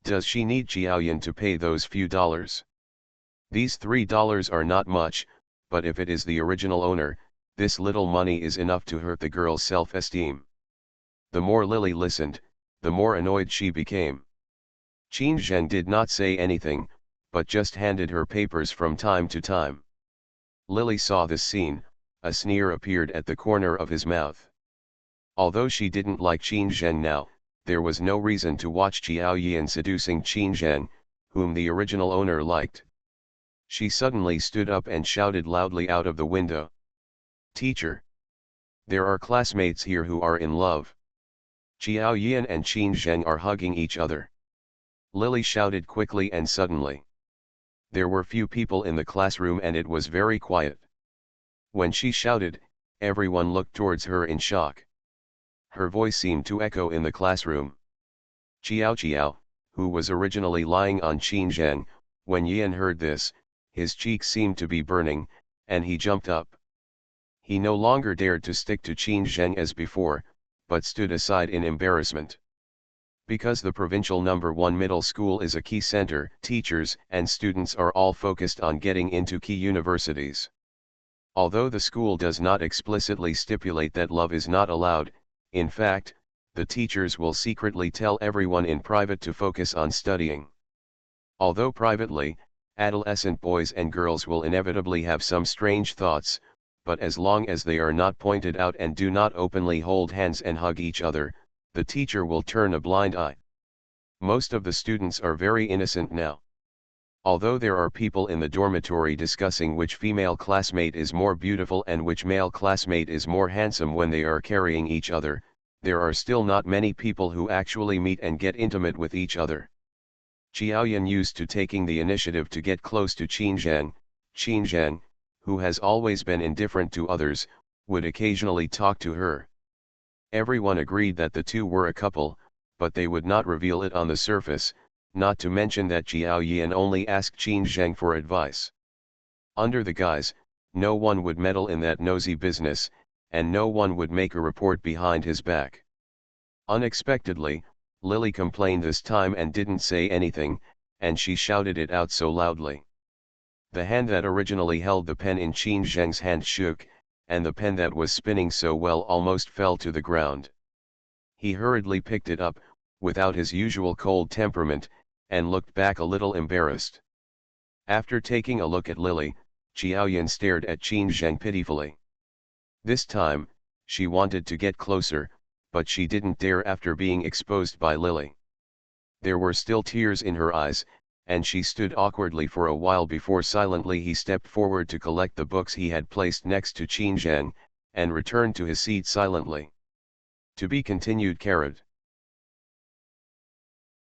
[SPEAKER 1] Does she need Qiaoyan to pay those few dollars? These $3 are not much, but if it is the original owner, this little money is enough to hurt the girl's self-esteem. The more Lily listened, the more annoyed she became. Qin Zheng did not say anything, but just handed her papers from time to time. Lily saw this scene. A sneer appeared at the corner of his mouth. Although she didn't like Qin Zheng now, there was no reason to watch Qiaoyan seducing Qin Zheng, whom the original owner liked. She suddenly stood up and shouted loudly out of the window. Teacher! There are classmates here who are in love. Qiaoyan and Qin Zheng are hugging each other. Lily shouted quickly and suddenly. There were few people in the classroom and it was very quiet. When she shouted, everyone looked towards her in shock. Her voice seemed to echo in the classroom. Qiao, who was originally lying on Qin Zheng, when Yan heard this, his cheeks seemed to be burning, and he jumped up. He no longer dared to stick to Qin Zheng as before, but stood aside in embarrassment. Because the provincial number 1 middle school is a key center, teachers and students are all focused on getting into key universities. Although the school does not explicitly stipulate that love is not allowed, in fact, the teachers will secretly tell everyone in private to focus on studying. Although privately, adolescent boys and girls will inevitably have some strange thoughts, but as long as they are not pointed out and do not openly hold hands and hug each other, the teacher will turn a blind eye. Most of the students are very innocent now. Although there are people in the dormitory discussing which female classmate is more beautiful and which male classmate is more handsome when they are carrying each other, there are still not many people who actually meet and get intimate with each other. Xiaoyan used to taking the initiative to get close to Qingzheng, who has always been indifferent to others, would occasionally talk to her. Everyone agreed that the two were a couple, but they would not reveal it on the surface, not to mention that Xiaoyan only asked Qingzheng for advice. Under the guise, no one would meddle in that nosy business, and no one would make a report behind his back. Unexpectedly, Lily complained this time and didn't say anything, and she shouted it out so loudly. The hand that originally held the pen in Qingzheng's hand shook, and the pen that was spinning so well almost fell to the ground. He hurriedly picked it up, without his usual cold temperament, and looked back a little embarrassed. After taking a look at Lily, Xiaoyan stared at Qingzheng pitifully. This time, she wanted to get closer, but she didn't dare after being exposed by Lily. There were still tears in her eyes, and she stood awkwardly for a while before silently he stepped forward to collect the books he had placed next to Qingzheng, and returned to his seat silently. To be continued.